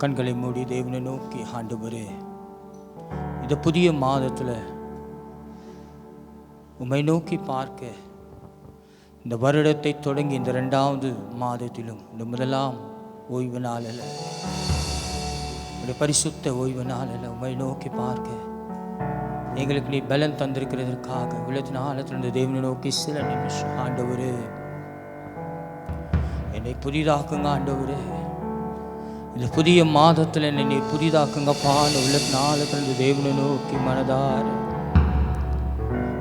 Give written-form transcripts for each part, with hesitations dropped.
கண்களை மூடி தேவனை நோக்கி, ஆண்டவரே, இந்த புதிய மாதத்தில் உம்மை நோக்கி பார்க்க, இந்த வருடத்தை தொடங்கி இந்த 2வது மாதத்திலும் இந்த முதலாம் ஓய்வு நாள் அல்ல, உடைய பரிசுத்த ஓய்வு நாள் அல்ல, உம்மை நோக்கி பார்க்க எங்களுக்கு நீ பலன் தந்திருக்கிறதற்காக உள்ளத்தின் ஆழத்திலிருந்து தேவனை நோக்கி சில நிமிஷம், ஆண்டவரே என்னை புதிதாக்குங்க, ஆண்டவரே இந்த புதிய மாதத்தில் என்னை நீ புதிதாக்குங்கப்பான்னு உள்ளத்தின் ஆழத்திலிருந்து தேவனை நோக்கி மனதார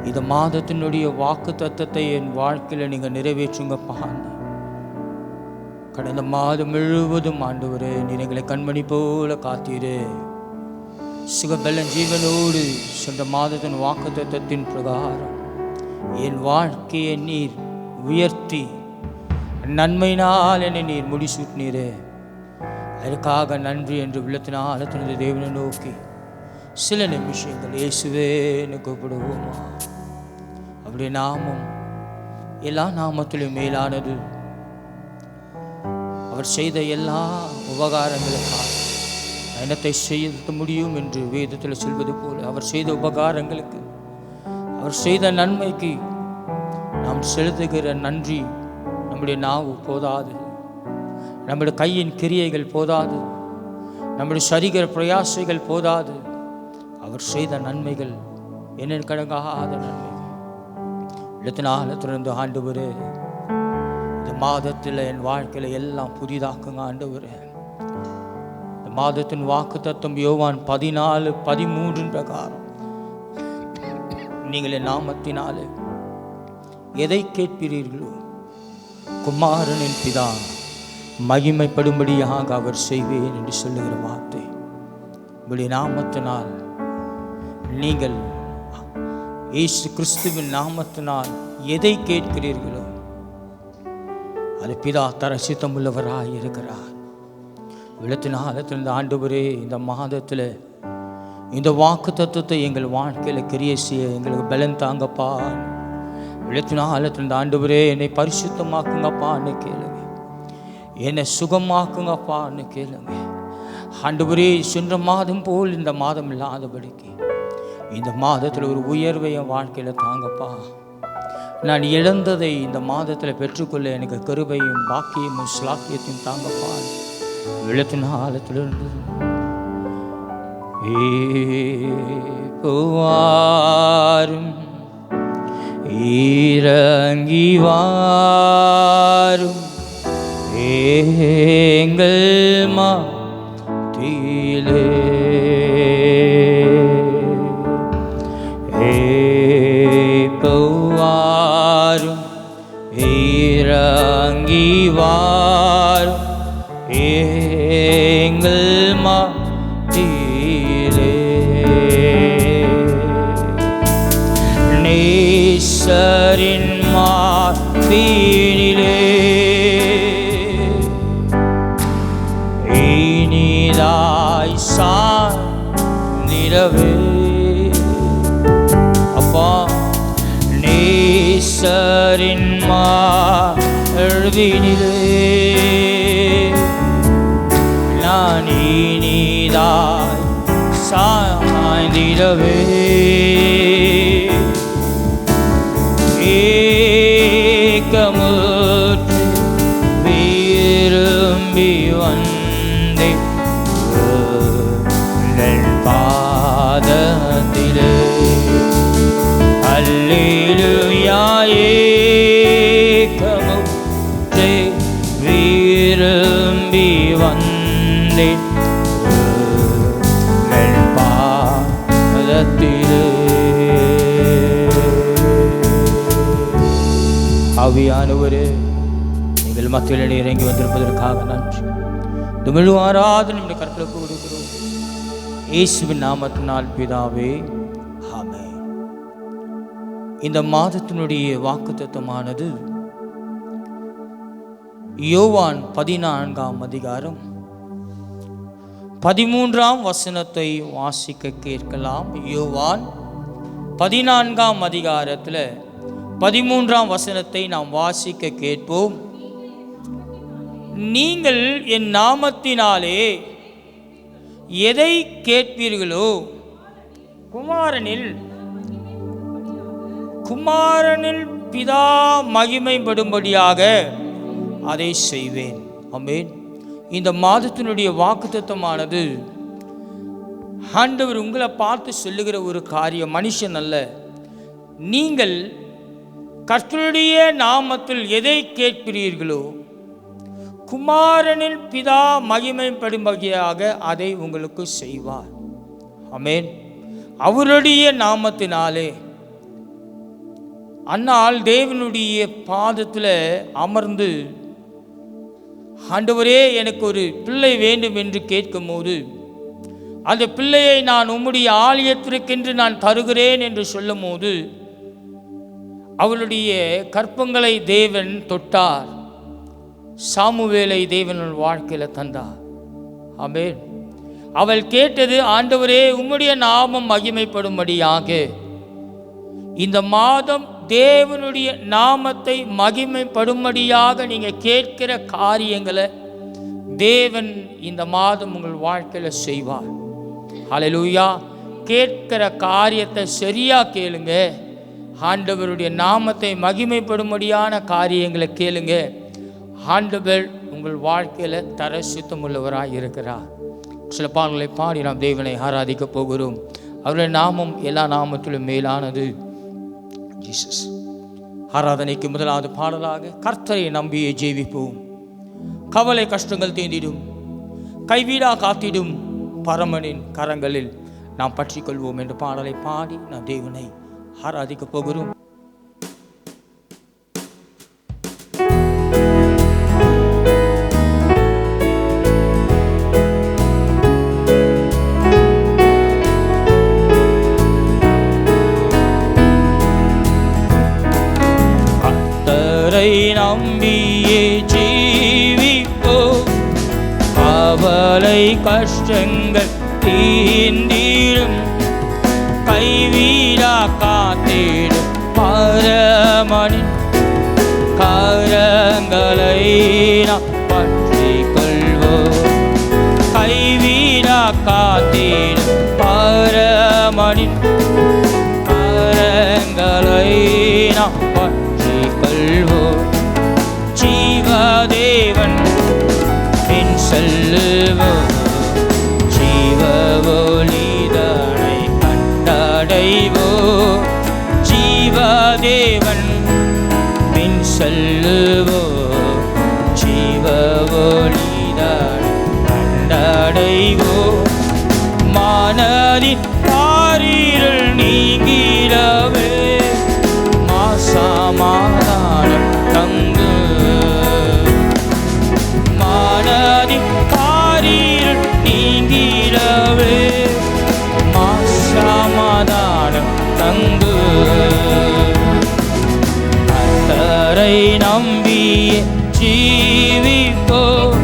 இந்த மாதத்தினுடைய வாக்கு தத்தத்தை என் வாழ்க்கையில் நீங்கள் நிறைவேற்றுங்கப்பான்னு. கடந்த மாதம் முழுவதும் ஆண்டவரே நீர் எங்களை கண்மணி போல காத்தீரே, சுகபலன் ஜீவனோடு சென்ற மாதத்தின் வாக்கு தத்தத்தின் பிரகாரம் என் வாழ்க்கையை நீர் உயர்த்தி நன்மையினால் என்னை நீர் முடிசூட்டினீரே, அதற்காக நன்றி என்று உள்ளத்தின் ஆழத்திலிருந்து தேவனை நோக்கி சில நிமிஷங்கள் இயேசுவேன்னு கூப்பிடுவோமா? அவருடைய நாமம் எல்லா நாமத்திலும் மேலானது. அவர் செய்த எல்லா உபகாரங்களுக்காக என்னத்தை செய்ய முடியும் என்று வேதத்தில் சொல்வது போல, அவர் செய்த உபகாரங்களுக்கு, அவர் செய்த நன்மைக்கு நாம் செலுத்துகிற நன்றி நம்முடைய நாவு போதாது, நம்முடைய கையின் கிரியைகள் போதாது, நம்முடைய சரீர பிரயாசைகள் போதாது. அவர் செய்த நன்மைகள் என்ன கடங்காத நன்மைகள். இடத்தினால ஆண்டவரே இந்த மாதத்தில் என் வாழ்க்கையில் எல்லாம் புதிதாக்குங்க ஆண்டவரே. இந்த மாதத்தின் வாக்கு தத்துவம் யோவான் 14:13 பிரகாரம், நீங்கள் என் நாமத்தினாலே எதை கேட்கிறீர்களோ குமாரனின் பிதா மகிமைப்படும்படியாக அவர் செய்வேன் என்று சொல்லுகிற வார்த்தை. உங்களுடைய நாமத்தினால் நீங்கள் இயேசு கிறிஸ்துவின் நாமத்தினால் எதை கேட்கிறீர்களோ அது பிதா தர சித்தமுள்ளவராய் இருக்கிறார். உள்ளத்தினாலத்தில் இந்த ஆண்டவரே இந்த மாதத்தில் இந்த வாக்கு தத்துவத்தை எங்கள் வாழ்க்கையில் கிரியை செய்ய எங்களுக்கு பலன் தாங்கப்பா. உள்ளத்தினாலத்தில் இந்த ஆண்டவரே என்னை பரிசுத்தமாக்குங்கப்பான்னு கேளுங்க, என்னை சுகமாக்குங்கப்பான்னு கேளுங்க. ஆண்டவரே சென்ற மாதம் போல் இந்த மாதம் இல்லாதபடிக்கு இந்த மாதத்தில் ஒரு உயர்வை என் வாழ்க்கையில் தாங்கப்பா. நான் இழந்ததை இந்த மாதத்தில் பெற்றுக்கொள்ள எனக்கு கிருபையும் பாக்கியமும் ஸ்லாக்கியத்தையும் தாங்கப்பா. உள்ளத்தின் ஆழத்திலிருந்து வாரும் இறங்கி வாரும் எங்கள் மத்தியிலே, வாரும் இறங்கி வாரும் எங்கள் மத்தியிலே, நேசரின் மார்பினிலே இனிதாய் சார்ந்திடவே அப்பா. நேசரின் மார்பினிலே நான் இனிதாய் சாய்ந்திடவே, ஏக்கமுற்று விரும்பி வந்தே பாதத்திலே. அல்லேலூயா, ஏக்கமுற்று விரும்பி வந்தே பாதத்திலே. ஆவியானவரே, நீங்கள் மத்தியில் இறங்கி வந்திருப்பதற்காக நன்றி. இந்த முழு ஆராதனை நம்முடைய கருத்துக்கு கொடுக்கிறோம் இயேசுவின் நாமத்தினால் பிதாவே, ஆமென். இந்த மாதத்தினுடைய வாக்குத்தத்தமானது யோவான் 14ஆம் அதிகாரம் 13ஆம் வசனத்தை வாசிக்க கேட்கலாம். யோவான் 14ஆம் அதிகாரத்தில் 13ஆம் வசனத்தை நாம் வாசிக்க கேட்போம். நீங்கள் என் நாமத்தினாலே எதை கேட்பீர்களோ குமாரனில் பிதா மகிமைப்படும்படியாக அதை செய்வேன். ஆமென். இந்த மாதத்தினுடைய வாக்குத்தத்தமானது ஆண்டவர் உங்களை பார்த்து சொல்லுகிற ஒரு காரியம். மனுஷன் அல்ல, நீங்கள் கர்த்தருடைய நாமத்தில் எதை கேட்கிறீர்களோ குமாரனில் பிதா மகிமைப்படும்படியாக அதை உங்களுக்கு செய்வார். ஆமென். அவருடைய நாமத்தினாலே. அன்னால் தேவனுடைய பாதத்தில் அமர்ந்து, ஆண்டவரே எனக்கு ஒரு பிள்ளை வேண்டும் என்று கேட்கும்போது, அந்த பிள்ளையை நான் உம்முடைய ஆலயத்திற்கென்று நான் தருகிறேன் என்று சொல்லும் போது அவளுடைய கற்பங்களை தேவன் தொட்டார். சாமுவேலை தேவன் வாழ்க்கையில் தந்தார். ஆமென். அவள் கேட்டது, ஆண்டவரே உம்முடைய நாமம் மகிமைப்படும்படியாக. இந்த மாதம் தேவனுடைய நாமத்தை மகிமைப்படும்படியாக நீங்கள் கேட்கிற காரியங்களை தேவன் இந்த மாதம் உங்கள் வாழ்க்கையில் செய்வார். ஹல்லேலூயா. கேட்கிற காரியத்தை சரியாக கேளுங்க. ஆண்டவருடைய நாமத்தை மகிமைப்படும்படியான காரியங்களை கேளுங்க. ஆண்டவர் உங்கள் வாழ்க்கையில் தர சுத்தமுள்ளவராக இருக்கிறார். சில பாடல்களை பாடி நாம் தேவனை ஆராதிக்க போகிறோம். அவருடைய நாமம் எல்லா நாமத்திலும் மேலானது. ஜீசஸ். ஆராதனைக்கு முதலாவது பாடலாக கர்த்தரை நம்பியே ஜீவிப்போம். கவலை கஷ்டங்கள் தீர்ந்திடும், கைவீடா காத்திடும் பரமனின் கரங்களில் நாம் பற்றிக்கொள்வோம் என்ற பாடலை பாடி நாம் தேவனை ஆராதிக்க போகிறோம். கர்த்தரை நம்பியே ஜீவிப்போம், கவலை கஷ்டங்கள் தீர்ந்திடும், கைவீடா காத்திடும் பரமனின் கரங்களை நாம் பற்றிக் கொள்வோம். கைவீடா காத்திடும் பரமனின் கரங்களை நாம் பற்றிக் கொள்வோம். ஜீவதேவன் பின் செல்லுவோம், ஜீவ ஒளிதனை கண்டடைவோம். ஜீவதேவன் பின் செல்லுவோம், ஜீவ ஒளிதனை கண்டடைவோம். மனதின் பாரிருள் நீங்கிடவே மாசமாதானம் தங்கு. மனதின் பாரிருள் நீங்கிடவே மாசமாதானம் தங்கு. கர்த்தரை நம்பியே ஜீவிப்போம்,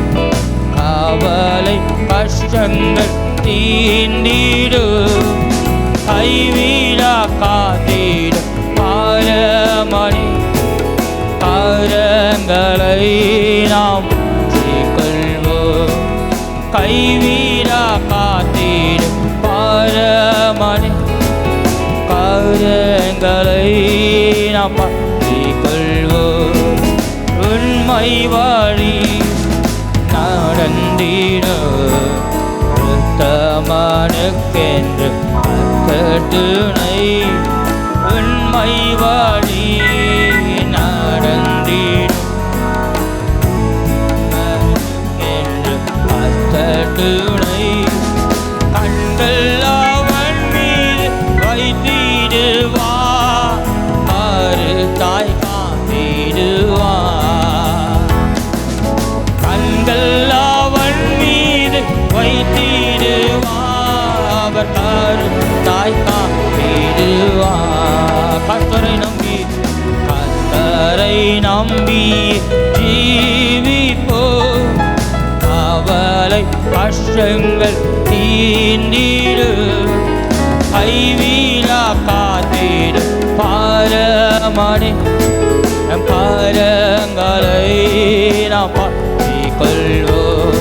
கவலை கஷ்டங்கள் தீர்ந்திடும், கைவீடா காத்திடும் பரமனின் கரங்களை நாம் பற்றிக்கொள்வோம். கைவீடா காத்திடும் பரமனின் கரங்களை நாம் பற்றிக்கொள்வோம். உண்மை வழி நடந்திடும், உத்தமனுக்கென்று துணை. உண்மை வழி நடந்திடும் என்று துணை. கண்கள் அவன் மீது வைத்திடுவா, தாய் காத்திடுவா. கண்கள் அவன் மீது வைத்திடுவா, அவர் தாய் காத்திடுவா. கர்த்தரை நம்பி ஜீவிப்போம், கவலை கஷ்டங்கள் தீர்ந்திடும், கைவீடா காத்திடும் பரமனின் கரங்களை நாம் பற்றிக் கொள்வோம்.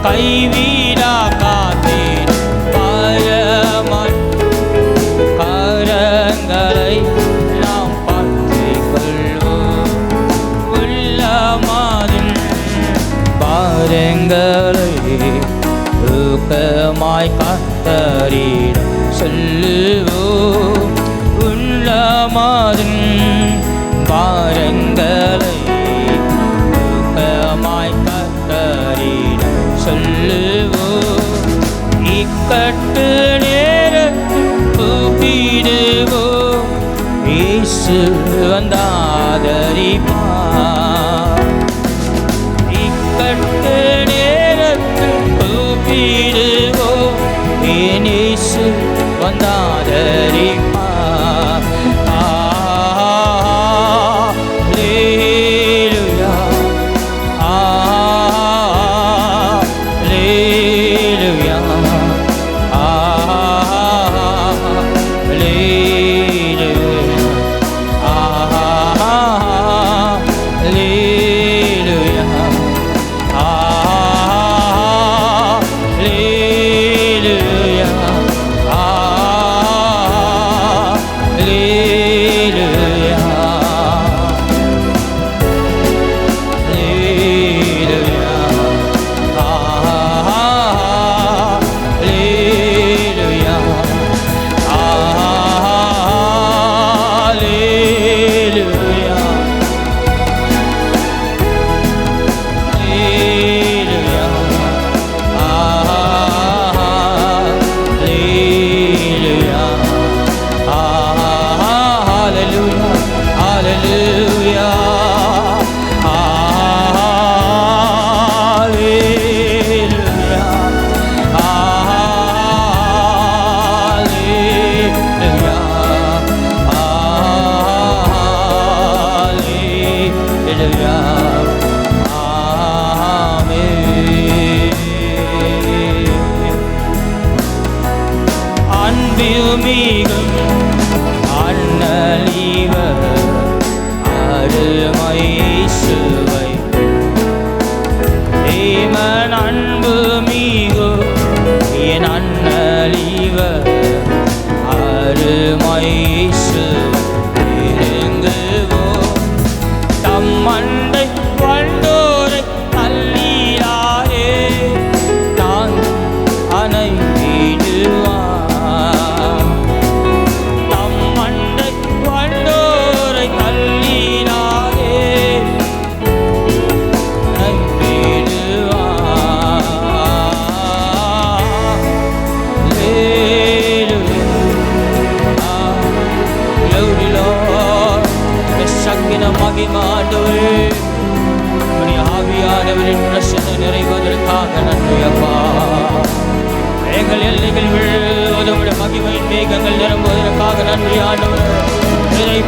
கைவீடா காத்திடும் சொல்லுவோம் உள்ளமாதின் பாரங்களை துக்கமாய் கர்த்தரிடம் சொல்லுவோம். இக்கட்டு நேரத்தில் கூப்பிடுவோம், இயேசு வந்தாதரிப்பார். இக்கட்டு நேரத்தில் கூப்பிடுவோம், என் இயேசு வந்தாதரிப்பார்.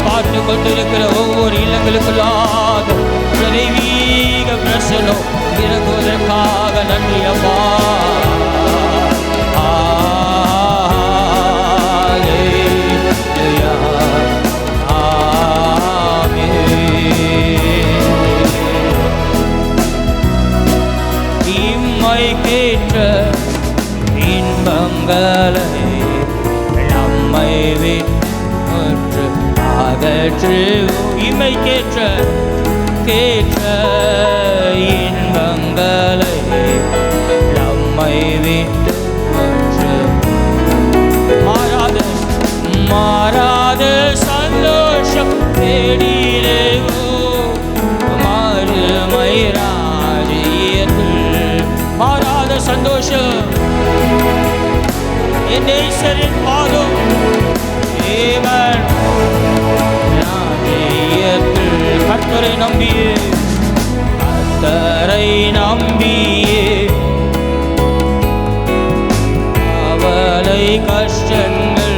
பார்த்து கொண்டிருக்கிற ஒவ்வொரு இல்லங்களுக்குள்ளாக தெய்வீக பிரசனம் இறங்குவதற்காக நன்றி அப்பா. இம்மைக்கேற்ற இன்பங்களை நம்மை விட்டு அகற்று. இம்மைக்கேற்ற இன்பங்களை நம்மை விட்டு மாறாத சந்தோஷம் தேடிடுவோம் மறுமை ராஜ்யத்தில். மாறாத சந்தோஷம் என் நேசரின் பாதம் தேவன் ராஜ்யத்தில். கர்த்தரை நம்பியே கர்த்தரை நம்பியே கவலை கஷ்டங்கள்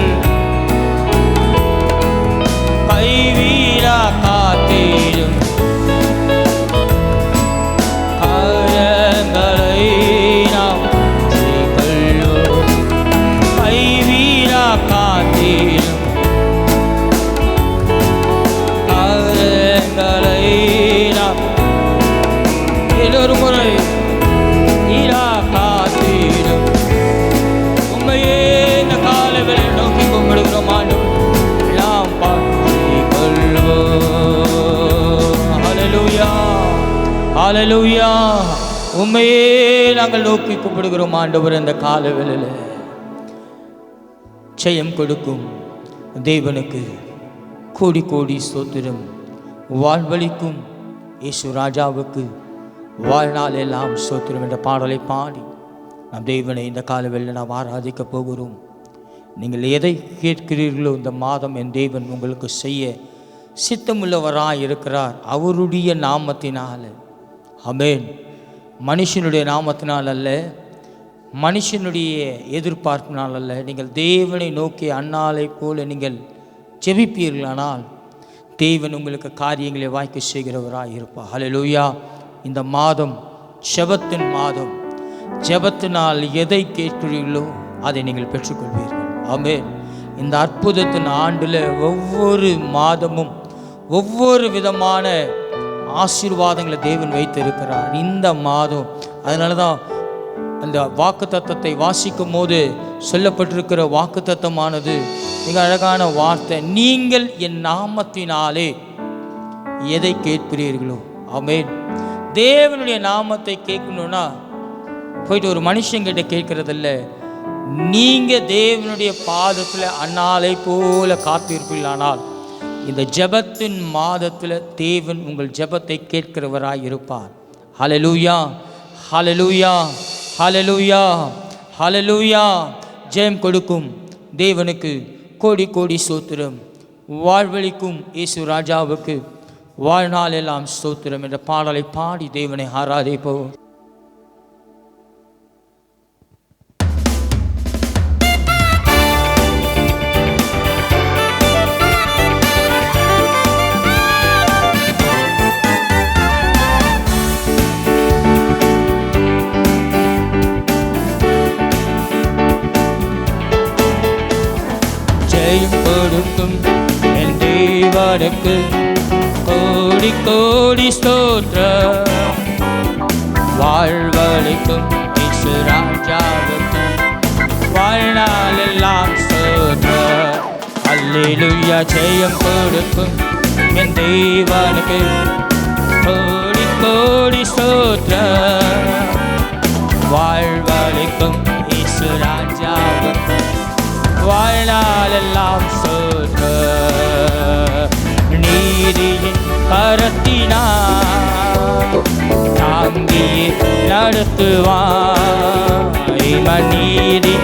கைவீரா காத்திடும் கரங்களை நாம் கொள்வோம். கைவீரா காத்திடும் கரங்களை நாம் ஒரு முறை ஈரா காத்திடும். உண்மையே இந்த காலவெளி நோக்கி கும்பிடுகிறோம் ஆண்டவரே, நாம் பார்த்துக் கொள்வோம். ஹல்லேலூயா ஹல்லேலூயா. உண்மையே நாங்கள் நோக்கி கும்பிடுகிறோம் ஆண்டவரே. இந்த காலவெளியில் ஜெயம் கொடுக்கும் தேவனுக்கு கோடி கோடி ஸ்தோத்திரம். வாழ்வளிக்கும் இயேசு ராஜாவுக்கு வாழ்நாள் எல்லாம் ஸ்தோத்திரம் என்ற பாடலை பாடி நம் தேவனை இந்த காலவெளியில் நாம் ஆராதிக்க போகிறோம். நீங்கள் எதை கேட்கிறீர்களோ இந்த மாதம் என் தேவன் உங்களுக்கு செய்ய சித்தமுள்ளவராய் இருக்கிறார். அவருடைய நாமத்தினால். ஆமென். மனுஷனுடைய நாமத்தினால் அல்ல, மனுஷனுடைய எதிர்பார்ப்பினால் அல்ல. நீங்கள் தேவனை நோக்கி அன்னாலை போல நீங்கள் ஜெபிப்பீர்களானால் தேவன் உங்களுக்கு காரியங்களை வாய்க்க செய்கிறவராய் இருப்பார். ஹல்லேலூயா. இந்த மாதம் ஜெபத்தின் மாதம். ஜெபத்தினால் எதை கேட்கிறீர்களோ அதை நீங்கள் பெற்றுக்கொள்வீர்கள். ஆமென். இந்த அற்புதத்தின் ஆண்டில் ஒவ்வொரு மாதமும் ஒவ்வொரு விதமான ஆசீர்வாதங்களை தேவன் வைத்திருக்கிறார். இந்த மாதம் அதனால தான் அந்த வாக்குத்தத்தத்தை வாசிக்கும் போது சொல்லப்பட்டிருக்கிற வாக்குத்தத்தமானது மிக அழகான வார்த்தை. நீங்கள் என் நாமத்தினாலே எதை கேட்கிறீர்களோ. ஆமென். தேவனுடைய நாமத்தை கேட்கணும்னா போயிட்டு ஒரு மனுஷங்கிட்ட கேட்கறதில்ல. நீங்கள் தேவனுடைய பாதத்தில் அன்னாலை போல காத்திருப்பீர்களானால் இந்த ஜெபத்தின் மாதத்தில் தேவன் உங்கள் ஜெபத்தை கேட்கிறவராய் இருப்பார். ஹல்லேலூயா, ஹல்லேலூயா, ஹல்லேலூயா, ஹல்லேலூயா. ஜெயம் கொடுக்கும் தேவனுக்கு கோடி கோடி ஸ்தோத்திரம். வாழ்வளிக்கும் இயேசு ராஜாவுக்கு வாழ்நாள் எல்லாம் ஸ்தோத்திரம் என்ற பாடலை பாடி தேவனை ஆராதிப்போம். ஜெயம் கொடுக்கும் என் தேவனுக்கு கோடி கோடி ஸ்தோத்திரம். வாழ்வளிக்கும் இயேசு ராஜாவுக்கு வாழ்நாள் எல்லாம் ஸ்தோத்திரம். அல்லேலூயா. ஜெயம் கொடுக்கும் என் தேவனுக்கு கோடி கோடி ஸ்தோத்திரம். வாழ்வளிக்கும் இயேசு ராஜாவுக்கு வாழ்நாள் எல்லாம் ஸ்தோத்திரம். நீதியின் கரத்தினார் தாங்கியே நடத்துவார். நீதி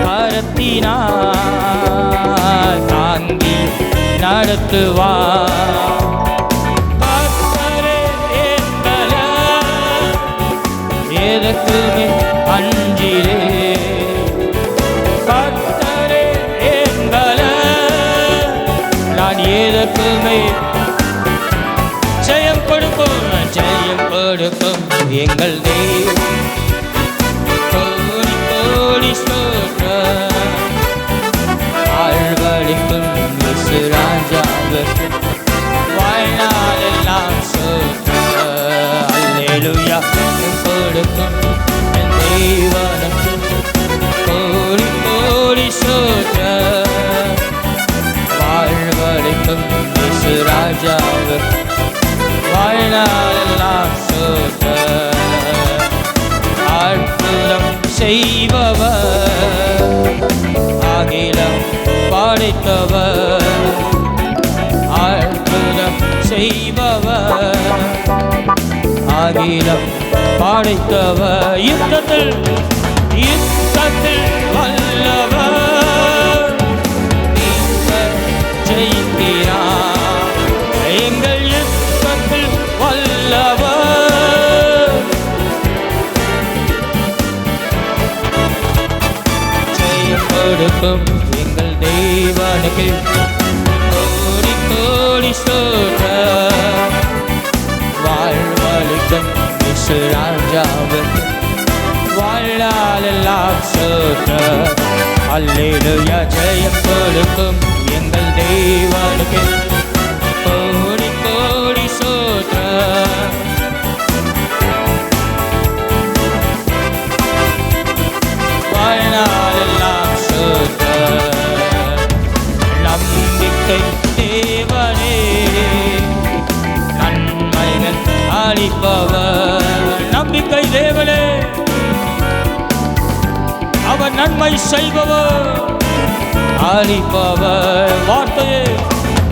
கரத்தினார் தாங்கி நடத்துவார். கர்த்தரே என் பலன், எதற்குமே அஞ்சிரே. கர்த்தரே என் பலன், நான் எதற்குமே. ஜெயம் கொடுக்கும், ஜெயம் கொடுக்கும் எங்கள் தேவன். கோடி கோடி ஸ்தோத்திரம். வாழ்வளிக்கும் இயேசு ராஜாவுக்கு வாழ்நாள் எல்லாம் ஸ்தோத்திரம். அல்லேலூயா. கொடுக்கும் என் தேவனுக்கு கோடி கோடி ஸ்தோத்திரம். வாழ்வளிக்கும் இயேசு ராஜாவுக்கு வாழ்நாள் எல்லாம் ஸ்தோத்திரம். அற்புதம் செய்பவர், அகிலம் படைத்தவர். அற்புதம் செய்பவர், அகிலம் படைத்தவர். யுத்தத்தில் யுத்தத்தில் வல்லவர், நீங்கள் ஜெயிக்கிறார். எங்கள் யுத்தத்தில் வல்லவர். ஜெயம் கொடுக்கும் எங்கள் தேவனுக்கு கோடி கோடி ஸ்தோத்திரம். வாழ்வளிக்கும் இயேசு ராஜாவுக்கு வாழ்நாள் எல்லாம் ஸ்தோத்திரம். அல்லேலூயா. ஜெயம் கொடுக்கும் எங்கள் தேவனுக்கு கோடி கோடி ஸ்தோத்திரம். வாழ்நாள் எல்லாம் ஸ்தோத்திரம். நம்பிக்கை தேவனே, நன்மைகள் அளிப்பவர். நம்பிக்கை தேவனே, அவர் நன்மை செய்பவர். அளிப்பவர்.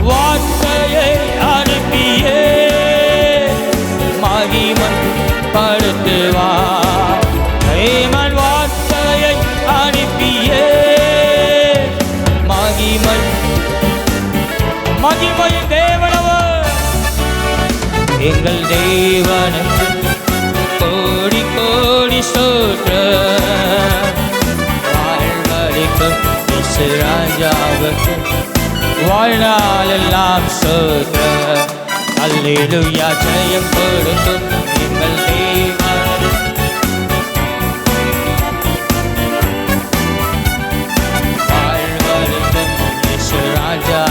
வார்த்தையை அனுப்பியே மகிமை படுத்துவார். தேவன் வார்த்தையை அனுப்பியே மகிமையின் தேவனவர். எங்கள் தேவனுக்கு கோடி கோடி ஸ்தோத்திரம். வாழ்வளிக்கும் இயேசு ராஜாவுக்கு வாழ்நாளெல்லாம் ஸ்தோத்திரம். அல்லேலூயா. ஜெயம் கொடுக்கும் எங்கள் தேவன். வாழ்வளிக்கும் இயேசு ராஜா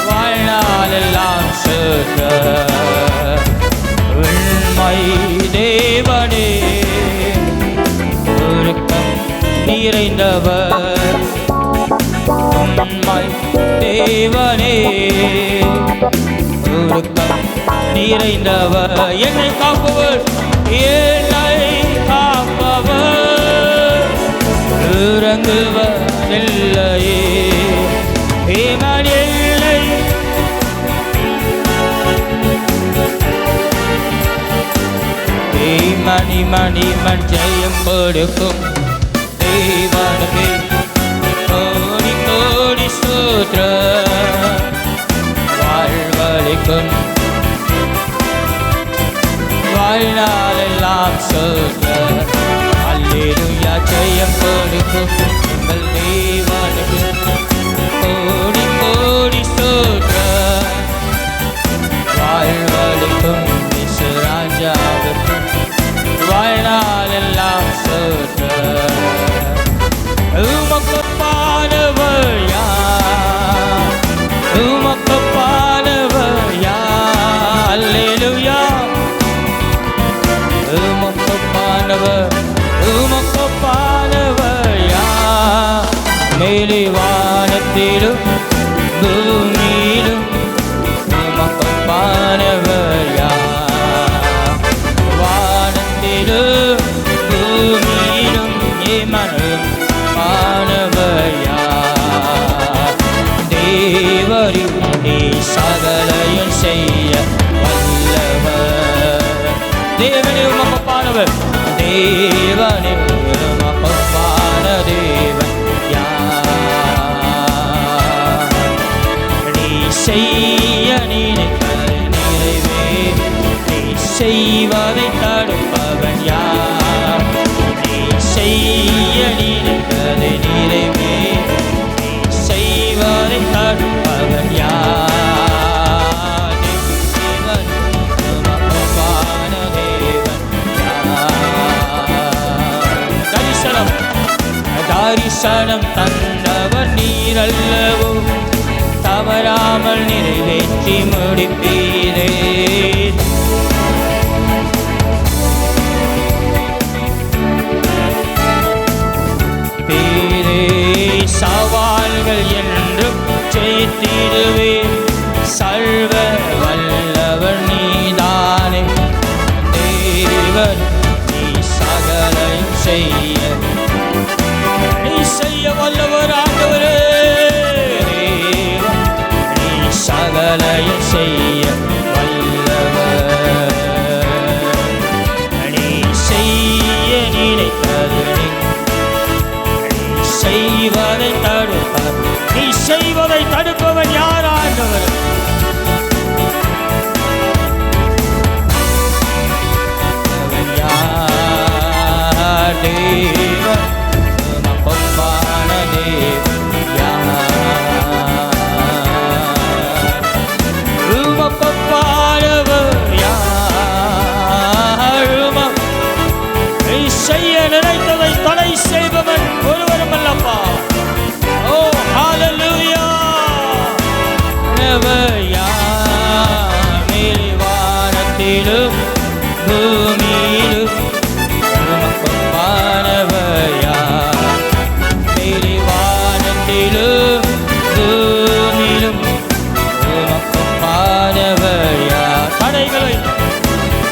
வாழ்நாளெல்லாம் ஸ்தோத்திரம். உண்மை தேவனே உருக்கம் நிறைந்தவர். உண்மை தேவனே உருக்கம் நிறைந்தவர். என்னை காப்பவர், என்னை காப்பவர் இறங்குவதில்லையே. மணி ஜெயம் கொடுக்கும் தேவனுக்கு கோடி கோடி ஸ்தோத்திரம். வாழ்வளிக்கும் வாழ்நாளெல்லாம் ஸ்தோத்திரம். அல்லேலூயா. ஜெயம் கொடுக்கும் எங்கள் தேவனுக்கு கோடி கோடி ஸ்தோத்திரம். வாழ்வளிக்கும் இயேசு ராஜாவுக்கு வாழ்நாளெல்லாம் ஸ்தோத்திரம். உமக்கொப்பானவர் யார்? உமக்கொப்பானவர் யார்? அல்லேலூயா. உமக்கொப்பானவர் யார்? மேலே வானத்திலும் பூமியிலும் உமக்கொப்பானவர் யார்? வானத்திலும் பூமியிலும் ஏமனும் பானவர் யார்? தேவரின் நீ சகலையும் செய்ய வல்லவர். தேவனே உமக்கொப்பானவர். தேவனே உமக்கொப்பான தேவன் யார்? நீ செய்ய நினைப்பது நிறைவே. நீ செய்வதை தடுப்பவன் யார்? நீ செய்ய நினைப்பது நிறைவே. நீ செய்வதை தடுப்பவன் யார்? தரிசனம் தந்தவர் நீரல்லவோ, தவறாமல் நிறைவேற்றி முடிப்பீரே. பேரே சவால்கள் என்றும் ஜெயித்திடுவேன். சர்வ வல்லவர் நீதானே. தேவன் நீ சகலையும் செய்ய வல்லவர் ஆண்டவரே. நீ சகலையும் செய்ய வல்லவர். நீ செய்ய நினைப்பது நீ செய்வதை தடுப்பவர். நீ செய்வதை தடுப்பவன் யார் ஆண்டவர்? யார்? தேவன் உமக்கொப்பான தேவன் யார்? உமக்கொப்பானவர் யார்? செய்ய நினைத்ததை தடை செய்பவன் ஒருவரும் அல்லப்பா. ஓ ஹல்லேலூயா. யார்? மேலே வானத்திலும் பூமியிலும் உமக்கொப்பானவர் யார்? மேலே வானத்திலும் பூமியிலும் உமக்கொப்பானவர் யார்?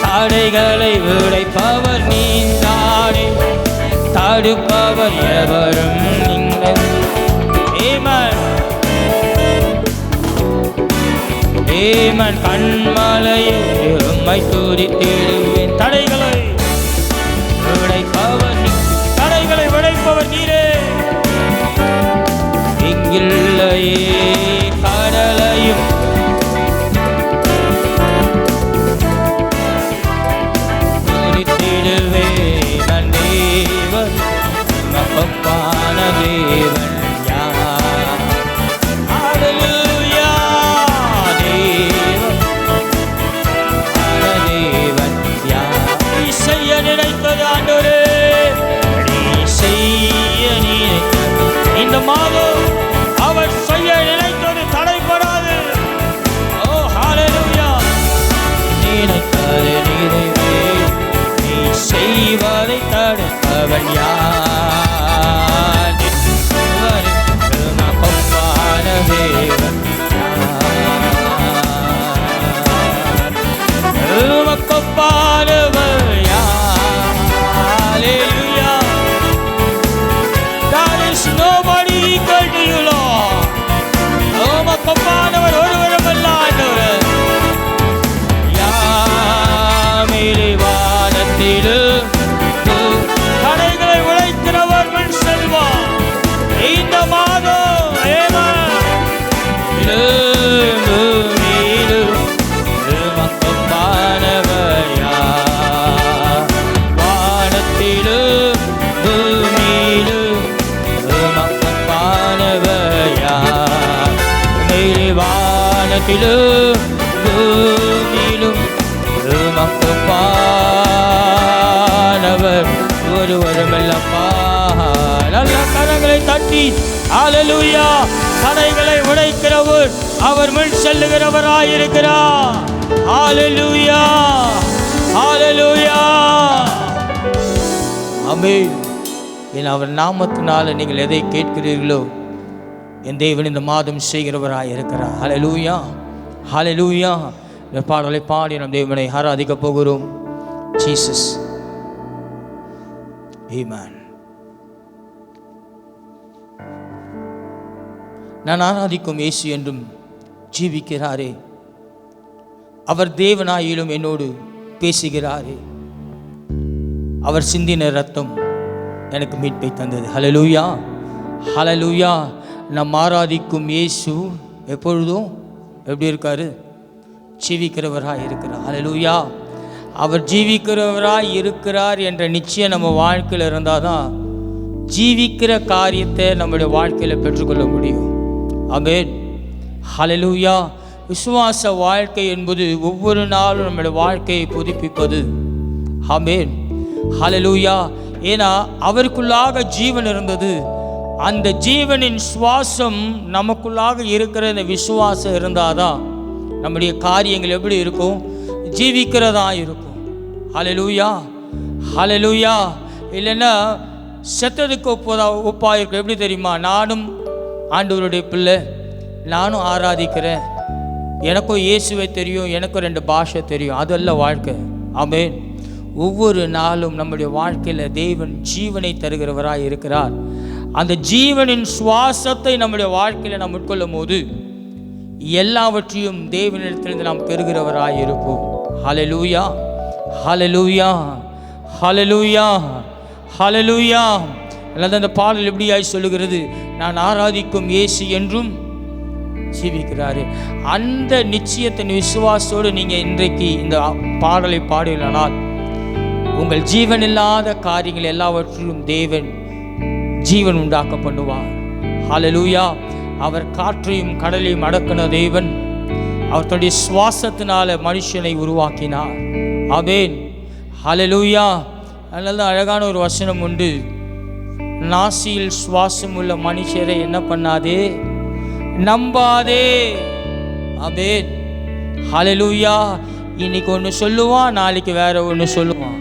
தடைகளை உடைப்பவர் நீதானே. தடுப்பவர் எவரும் நீங்கள். ஏமன் கண்மலையே உம்மை துதித்திடுவேன். தடைகளை உடைப்பவர் நீ, தடைகளை உடைப்பவர் நீரே. இங்கில்லையே கடலையும் துதித்திடுவேன். தேவன் மகப்பான தேவன் யார்? ஹல்லேலூயா. தேவன் தேவன் யார்? நீ செய்ய நினைத்தது ஆண்டவரே, நீ செய்ய நினைத்தது இந்த மாதம் அவர் செய்ய நினைத்தது தடைபடாது. ஓ ஹல்லேலூயா. நினைத்தது நிறைவே, நீ செய்வதை தடுப்பவன் யார்? மகப்பான தேவன் யார்? மகப்பானவர் யார்? ஹல்லேலூயா. There is nobody equal to you, Lord. மகப்பானவர் ஒருவரும் அல்ல ஆண்டவரே. யாமிலே வானத்திலும் தடைகளை உடைக்கிறவர் முன் செல்வார். இந்த மாதம் மகப்பானவர் யார்? வானத்திலும் பூமியிலும் மகப்பானவர் யார்? மேலே வானத்திலும் பூமியிலும் மகப்பானவர் ஒருவருமல்லப்பா. நல்ல கரங்களை தட்டி ஹல்லேலூயா. தடைகளை உடைக்கிறவர் அவர் முன் செல்லுகிறவராயிருக்கிறார். ஹல்லேலூயா, ஹல்லேலூயா. ஆமென். என் அவர் நாமத்தினால நீங்கள் எதை கேட்கிறீர்களோ என் தேவன் இந்த மாதம் செய்கிறவராயிருக்கிறார். ஹல்லேலூயா, ஹல்லேலூயா. இந்த பாடலை பாடி நம் தேவனை ஆராதிக்க போகிறோம். ஜீசஸ். ஆமென். நான் ஆராதிக்கும் இயேசு என்றும் ஜீவிக்கிறாரே, அவர் தேவனாயிலும் என்னோடு பேசுகிறாரே, அவர் சிந்தின ரத்தம் எனக்கு மீட்பை தந்தது. ஹல்லேலூயா, ஹல்லேலூயா. நம் ஆராதிக்கும் இயேசு எப்பொழுதும் எப்படி இருக்காரு? ஜீவிக்கிறவராய் இருக்கிறார். ஹல்லேலூயா. அவர் ஜீவிக்கிறவராய் இருக்கிறார் என்ற நிச்சயம் நம்ம வாழ்க்கையில் இருந்தால் தான் ஜீவிக்கிற காரியத்தை நம்முடைய வாழ்க்கையில் பெற்றுக்கொள்ள முடியும். ஆமென். ஹல்லேலூயா. விசுவாச வாழ்க்கை என்பது ஒவ்வொரு நாளும் நம்முடைய வாழ்க்கையை புதுப்பிப்பது. ஆமென். ஹல்லேலூயா. ஏன்னா அவருக்குள்ளாக ஜீவன் இருந்தது. அந்த ஜீவனின் சுவாசம் நமக்குள்ளாக இருக்கிற இந்த விசுவாசம் இருந்தாதான் நம்முடைய காரியங்கள் எப்படி இருக்கும்? ஜீவிக்கிறதா இருக்கும். ஹல்லேலூயா, ஹல்லேலூயா. இல்லைன்னா செத்ததுக்கு ஒப்பாக இருக்கும். எப்படி தெரியுமா? நானும் ஆண்டவருடைய பிள்ளை, நானும் ஆராதிக்கிறேன், எனக்கும் இயேசுவை தெரியும், எனக்கும் 2 பாஷை தெரியும், அதல்ல வாழ்க்கை. ஆமென். ஒவ்வொரு நாளும் நம்முடைய வாழ்க்கையில் தேவன் ஜீவனை தருகிறவராய் இருக்கிறார். அந்த ஜீவனின் சுவாசத்தை நம்முடைய வாழ்க்கையில் நாம் உட்கொள்ளும் போது எல்லாவற்றையும் தேவனிடத்திலிருந்து நாம் பெறுகிறவராய் இருப்போம். ஹல்லேலூயா, ஹல்லேலூயா, ஹல்லேலூயா, ஹல்லேலூயா. அல்லது அந்த பாடல் எப்படியாய் சொல்லுகிறது? நான் ஆராதிக்கும் இயேசு என்றும் ஜீவிக்கிறாரு. அந்த நிச்சயத்தின் விசுவாசத்தோடு நீங்கள் இன்றைக்கு இந்த பாடலை பாடினால் உங்கள் ஜீவன் இல்லாத காரியங்கள் எல்லாவற்றிலும் தேவன் ஜீவன் உண்டாக்க பண்ணுவார். ஹல்லேலூயா. அவர் காற்றையும் கடலையும் அடக்கின தேவன். அவர் தன்னுடைய சுவாசத்தினால மனுஷனை உருவாக்கினார். ஆமென். ஹல்லேலூயா. அதனால அழகான ஒரு வசனம் உண்டு. நாசியில் சுவாசம் உள்ள மனுஷரை என்ன பண்ணாதே, நம்பாதே. ஆமென். ஹல்லேலூயா. இன்னைக்கு ஒன்று சொல்லுவான், நாளைக்கு வேற ஒன்று சொல்லுவான்.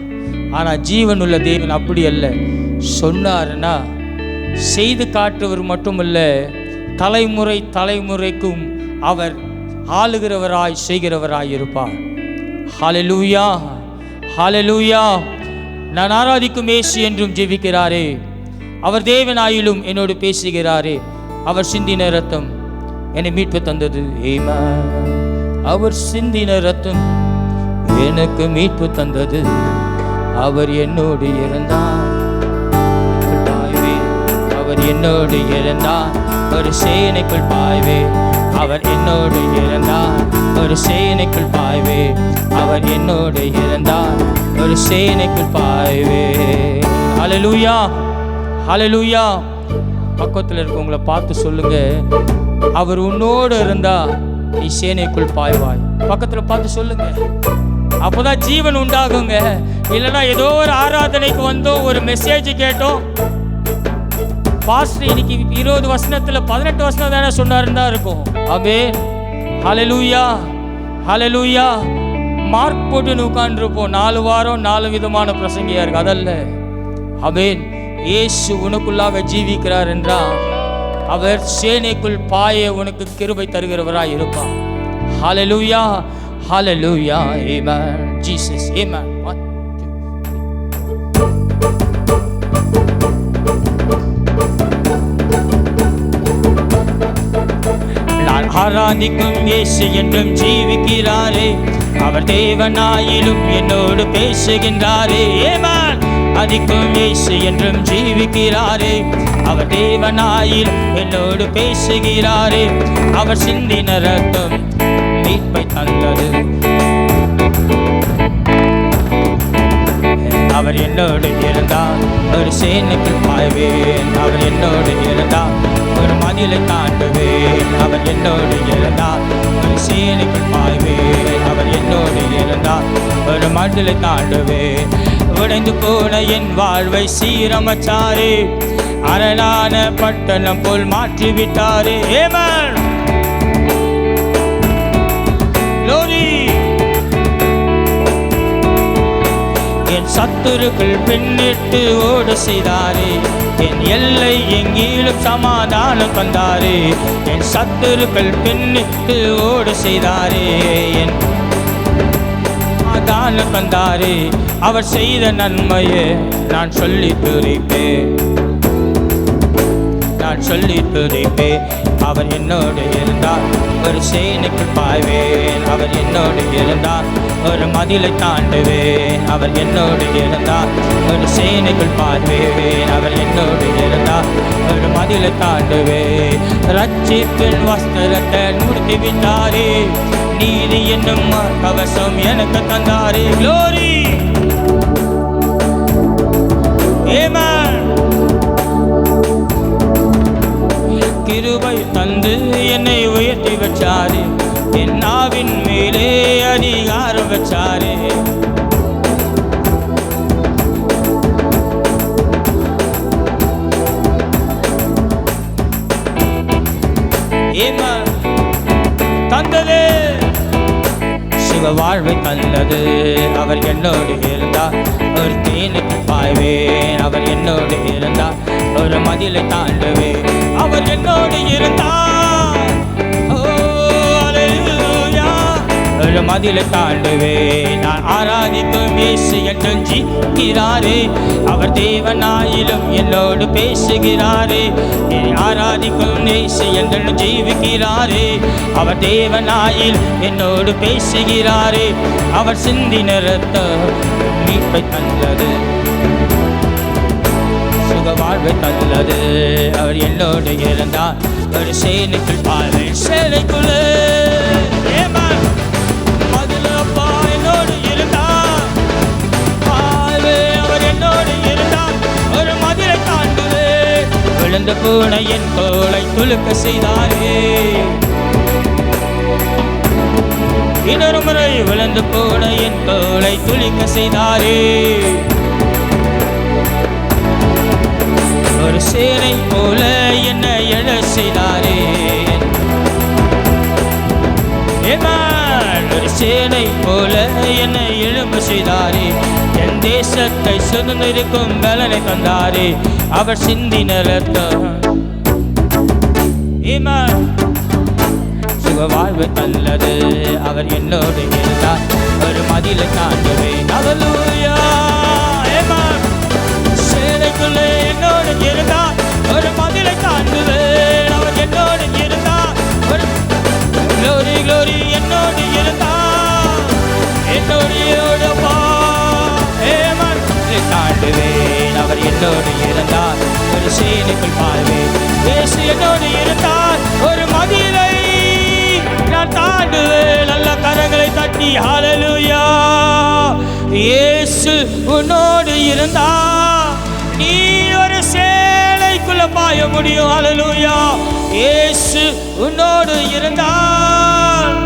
ஆனால் ஜீவன் உள்ள தேவன் அப்படி அல்ல. சொன்னார்னா செய்து காட்டுவர் மட்டுமல்ல, தலைமுறை தலைமுறைக்கும் அவர் ஆளுகிறவராய் செய்கிறவராய் இருப்பார். ஹல்லேலூயா, ஹல்லேலூயா. நான் ஆராதிக்கும் இயேசு என்றும் ஜெபிக்கிறாரே, அவர் தேவனாயிலும் என்னோடு பேசுகிறாரே, அவர் சிந்தின ரத்தம் என்னை மீட்பு தந்தது. ஆமென். அவர் சிந்தின ரத்தம் எனக்கு மீட்பு தந்தது. அவர் என்னோடு இருந்தார், அவர் என்னோடு இருந்தார், ஒரு சேனைக்குள் பாய்வே. அவர் என்னோடு இருந்தார், ஒரு சேனைக்குள் பாய்வே. அவர் என்னோடு இருந்தார், ஒரு சேனைக்குள் பாய்வே. ஹல்லேலூயா, ஹல்லேலூயா. பக்கத்தில் இருக்கவங்களை பார்த்து சொல்லுங்க, அவர் உன்னோடு இருந்தா நீ சேனைக்குள் பாய்வாய். பக்கத்தில் பார்த்து சொல்லுங்க, அப்போதான் ஜீவன் உண்டாகுங்க. இல்லைன்னா ஏதோ ஒரு ஆராதனைக்கு வந்தோம், ஒரு மெசேஜ் கேட்டோம், பாஸ்டர் இன்னைக்கு 20 வசனத்தில் 18 வசனம் தானே சொன்னாருன்னு தான் இருக்கும். ஆமென், ஹல்லேலூயா, ஹல்லேலூயா. மார்க் போட்டுன்னு உட்காந்துருப்போம், 4 வாரம் 4 விதமான பிரசங்கியா இருக்கு. அதல்ல. ஆமென். இயேசு உனக்குள்ளாக ஜீவிக்கிறார் என்றால் அவர் சேனைக்குள் பாய உனக்கு கிருபை தருகிறவராய் இருப்பார். ஹல்லேலூயா, ஹல்லேலூயா. ஆமென். ஜீசஸ். ஆமென். நான் ஆராதிக்கும் இயேசு என்றும் ஜீவிக்கிறாரே. அவர் தேவனாயிலும் என்னோடு பேசுகின்றாரே. ஆமென். அதிக்கும் இயேசு என்றும் ஜீவிக்கிறாரே. அவர் தேவனாயில் என்னோடு பேசுகிறாரே. அவர் சிந்தின ரத்தம் மீட்பை தந்தது. அவர் என்னோடு இருந்தார், ஒரு சேனைக்குள் பாய்வேன். அவர் என்னோடு இருந்தார், ஒரு மதிலை தாண்டுவேன். அவர் என்னோடு இருந்தார், ஒரு சேனைக்குள் பாய்வேன். அவர் என்னோடு இருந்தார், ஒரு மதிலை தாண்டுவேன். உடைந்து போன என் வாழ்வை சீரமைச்சாரே. அரணான பட்டணம் போல் மாற்றிவிட்டாரே. ஆமென். glory. என் சத்துருக்கள் பின்னிட்டு ஓட செய்தாரே. என் எல்லை எங்கிலும் சமாதானம் தந்தாரே. என் சத்துருக்கள் பின்னிட்டு ஓட செய்தாரே. என் சமாதானம் தந்தாரே. அவர் செய்த நன்மையே நான் சொல்லி துதிப்பேன், நான் சொல்லி துதிப்பேன். அவர் என்னோடு இருந்தார், ஒரு சேனைக்குள் பாய்வேன். அவர் என்னோடு இருந்தார், ஒரு மதிலை தாண்டுவேன். அவர் என்னோடு இருந்தார், ஒரு சேனைக்குள் பாய்வேன். அவர் என்னோடு இருந்தார், ஒரு மதிலை தாண்டுவேன். ரட்சிப்பின் வஸ்திரத்தை முடித்து விட்டாரே. நீதி என்னும் கவசம் எனக்கு தந்தாரே. glory. ஆமென். கிருபை தந்து என்னை உயர்த்தி வச்சாரே. என் நாவின் மேலே அதிகாரம் வச்சாரே. ஆமென். தந்தது சிவ வாழ்வை தந்தது. அவர் என்னோடு இருந்தார், ஒரு தேனுக்கு பாய்வேன். அவர் என்னோடு இருந்தார், ஒரு மதிலை தாண்டுவேன். அவர் என்னோடு இருந்தார், ஒரு மதிலை தாண்டுவேன். நான் ஆராதிக்கும் இயேசு என்றும் ஜீவிக்கிறாரே. அவர் தேவனாயிலும் என்னோடு பேசுகிறாரே. ஆராதிக்கும் இயேசு என்றும் ஜீவிக்கிறாரே. அவர் தேவனாயில் என்னோடு பேசுகிறாரே. அவர் சிந்தின ரத்தம் மீட்பை தந்தது, சுக வாழ்வை தந்தது. அவர் என்னோடு இருந்தார், ஒரு சேனைக்குள் பாய்வேன். சேனைக்குள்ளே என்னோடு இருந்தார், பாய்வே. அவர் என்னோடு இருந்தார், ஒரு மதிலை தாண்டுவே. விழுந்து போன என் தோளை துலுக்க செய்தாரே. இன்னொரு முறை விழுந்து போன என் தோளை துளிக்க செய்தாரே. ஒரு சேனை போல என்னை எழ செய்தாரே. ஒரு சேனை போல என்னை எழும்ப செய்தாரே. என் தேசத்தை சுதந்திரிக்கும் பலனை தந்தாரே. அவர் சிந்தின ரத்தம் சுக வாழ்வு தந்தது. அவர் என்னோடு இருந்தார், ஒரு மதிலை தாண்டுவேன். ஹல்லேலூயா. சேனைக்குள்ளே என்னோடு இருந்தார், ஒரு மதிலை தாண்டுவேன். அவர் என்னோடு இருந்தார், ஒரு glory glory என்னோடு என்னோடு இருந்தால் ஒரு சேனைக்குள் பாய்வேன். இயேசு என்னோடு இருந்தால் ஒரு மதிலை நான் தாண்டுவேன். நல்ல கரங்களை தட்டி ஹல்லேலூயா. இயேசு உன்னோடு இருந்தா நீ ஒரு சேனைக்குள்ள பாய முடியும். ஹல்லேலூயா. இயேசு உன்னோடு இருந்தால்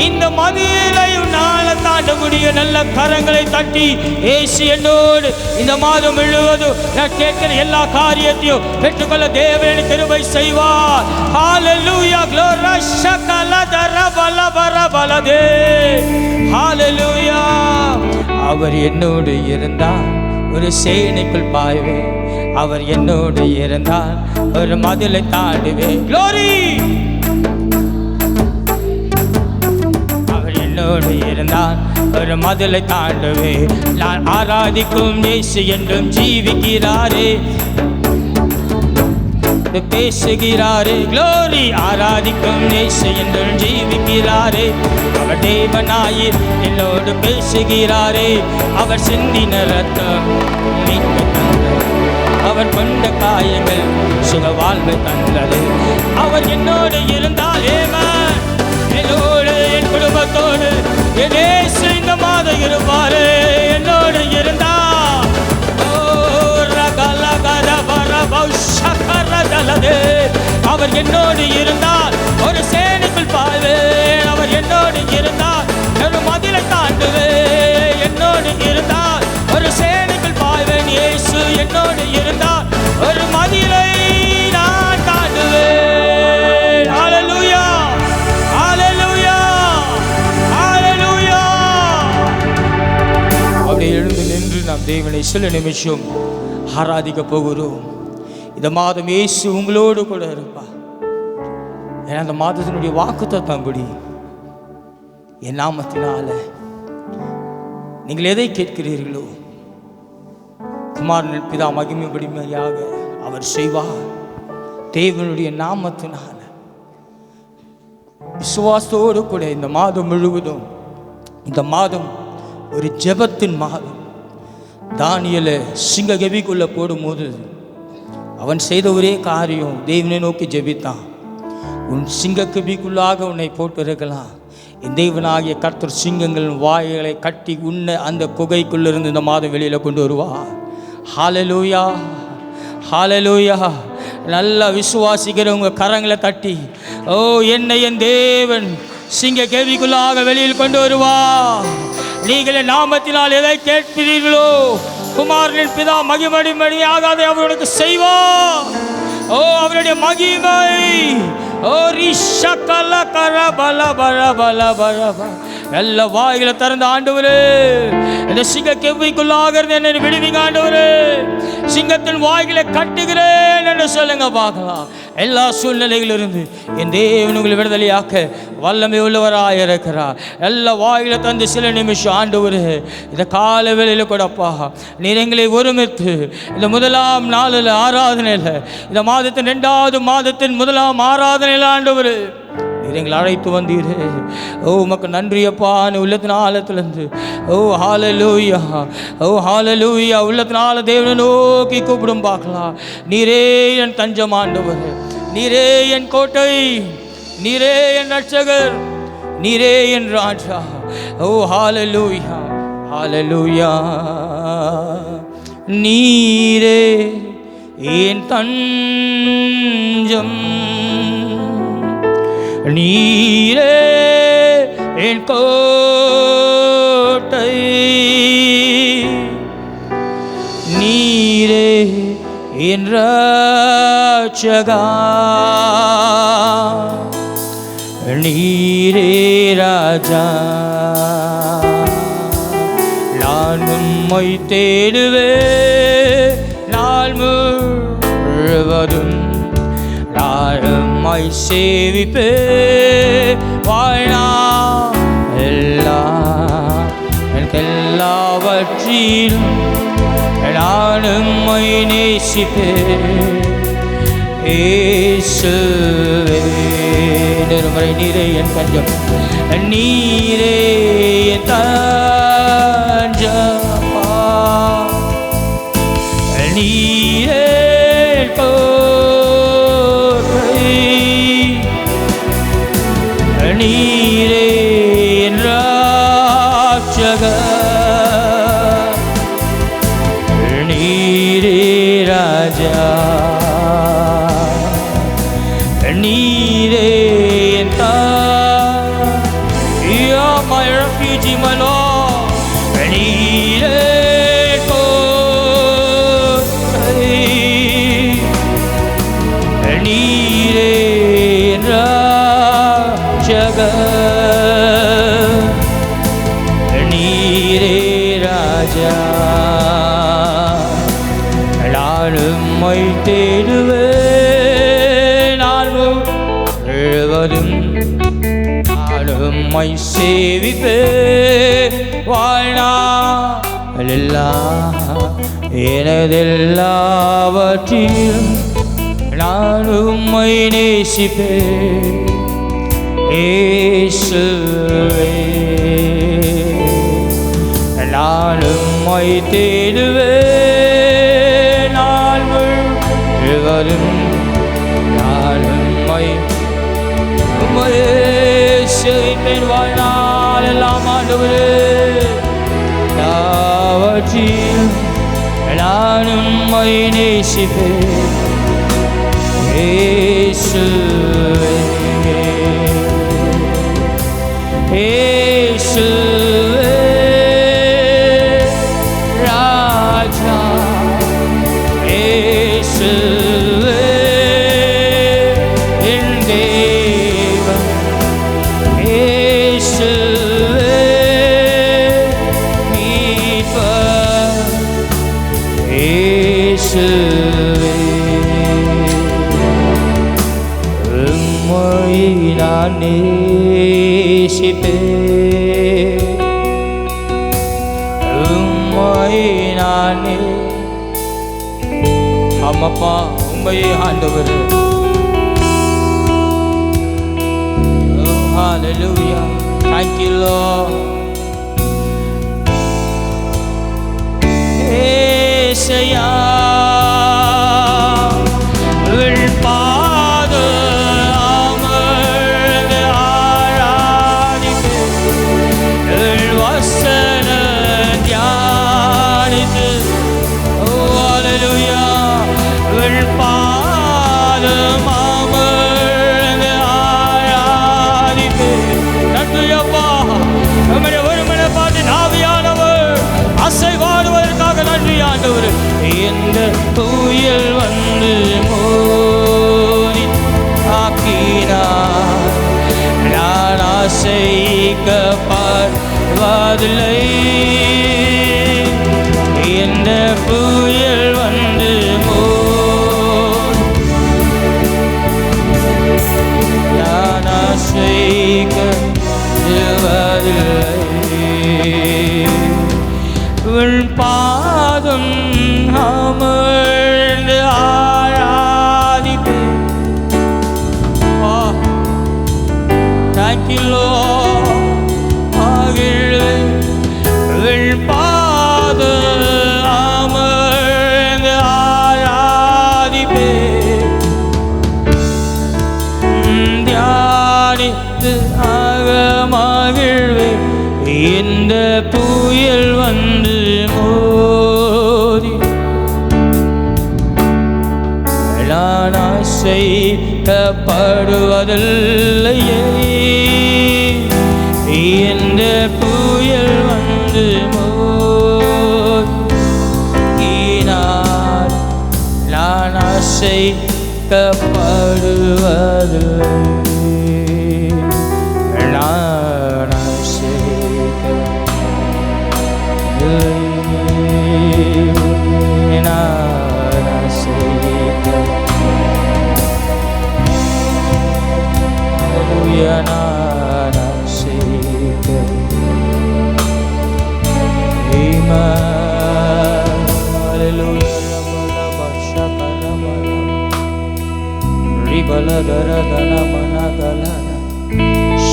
இந்த மதிலை உன்னால தாண்ட முடியும். நல்ல கரங்களை தட்டி இயேசு என்னோடு இந்த மாதம் முழுவதும் நான் கேட்கிற எல்லா காரியத்தையும் பெற்றுக்கொள்ள தேவன் கிருபை செய்வார். ஹல்லேலூயா. க்ளோரி ஷகலதரபலபரபலதே. ஹல்லேலூயா. அவர் என்னோடு இருந்தால் ஒரு சேனைக்குள் பாய்வேன். அவர் என்னோடு இருந்தால் ஒரு மதிலை தாண்டுவேன். க்ளோரி. அவர் என்னோடு இருந்தால் ஒரு மதிலை தாண்டுவேன். நான் ஆராதிக்கும் இயேசு என்றும் ஜீவிக்கிறாரே, பேசுகிறாரே. க்ளோரி. ஆராதிக்கும் இயேசு என்றும் ஜீவிக்கிறாரே. அவர் தேவனாயி என்னோடு பேசுகிறாரே. அவர் சிந்தின ரத்தம் மீட்பு தந்தது, அவர் கொண்ட காயங்கள் சுக வாழ்வு தந்தது. அவர் என்னோடு இருந்தால் என்னோடு என் குடும்பத்தோடு என் இயேசு இந்த மாதம் இருப்பாரு. என்னோடு இருந்தா அவர் என்னோடு இருந்தால் ஒரு சேனைக்குள் பாய்வேன். அவர் என்னோடு இருந்தால் ஒரு மதிலை தாண்டுவேன். என்னோடு இருந்தால் ஒரு சேனைக்குள் பாய்வேன். இயேசு என்னோடு இருந்தால் ஒரு மதிலை நான் தாண்டுவேன். ஹல்லேலூயா. ஹல்லேலூயா. ஹல்லேலூயா. அப்படியே எழுந்து நின்று நாம் தேவனை சில நிமிஷம் ஆராதிக்க போகிறோம். இந்த மாதம் இயேசு உங்களோடு கூட இருப்பார். ஏன்னா அந்த மாதத்தினுடைய வாக்குத்தத்தம்படி என் நாமத்தினால நீங்கள் எதை கேட்கிறீர்களோ குமாரன் பிதா மகிமைப்படிமையாக அவர் செய்வார். தேவனுடைய நாமத்தினால விசுவாசத்தோடு கூட இந்த மாதம் முழுவதும், இந்த மாதம் ஒரு ஜெபத்தின் மாதம். தானியேலை சிங்க கெபிக்குள்ள போடும்போது அவன் செய்த ஒரே காரியம் தேவனை நோக்கி ஜெபித்தான். உன் சிங்க கெபிக்குள்ளாக உன்னை போட்டு இருக்கலாம். என் தேவனாகிய கர்த்தர் சிங்கங்கள் வாய்களை கட்டி உன்னை அந்த குகைக்குள்ளிருந்து இந்த மாதம் வெளியில் கொண்டு வருவா. ஹல்லேலூயா. ஹல்லேலூயா. நல்லா விசுவாசிக்கிறவங்க கரங்களை தட்டி, ஓ என்னை என் தேவன் சிங்க கேள்விக்குள்ளாக வெளியில் கொண்டு வருவா. நீங்கள் நாமத்தினால் எதை கேட்கிறீர்களோ குமாரனின் பிதா மகிமையாக அதை அவர்களுக்கு செய்வார். ஓ அவருடைய மகிமை. ஓ ரிஷகல கரபல பல பல பல எல்லா வாயில திறந்த ஆண்டவரே, இந்த சிங்க கெவிக்குள்ளாக இருந்து என்னை விடுவீங்க ஆண்டவரே. சிங்கத்தின் வாய்களை கட்டுகிறேன் என்று சொல்லுங்க பார்க்கலாம். எல்லா சூழ்நிலைகளிலிருந்து என் தேவன் உங்களை விடுதலையாக்க வல்லமை உள்ளவராக இருக்கிறார். எல்லா வாயில தந்து சில நிமிஷம் ஆண்டவரே இந்த கால வேளையில் கூடப்பா நீர் எங்களை ஒருமித்து இந்த முதலாம் நாளில் ஆராதனையில், இந்த மாதத்தின் 2வது மாதத்தின் முதலாம் ஆராதனையில் ஆண்டவரே நீர் எங்களை அழைத்து வந்தீர். ஓ உமக்கு நன்றியப்பா. உள்ளத்தின் ஆழத்திலிருந்து ஓ ஹல்லேலூயா. ஓ ஹல்லேலூயா. உள்ளத்தின் ஆழ தேவனை நோக்கி கூப்பிடும் பார்க்கலாம். நீரே என் தஞ்சம் ஆண்டவர், நீரே என் கோட்டை, நீரே என் ரட்சகர், நீரே என் ராஜா. ஓ ஹல்லேலூயா. ஹல்லேலூயா. நீரே என் தஞ்சம், நீரே என் கோட்டை, நீரே என் ரட்சகா, நீரே ராஜா. நான் உம்மை தேடுவேன் நாள் முழுவதும், நான் உம்மை சேவிப்பே வாழ்நாள் எல்லாம். எனக்கெல்லாவற்றிலும் நான் உம்மை நேசிப்பேன் இயேசுவே. நெருமறை நீரே என் தஞ்சம், நீரே என் தஞ்சப்பா, நீ நீரே என் ரட்சகர், நீரே ராஜா, நீரே என் You are my refuge, my Lord. நீரே கோட்டை, நீரே என் ரட்சகர், நீரே ராஜா. நான் உம்மை தேடுவேன் நாள் முழுவதும், நான் உம்மை சேவிப்பேன் வாழ்நாளெல்லாம். எனதெல்லாவற்றிலும் நான் உம்மை நேசிப்பேன் இயேசுவே. நான் உம்மை தேடுவேன் நாள் முழுவதும், நான் உம்மை சேவிப்பேன் வாழ்நாளெல்லாம். ஆண்டவரே, எல்லாவற்றிலும் நான் உம்மை நேசிப்பேன் இயேசுவே. இயேசுவே ராஜா, இயேசுவே என் தேவன், இயேசுவே மீட்பர், இயேசுவே. உம்மை நான் நேசிப்பேன், உம்மை நான் ஆமாப்பா, உம்மையே ஆண்டவர். Hallelujah. Thank you, Lord. ஏசையா பாத அமர்ந்து ஆராதிப்பேன், வசன தியானித்து. Hallelujah. பாதம் அமர்ந்து ஆராதிப்பேன். நன்றியப்பா, நம்முடைய ஒருமனை பார்த்து ஆவியானவர் அசைவாடுவதற்காக நன்றி ஆண்டவர். இந்த புயல் வந்து மோதி ஆக்கினார், நான் அசைக்கப்படுவதில்லை. இந்த புயல் வந்து நான் அசைக்கப்படுவதில்லை. உன் பாதம் அமர்ந்து ஆராதிப்பேன். Thank you, Lord. உன் பாதம் அமர்ந்து ஆராதிப்பேன், தியானித்து மகிழ்வேன். இந்த புயல் வந்து மோதி நான் அசைக்கப்படுவதில்லையே. இந்த புயல் வந்து மோதினார், நான் அசைக்கப்படுவதில்லை.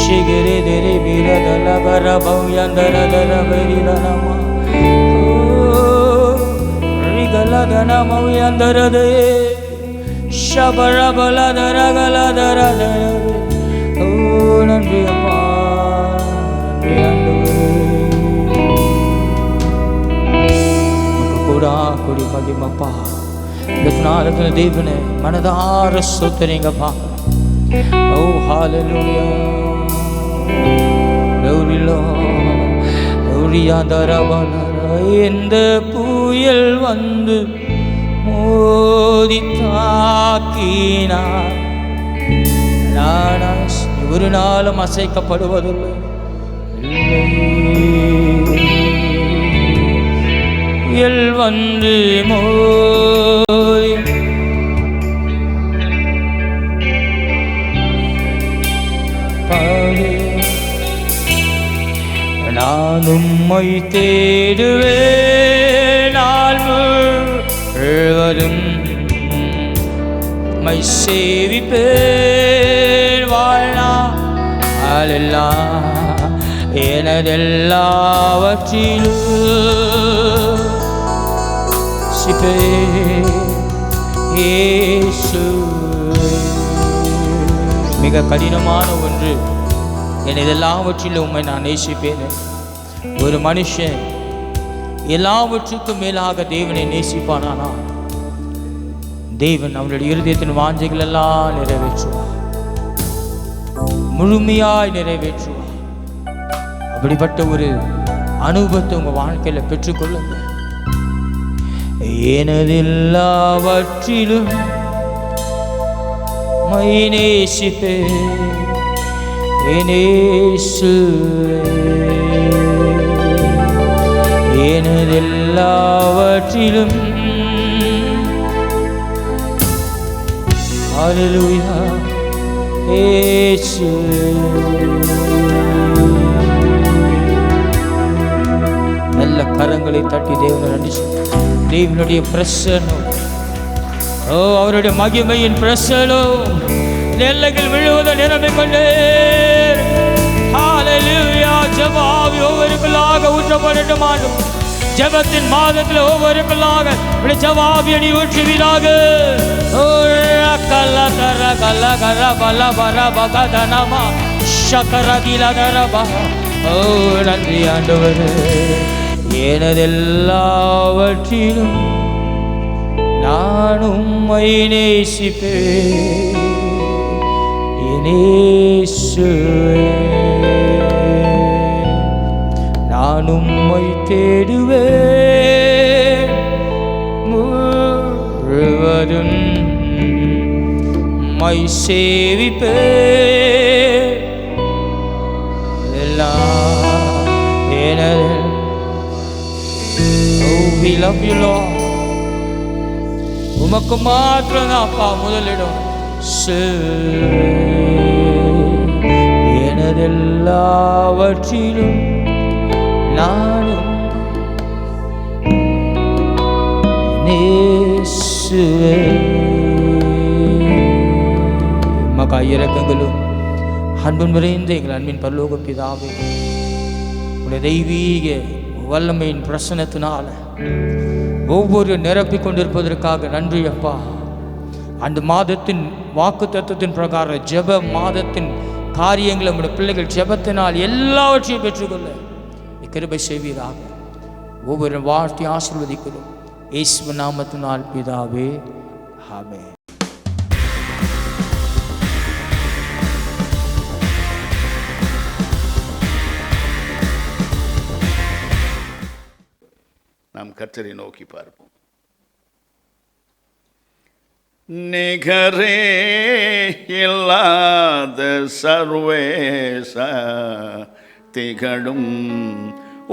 Shigere dere bira dala gara bauyandara dara berida nama. Rigala dana mauyandara de. Shabara bala dara gala dara dara. Oh nandri. காலத்தில் தேவனை மனதார ஸ்தோத்திரிங்கப்பா. ஓ ஹalleluya. glory lord. எந்த புயல் வந்து மோதி தாக்கினார், ஒரு நாளும் அசைக்கப்படுவதில்லை. புயல் வந்து மோதி நான் உம்மை தேடுவேன், நாள் முழுவதும் உம்மை சேவிப்பேன். வாழ்நாளெல்லாம் எனதெல்லாவற்றிலும் மிக கடினமான ஒன்று, எனதெல்லாவற்றிலும் உம்மை நான் நேசிப்பேன். ஒரு மனுஷன் எல்லாவற்றுக்கும் மேலாக தேவனை நேசிப்பானா, தேவன் அவனுடைய இருதயத்தின் வாஞ்சைகள் எல்லாம் நிறைவேற்றுவார், முழுமையாய் நிறைவேற்றுவார். அப்படிப்பட்ட ஒரு அனுபவத்தை உங்க வாழ்க்கையில பெற்றுக்கொள்ளுங்க. எனதெல்லாவற்றிலும் மை நேசிப்பேன், எனதெல்லாவற்றிலும் ஹalleluya இயேசுவே. நல்ல கரங்களை தட்டி தேவனை நன்றி சொல்லு. தேவனுடைய பிரசன்னம், ஓ அவருடைய மகிமையின் பிரசன்னம் எல்லைகள் விழுவதை நிரம்பிக் கொண்டே. ஹalleluya. ஜெபம் ஒவ்வொருவருக்குள்ளாக ஊற்றப்படட்டும். ஆண்டும் ஜெபத்தின் மாதத்தில் ஒவ்வொருவருக்குள்ளாக ஜெபாவியடி ஊற்றுவீராக. ஓ கல்ல தர கல்ல கர பல பர பகதனமா ஷக்கரகில தரபா. ஓ நன்றி ஆண்டவரே. எனதெல்லாவற்றிலும் நான் உம்மை நேசிப்பேன், இயேசுவே. நான் உம்மை தேடுவேன், முழுவதும் உம்மை சேவிப்பேன். எல்லாம் எனது. Oh, we love you, Lord. உமக்கு மாத்திரம் தான் அப்பா முதலிடம். எனதெல்லாவற்றிலும் நானும் மகா இரக்கங்களும் அன்பும் நிறைந்த எங்கள் அன்பின் பரலோக பிதாவே, உடைய தெய்வீக வல்லமையின் பிரசனத்தினால ஒவ்வொரு நிரப்பிக் கொண்டிருப்பதற்காக நன்றி அப்பா. அந்த மாதத்தின் வாக்கு தத்துவத்தின் பிரகாரம் ஜெப மாதத்தின் காரியங்களை நம்முடைய பிள்ளைகள் ஜெபத்தினால் எல்லாவற்றையும் பெற்றுக்கொள்ள கிருபை செய்வீராக. ஒவ்வொரு வாழ்த்தி ஆசீர்வதிக்கிறோம் இயேசு நாமத்தினால் பிதாவே, ஆமென். நாம் கர்த்தரை நோக்கி பார்ப்போம். நிகரே இல்லாத சர்வேச திகழும்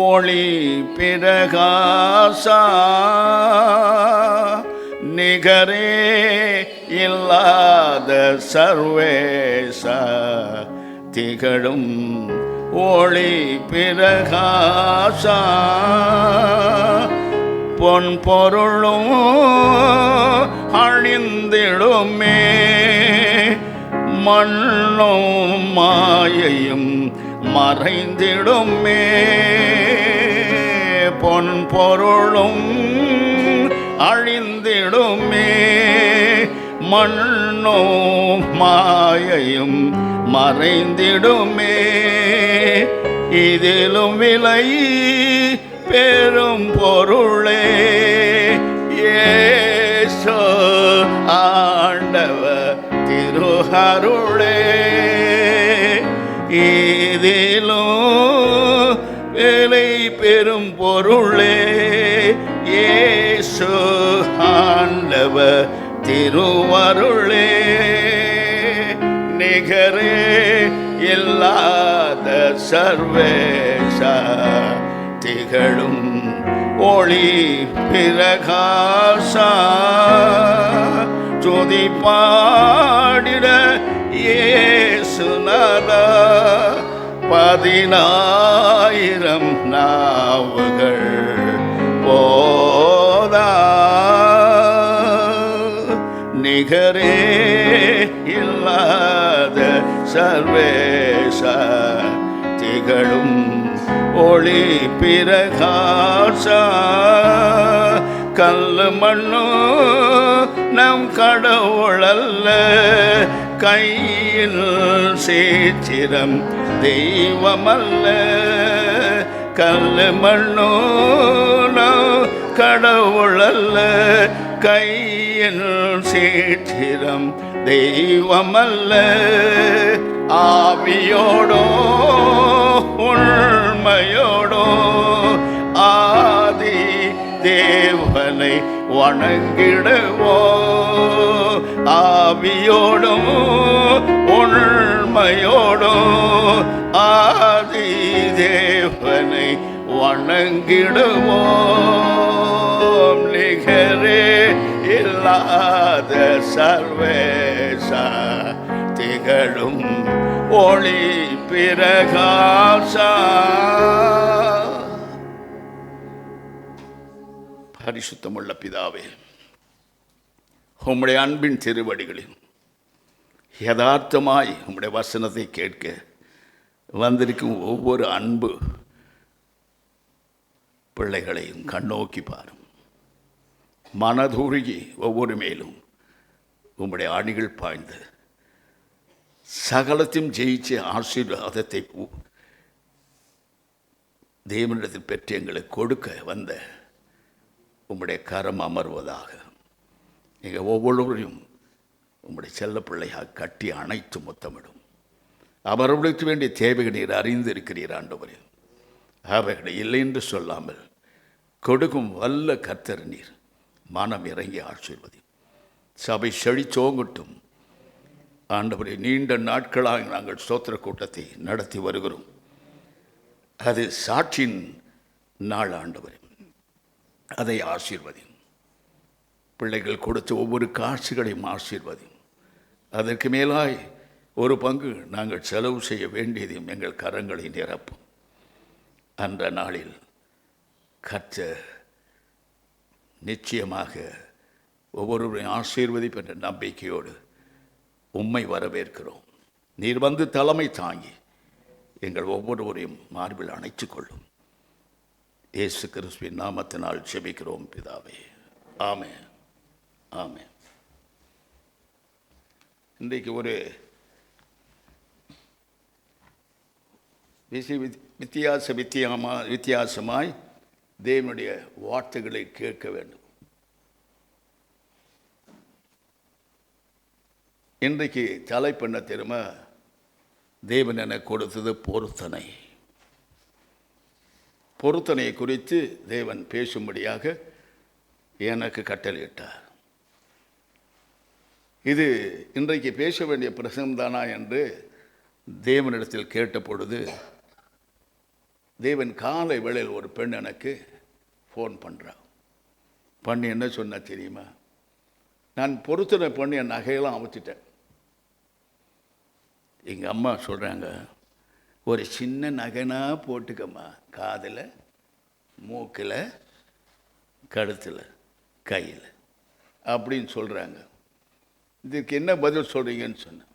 ஒளி பிரகாசா, நிகரே இல்லாத சர்வேச திகழும் ஒளி பிரகாசா, பொன் பொருளும் அழிந்திடுமே, மண்ணும் மாயையும் மறைந்திடுமே, பொன் பொருளும் அழிந்திடுமே, மண்ணும் மாயையும் மறைந்திடுமே, இதிலும் விலை பெரும் பொருளே இயேசு அருளே இதிலும் வேலை பெரும் பொருளே இயேசு ஆண்டவர் திருவருளே நிகரே இல்லாத சர்வேசா திகழும் ஒளி பிரகாசா துதி பாடிட இயேசுநாதா 10,000 நாவுகள் போதா நிகரே இல்லாத சர்வேச திகழும் ஒளி பிரகாச கல்லு மண்ணு நம் கடவுளல்ல கையில் சீச்சிரம் தெய்வமல்ல கல்லு மண்ணு நம் கடவுளல்ல கையில் சீச்சிரம் தெய்வமல்ல ஆவியோடோ உண்மையோடோ ஆதி தேவனை வணங்கிடுவோ ஆவியோடும் உண்மையோடும் ஆதி தேவனை வணங்கிடுவோம் நிகரே இல்லாத சர்வேசா திகழும் ஒளி பிரகாசா பரிசுத்தமுள்ள பிதாவே, உம்முடைய அன்பின் திருவடிகளில் யதார்த்தமாய் உம்முடைய வசனத்தை கேட்க வந்திருக்கும் ஒவ்வொரு அன்பு பிள்ளைகளையும் கண்ணோக்கி பாரும். மனதுருகி ஒவ்வொரு மேலும் உம்முடைய ஆணிகள் பாய்ந்து சகலத்தையும் ஜெயிச்சு ஆசீர்வாதத்தை தேவனிடத்தில் பெற்று எங்களுக்கு கொடுக்க வந்த உம்முடைய கரம் அமர்வதாக. நீங்கள் ஒவ்வொருவரையும் உம்முடைய செல்ல பிள்ளையாக கட்டி அணைத்து முத்தமிடும். அவர்களுக்கு வேண்டிய தேவைகள் நீர் அறிந்திருக்கிறீர் ஆண்டவரே. அவைகளை இல்லை என்று சொல்லாமல் கொடுக்கும் வல்ல கர்த்தர் நீர். மனம் இறங்கி ஆசீர்வதி. சபை செழிச்சோங்கட்டும் ஆண்டவரே. நீண்ட நாட்களாக நாங்கள் ஸ்தோத்திர கூட்டத்தை நடத்தி வருகிறோம். அது சாட்சியின் நாள் ஆண்டவரே. அதை ஆசீர்வதி. பிள்ளைகள் கொடுத்த ஒவ்வொரு காட்சிகளையும் ஆசீர்வதி. அதற்கு மேலாய் ஒரு பங்கு நாங்கள் செலவு செய்ய வேண்டியதையும் எங்கள் கரங்களை நிரப்பும். அன்ற நாளில் கர்த்தர் நிச்சயமாக ஒவ்வொருவரையும் ஆசீர்வதிப்பென்ற நம்பிக்கையோடு உம்மை வரவேற்கிறோம். நீர் வந்து தலைமை தாங்கி எங்கள் ஒவ்வொருவரையும் மார்பில் அணைத்துக் கொள்ளும். இயேசு கிறிஸ்துவின் நாமத்தினால் ஜெபிக்கிறோம் பிதாவே. ஆமென், ஆமென். இன்றைக்கு ஒரு வித்தியாசமாய் தேவனுடைய வார்த்தைகளை கேட்க வேண்டும். இன்றைக்கு தலைப்பெண்ண திரும்ப தேவன் என கொடுத்தது பொருத்தனை. பொருத்தனையை குறித்து தேவன் பேசும்படியாக எனக்கு கட்டளையிட்டார். இது இன்றைக்கு பேச வேண்டிய பிரசங்கம்தானா என்று தேவனிடத்தில் கேட்ட பொழுது, தேவன் காலை வேளையில் ஒரு பெண் எனக்கு ஃபோன் பண்ணுறான். பண்ணி என்ன சொன்னா தெரியுமா? நான் பொருத்தனை பண்ணி என் நகையெல்லாம் அமைச்சிட்டேன். எங்கள் அம்மா சொல்கிறாங்க, ஒரு சின்ன நகைனா போட்டுக்கம்மா, காதில், மூக்கில், கழுத்தில், கையில் அப்படின்னு சொல்கிறாங்க. இதுக்கு என்ன பதில் சொல்கிறீங்கன்னு சொன்னேன்.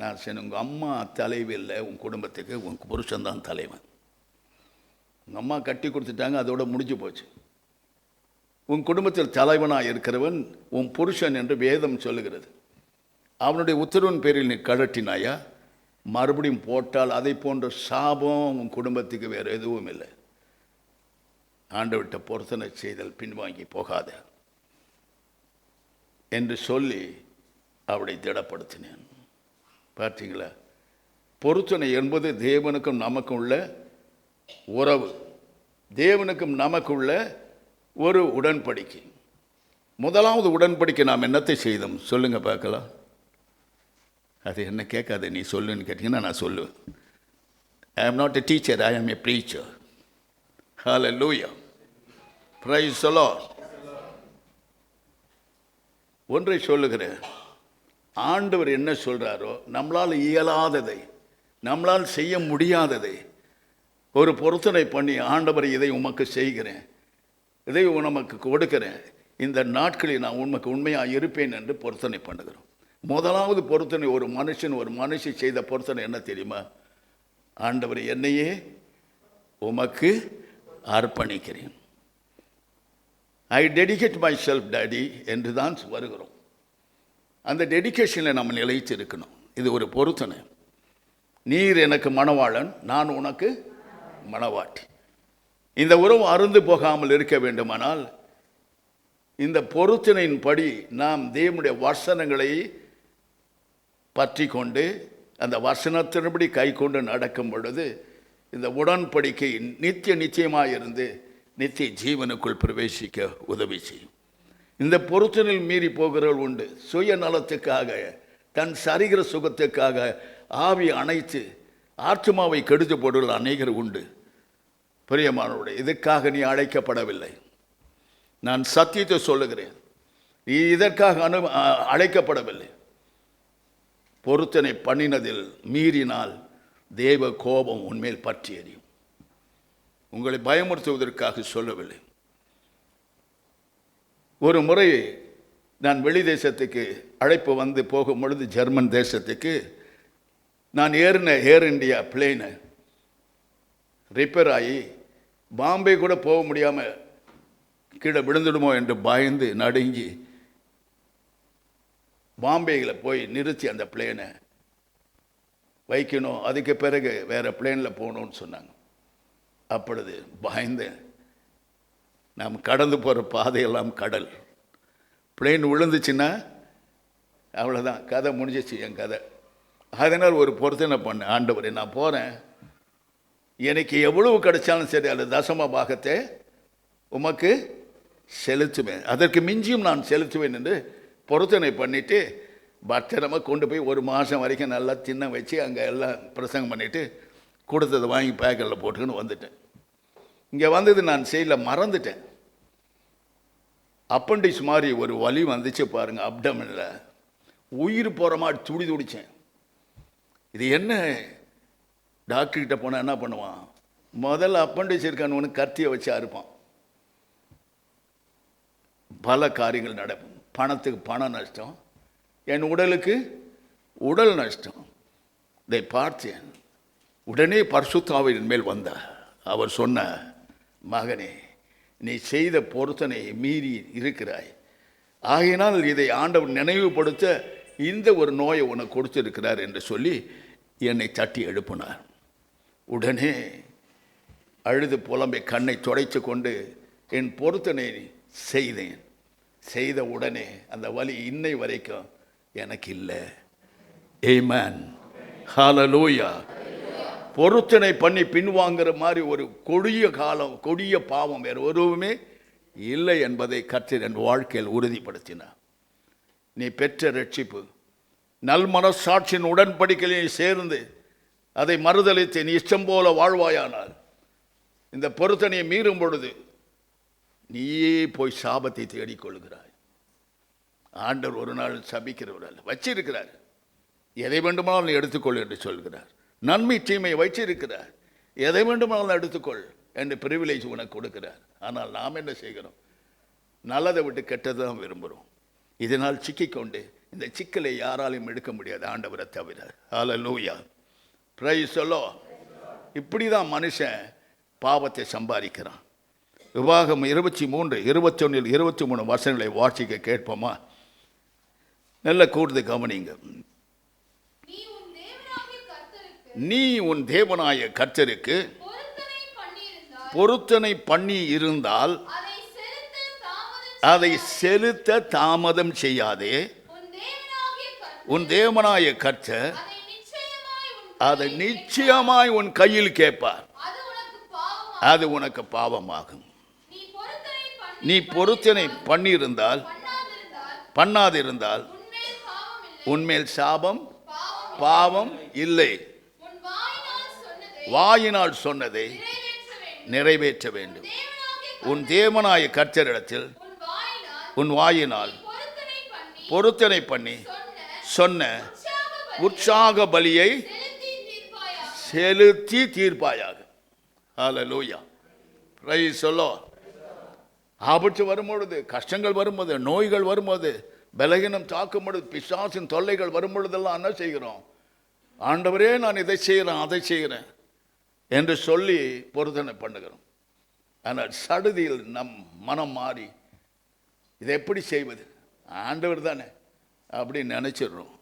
நான் சொன்னேன், உங்கள் அம்மா தலைவி இல்லை, உன் குடும்பத்துக்கு உன் புருஷன்தான் தலைவன். உங்கள் அம்மா கட்டி கொடுத்துட்டாங்க, அதோட முடிஞ்சு போச்சு. உன் குடும்பத்தில் தலைவனாக இருக்கிறவன் உன் புருஷன் என்று வேதம் சொல்லுகிறது. அவனுடைய உத்தரவின் பேரில் நீ கழட்டினாயா, மறுபடியும் போட்டால் அதை போன்ற சாபம் உன் குடும்பத்துக்கு வேறு எதுவும் இல்லை. ஆண்டவர்கிட்ட பொருத்தனை செய்தல் பின்வாங்கி போகாத என்று சொல்லி அவளை திடப்படுத்தினேன். பார்த்தீங்களா? பொருத்தனை என்பது தேவனுக்கும் நமக்கும் உள்ள உறவு, தேவனுக்கும் நமக்குள்ள ஒரு உடன்படிக்கை. முதலாவது உடன்படிக்கை நாம் என்னத்தை செய்தோம் சொல்லுங்க பார்க்கலாம். அது என்ன கேட்காது, நீ சொல்லுன்னு கேட்டீங்கன்னா நான் சொல்லுவேன். I am not a teacher, I am a preacher. Hallelujah. Praise the Lord. ஒன்றை சொல்லுகிறேன், ஆண்டவர் என்ன சொல்கிறாரோ, நம்மளால் இயலாததை, நம்மளால் செய்ய முடியாததை ஒரு பொருத்தனை பண்ணி, ஆண்டவர் இதை உமக்கு செய்கிறேன், இதை நமக்கு கொடுக்கிறேன், இந்த நாட்களில் நான் உமக்கு உண்மையாக இருப்பேன் என்று பொருத்தனை பண்ணுகிறோம். முதலாவது பொருத்தனை ஒரு மனுஷி செய்த பொருத்தனை என்ன தெரியுமா? ஆண்டவர் என்னையே உமக்கு அர்ப்பணிக்கிறேன். I dedicate myself daddy என்று தான் வருகிறோம். அந்த டெடிகேஷனில் நம்ம நிலைத்து இருக்கணும். இது ஒரு பொருத்தனை. நீர் எனக்கு மணவாளன், நான் உனக்கு மணவாட்டி. இந்த உறவு அருந்து போகாமல் இருக்க வேண்டுமானால் இந்த பொருத்தனையின் படி நாம் தேவனுடைய வசனங்களை பற்றி கொண்டு அந்த வசனத்தின்படி கை கொண்டு நடக்கும் பொழுது இந்த உடன்படிக்கை நிச்சயமாக இருந்து நித்திய ஜீவனுக்குள் பிரவேசிக்க உதவி செய்யும். இந்த பொருத்தனில் மீறி போகிறவர்கள் உண்டு. சுயநலத்துக்காக, தன் சரீர சுகத்துக்காக ஆவி அணைத்து ஆத்மாவை கெடுத்து போடுகள் அநேகர் உண்டு. பிரியமானவர்களே, இதுக்காக நீ அழைக்கப்படவில்லை. நான் சத்தியத்தை சொல்லுகிறேன், நீ இதற்காக அழைக்கப்படவில்லை. பொருத்தனை பண்ணினதில் மீறினால் தேவ கோபம் உன்மேல் பற்றி எறியும். உங்களை பயமுறுத்துவதற்காக சொல்லவில்லை. ஒரு முறை நான் வெளி தேசத்துக்கு அழைப்பு வந்து போகும் பொழுது, ஜெர்மன் தேசத்துக்கு நான் ஏறின ஏர் இண்டியா பிளேனை ரிப்பேர் ஆகி பாம்பே கூட போக முடியாமல் கீழே விழுந்துடுமோ என்று பயந்து நடுங்கி பாம்பேயில் போய் நிறுத்தி அந்த பிளேனை வைக்கணும், அதுக்கு பிறகு வேறு பிளேனில் போகணும்னு சொன்னாங்க. அப்பொழுது பயந்தேன். நாம் கடந்து போகிற பாதையெல்லாம் கடல். பிளேன் விழுந்துச்சுன்னா அவ்வளோதான், கதை முடிஞ்சிச்சு என் கதை. அதனால் ஒரு பொருத்தனை பண்ணேன், ஆண்டவரே நான் போகிறேன், எனக்கு எவ்வளவு கிடைச்சாலும் சரி அது தசம பாகத்தை உமக்கு செலுத்துவேன், அதற்கு மிஞ்சியும் நான் செலுத்துவேன் என்று பொருத்தனை பண்ணிவிட்டு பத்திரமாக கொண்டு போய் 1 மாதம் வரைக்கும் நல்லா தின்ன வச்சு அங்கே எல்லாம் பிரசங்கம் பண்ணிவிட்டு கொடுத்ததை வாங்கி பேக்கரில் போட்டுக்கின்னு வந்துட்டேன். இங்கே வந்தது நான் செய்யல, மறந்துட்டேன். அப்பண்டிக்ஸ் மாதிரி ஒரு வலி வந்துச்சு பாருங்கள், அப்டமனில் உயிர் போகிற மாதிரி துடித்தேன். இது என்ன? டாக்டர்கிட்ட போனால் என்ன பண்ணுவான், முதல்ல அப்பண்டிக்ஸ் இருக்கான்னு கத்தியை வச்சு அறுப்பான். பல காரியங்கள் நடக்கும். பணத்துக்கு பண நஷ்டம், என் உடலுக்கு உடல் நஷ்டம். இதை பார்த்தேன். உடனே பரிசுத்த ஆவியின் மேல் வந்தார். அவர் சொன்ன, மகனே நீ செய்த பொருத்தனை மீறி இருக்கிறாய், ஆகையினால் இதை ஆண்டவர் நினைவுபடுத்த இந்த ஒரு நோயை உனக்கு கொடுத்திருக்கிறார் என்று சொல்லி என்னை தட்டி எழுப்பினார். உடனே அழுது புலம்பை கண்ணை துடைத்து கொண்டு என் பொருத்தனை செய்தேன். செய்த உடனே அந்த வலி இன்னை வரைக்கும் எனக்கு இல்லை. ஆமென், ஹல்லேலூயா. பொருத்தனை பண்ணி பின்வாங்கிற மாதிரி ஒரு கொடிய காலம், கொடிய பாவம் வேறு ஒருவுமே இல்லை என்பதை கர்த்தர் என் வாழ்க்கையில் உறுதிப்படுத்தினார். நீ பெற்ற ரட்சிப்பு நல் மனசாட்சியின் உடன்படிக்கையில் சேர்ந்து அதை மறுதலித்து நீ இஷ்டம் போல வாழ்வாயானால் இந்த பொருத்தனையை மீறும் பொழுது நீயே போய் சாபத்தை தேடிக்கொள்கிறாய். ஆண்டவர் ஒரு நாள் சபிக்கிறவரால் வச்சிருக்கிறார். எதை வேண்டுமானாலும் எடுத்துக்கொள் என்று சொல்கிறார். நன்மை தீமை வச்சிருக்கிறார். எதை வேண்டுமானாலும் எடுத்துக்கொள் என்று பிரிவிலேஜ் உனக்கு கொடுக்கிறார். ஆனால் நாம் என்ன செய்கிறோம்? நல்லதை விட்டு கெட்டதை தான் விரும்புகிறோம். இதனால் சிக்கிக்கொண்டு இந்த சிக்கலை யாராலையும் எடுக்க முடியாது, ஆண்டவரை தவிர. ஹல்லேலூயா, பிரைஸ் தி லார்ட். இப்படி தான் மனுஷன் பாவத்தை சம்பாதிக்கிறான். விவாகம் 23, 21, 23 வசனங்களை வாசிக்க கேட்போமா? நல்ல கூர்ந்து கவனிங்க. நீ உன் தேவனாய கர்த்தருக்கு பொருத்தனை பண்ணி இருந்தால் அதை செலுத்த தாமதம் செய்யாதே. உன் தேவனாய கர்த்தர் அதை நிச்சயமாய் உன் கையில் கேட்பார். அது உனக்கு பாவமாகும். நீ பொருத்தனை பண்ணாதிருந்தால் உன்மேல் சாபம் பாவம் இல்லை. வாயினால் சொன்னதை நிறைவேற்ற வேண்டும். உன் தேவனாய கர்த்தரிடத்தில் உன் வாயினால் பொருத்தனை பண்ணி சொன்ன உற்சாக பலியை செலுத்தி தீர்ப்பாயாக. ஹல்லேலூயா. Praise the Lord. ஆபத்து வரும்பொழுது, கஷ்டங்கள் வரும்போது, நோய்கள் வரும்போது, பலகீனம் தாக்கும் பொழுது, பிசாசின் தொல்லைகள் வரும் பொழுதெல்லாம் என்ன செய்கிறோம்? ஆண்டவரே, நான் இதை செய்கிறேன் அதை செய்கிறேன் என்று சொல்லி பொருத்தனை பண்ணுகிறோம். ஆனால் சடுதியில் நம் மனம் மாறி இதை எப்படி செய்வது, ஆண்டவர் தானே அப்படின்னு நினைச்சிடுறோம்.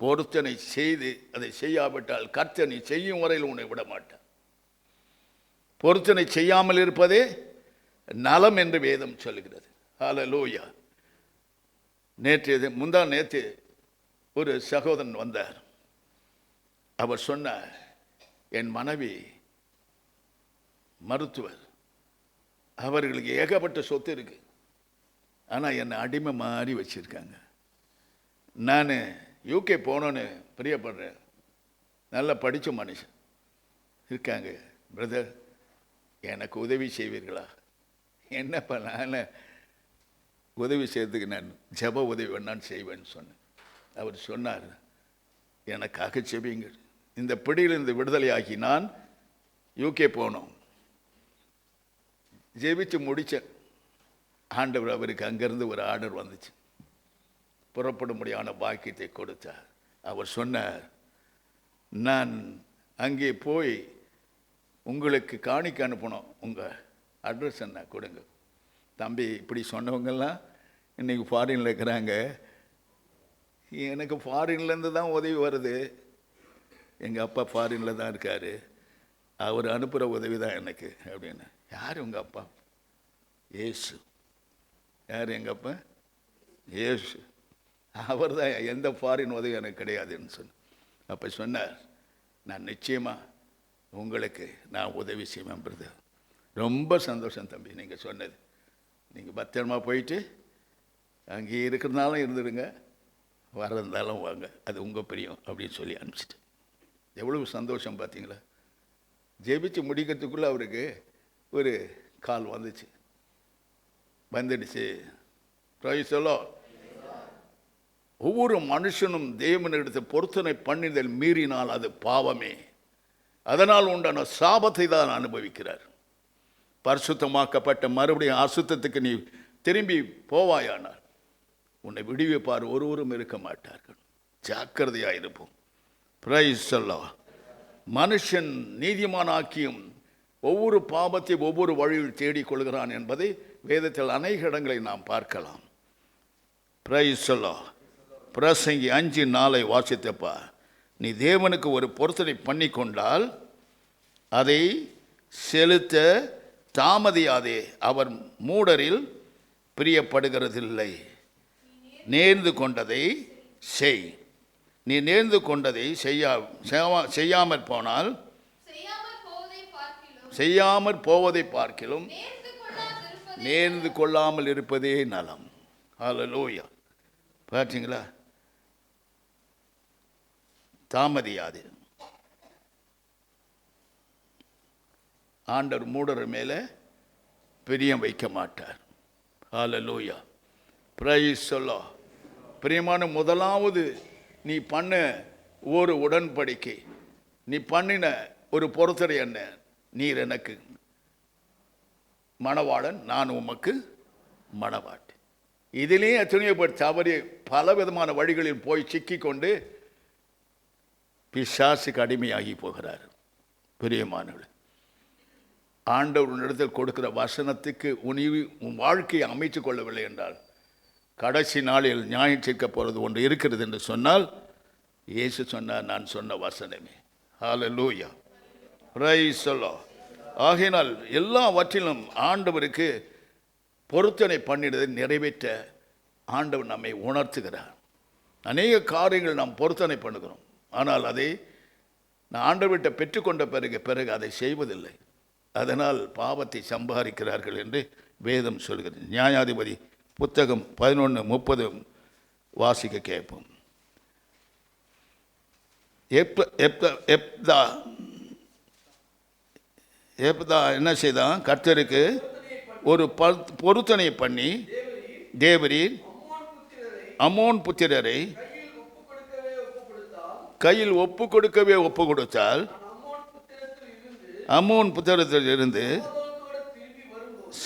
பொருத்தனை செய்து அதை செய்யாவிட்டால் கர்த்தர் நீ செய்யும் வரையில் உன்னை விட மாட்டார். பொருத்தனை செய்யாமல் இருப்பதே நலம் என்று வேதம் சொல்லுகிறது. ஹல்லேலூயா. நேற்று ஒரு சகோதரன் வந்தார். அவர் சொன்னார், என் மனைவி மருத்துவர், அவர்களுக்கு ஏகப்பட்ட சொத்து இருக்கு, ஆனால் என்னை அடிமை மாறி வச்சிருக்காங்க. நான் யூகே போனோன்னு பிரியப்படுறேன். நல்லா படித்த மனுஷன் இருக்காங்க. பிரதர், எனக்கு உதவி செய்வீர்களா? என்னப்பா, நான் உதவி செய்யறதுக்கு நான் ஜப உதவி வேணான்னு செய்வேன்னு சொன்னேன். அவர் சொன்னார், எனக்காக செபிங்க. இந்த பிடியிலிருந்து விடுதலையாகி நான் யூகே போனோம். ஜெபிச்சு முடித்தேன். ஆண்டவர் அவருக்கு அங்கேருந்து ஒரு ஆர்டர் வந்துச்சு. புறப்படும்படியான பாக்கியத்தை கொடுத்தார். அவர் சொன்னார், நான் அங்கே போய் உங்களுக்கு காணிக்க அனுப்பணும், உங்கள் அட்ரஸ் என்ன கொடுங்க. தம்பி, இப்படி சொன்னவங்கெல்லாம் இன்றைக்கி ஃபாரினில் இருக்கிறாங்க. எனக்கு ஃபாரின்லேருந்து தான் உதவி வருது. எங்கள் அப்பா ஃபாரினில் தான் இருக்கார், அவர் அனுப்புகிற உதவி தான் எனக்கு அப்படின்னு. யார் உங்கள் அப்பா? ஏசு. யார் எங்கள் அப்பா? ஏசு. அவர் தான், எந்த ஃபாரின் உதவி எனக்கு கிடையாதுன்னு சொன்னேன். அப்போ சொன்னார், நான் நிச்சயமாக உங்களுக்கு நான் உதவி செய்வேன் பிரதர். ரொம்ப சந்தோஷம் தம்பி நீங்கள் சொன்னது. நீங்கள் பத்திரமா போயிட்டு அங்கே இருக்கிறதுனாலும் இருந்துடுங்க, வரந்தாலும் வாங்க, அது உங்கள் பிரியம் அப்படின்னு சொல்லி அனுப்பிச்சிட்டு. எவ்வளவு சந்தோஷம் பார்த்தீங்களா? ஜெபிச்சு முடிக்கிறதுக்குள்ளே அவருக்கு ஒரு கால் வந்துடுச்சு. Price the Lord. ஒவ்வொரு மனுஷனும் தேவனிடத்தை பொருத்தனை பண்ணிதல் மீறினால் அது பாவமே. அதனால் உண்டான சாபத்தை தான் அனுபவிக்கிறார். பரிசுத்தமாக்கப்பட்ட மறுபடியும் அசுத்தத்துக்கு நீ திரும்பி போவாயானால் உன்னை விடுவிப்பார் ஒருவரும் இருக்க மாட்டார்கள். ஜாக்கிரதையாக இருப்போம். Price the Lord. மனுஷன் நீதிமானாக்கியும் ஒவ்வொரு பாவத்தை ஒவ்வொரு வழியில் தேடிக்கொள்கிறான் என்பதை வேதத்தில் அநேக இடங்களை நாம் பார்க்கலாம். Price the Lord. பிரசங்கி 5:4 வாசித்தப்பா, நீ தேவனுக்கு ஒரு பொருத்தனை பண்ணி கொண்டால் அதை செலுத்த தாமதியாதே, அவர் மூடரில் பிரியப்படுகிறதில்லை. நேர்ந்து கொண்டதை செய். நீ நேர்ந்து கொண்டதை செய்யாமற் போனால் செய்யாமற் போவதை பார்க்கிலும் நேர்ந்து கொள்ளாமல் இருப்பதே நலம். ஹல்லேலூயா. பார்த்தீங்களா? தாமதியாது. ஆண்டவர் மூடர் மேலே பிரியம் வைக்க மாட்டார். ஹல்லேலூயா. Praise the lord. பிரியமான, முதலாவது நீ பண்ண ஒரு உடன்படிக்கை, நீ பண்ணின ஒரு பொறுத்தரை என்ன? நீர் எனக்கு மணவாளன், நான் உமக்கு மணவாட்டி. இதிலே எத்தனையோ பேர் தவறி பல விதமான வழிகளில் போய் சிக்கிக்கொண்டு பிசாசுக்கு அடிமையாகி போகிறார். பிரியமானவர்களே, ஆண்டவர் இடத்தில் கொடுக்கிற வசனத்துக்கு உன் வாழ்க்கையை அமைத்து கொள்ளவில்லை என்றால் கடைசி நாளில் நியாயம் தீர்க்க போகிறது ஒன்று இருக்கிறது என்று சொன்னால், இயேசு சொன்னார், நான் சொன்ன வசனமே. ஹல்லேலூயா. Praise the lord. ஆகையினால் எல்லாவற்றிலும் ஆண்டவருக்கு பொருத்தனை பண்ணிடுவதை நிறைவேற்ற ஆண்டவர் நம்மை உணர்த்துகிறார். அநேக காரியங்கள் நாம் பொருத்தனை பண்ணுகிறோம். ஆனால் அதை நான் ஆண்டவர்கிட்ட பெற்றுக்கொண்ட பிறகு அதை செய்வதில்லை. அதனால் பாவத்தை சம்பாதிக்கிறார்கள் என்று வேதம் சொல்கிறது. நியாயாதிபதி புத்தகம் 11:30 வாசிக்க கேட்போம். எப்தா என்ன செய்தான்? கர்த்தருக்கு ஒரு பொருத்தனை பண்ணி தேவரீர் அம்மோன் புத்திரரை கையில் ஒப்பு கொடுக்கவே ஒப்பு கொடுத்தால் அம்மோன் புத்திரத்தில் இருந்து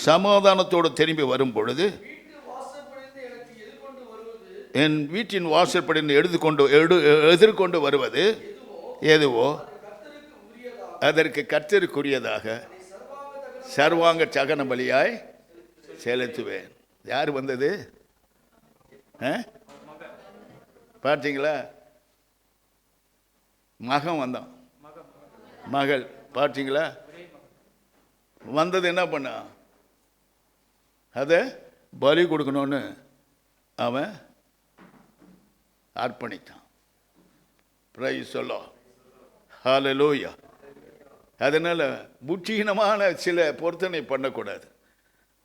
சமாதானத்தோடு திரும்பி வரும் பொழுது என் வீட்டின் வாசற்படிந்து எதிர்கொண்டு வருவது எதுவோ அதற்கு கர்த்தருக்குரியதாக சர்வாங்க சகன பலியாய் செலுத்துவேன். யார் வந்தது பார்த்தீங்களா? மகன் வந்தான், மகள் பார்த்தீங்களா? வந்தது என்ன பண்ண? அதை பலி கொடுக்கணும்னு அவன் அர்ப்பணித்தான். பிரைஸ் தி லார்ட், ஹல்லேலூயா. அதனால் புத்திஹீனமான சில பொருத்தனை பண்ணக்கூடாது.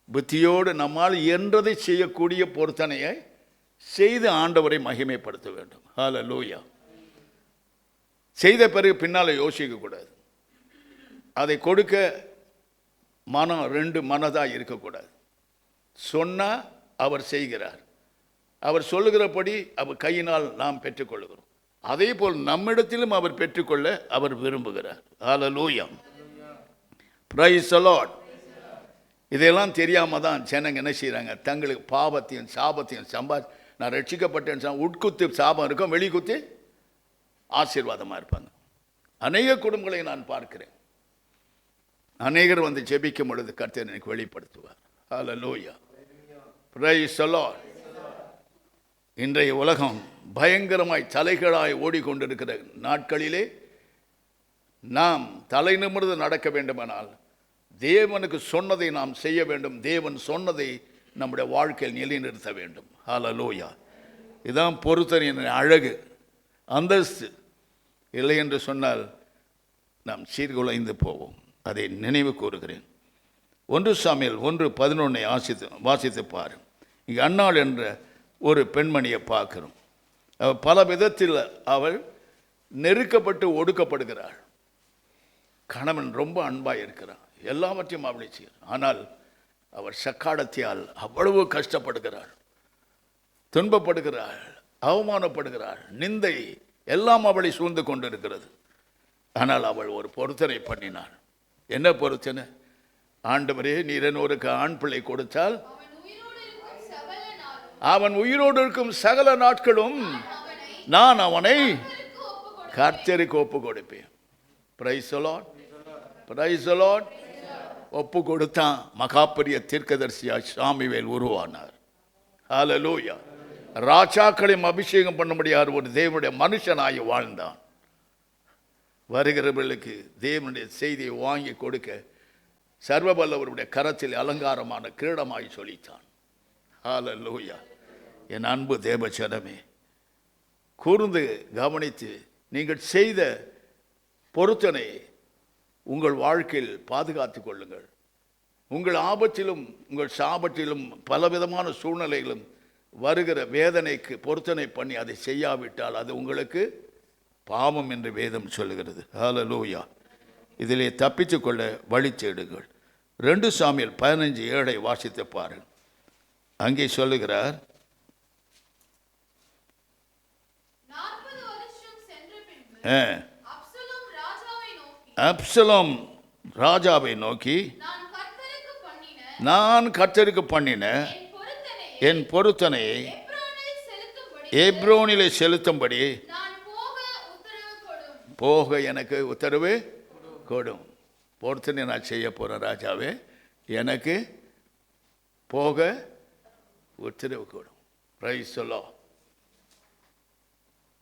புத்தியோடு நம்மால் என்றதை செய்யக்கூடிய பொருத்தனையை செய்து ஆண்டவரை மகிமைப்படுத்த வேண்டும். ஹல்லேலூயா. செய்த பிறகு பின்னால் யோசிக்கக்கூடாது. அதை கொடுக்க மனம் ரெண்டு மனதாக இருக்கக்கூடாது. சொன்னால் அவர் செய்கிறார், அவர் சொல்லுகிறபடி அவர் கையினால் நாம் பெற்றுக்கொள்கிறோம். அதே போல் நம்மிடத்திலும் அவர் பெற்றுக்கொள்ள அவர் விரும்புகிறார். Hallelujah, praise the Lord. இதெல்லாம் தெரியாமல் தான் ஜனங்க என்ன செய்கிறாங்க? தங்களுக்கு பாவத்தையும் சாபத்தையும் நான் ரட்சிக்கப்பட்டேன்னு உட்குத்து சாபம் இருக்கும், வெளிக்குத்து ஆசீர்வாதமாக இருப்பாங்க. அநேக குடும்பங்களை நான் பார்க்கிறேன். அநேகர் வந்து ஜெபிக்கும் பொழுது கர்த்தர் எனக்கு வெளிப்படுத்துவார். ஹல்லேலூயா, பிரைஸ் தி லார்ட். இன்றைய உலகம் பயங்கரமாய் தலைகளாய் ஓடிக்கொண்டிருக்கிற நாட்களிலே நாம் தலை நிமிர்ந்து நடக்க வேண்டுமானால் தேவனுக்கு சொன்னதை நாம் செய்ய வேண்டும். தேவன் சொன்னதை நம்முடைய வாழ்க்கையில் நிலைநிறுத்த வேண்டும். ஹல்லேலூயா. இதுதான் பொருத்தனையின் அழகு, அந்தஸ்து. இல்லை என்று சொன்னால் நாம் சீர்குலைந்து போவோம். அதை நினைவு கூறுகிறேன். 1 சாமுவேல் 1:11 வாசித்து பாரு. இங்கே அன்னாள் என்ற ஒரு பெண்மணியை பார்க்கிறோம். பல விதத்தில் அவள் நெருக்கப்பட்டு ஒடுக்கப்படுகிறாள். கணவன் ரொம்ப அன்பாக இருக்கிறான், எல்லாவற்றையும் அவளை செய்கிறார். ஆனால் அவர் சக்காடத்தியால் அவ்வளவு கஷ்டப்படுகிறாள், துன்பப்படுகிறாள், அவமானப்படுகிறாள், நிந்தை எல்லாம் அவளை சூழ்ந்து கொண்டிருக்கிறது. ஆனால் அவள் ஒரு பொருத்தனை பண்ணினாள். என்ன பொருத்தனை? ஆண்டவரே, நீர் என்னோருக்கு ஆண் பிள்ளை கொடுத்தால் அவன் உயிரோடு இருக்கும் சகல நாட்களும் நான் அவனை கர்த்தருக்கு ஒப்பு கொடுப்பேன். Price the Lord, price the Lord. ஒப்பு கொடுத்தான். மகாபெரிய தீர்க்கதரிசியாய் சாமுவேல் உருவானார். ஹல்லேலூயா. ராஜாக்களையும் அபிஷேகம் பண்ண முடியாத ஒரு தேவனுடைய மனுஷனாய் வாழ்ந்தான். வருகிறவர்களுக்கு தேவனுடைய செய்தியை வாங்கி கொடுக்க சர்வவல்லவருடைய கரத்தில் அலங்காரமான கிரீடமாய் சொல்லித்தான். ஹல்லேலூயா. என் அன்பு தேவஜனமே, கூர்ந்து கவனித்து நீங்கள் செய்த பொருத்தனை உங்கள் வாழ்க்கையில் பாதுகாத்து கொள்ளுங்கள். உங்கள் ஆபத்திலும் உங்கள் சாபத்திலும் பலவிதமான சூழ்நிலைகளும் வருகிற வேதனைக்கு பொருத்தனை பண்ணி அதை செய்யாவிட்டால் அது உங்களுக்கு பாவம் என்று வேதம் சொல்லுகிறது. ஹல்லேலூயா. இதிலே தப்பித்து கொள்ள வழி தேடுங்கள். 2 சாமுவேல் 15:7 வாசித்து பாருங்கள். அங்கே சொல்லுகிறார், அப்சலோம் ராஜாவை நோக்கி நான் கர்த்தருக்கு பண்ணின என் பொருத்தனையை எப்ரோனிலே செலுத்தும்படி போக எனக்கு உத்தரவு கொடும். பொருத்தனை நான் செய்ய போகிறேன் ராஜாவே, எனக்கு போக உத்தரவு கொடும். Price the Lord.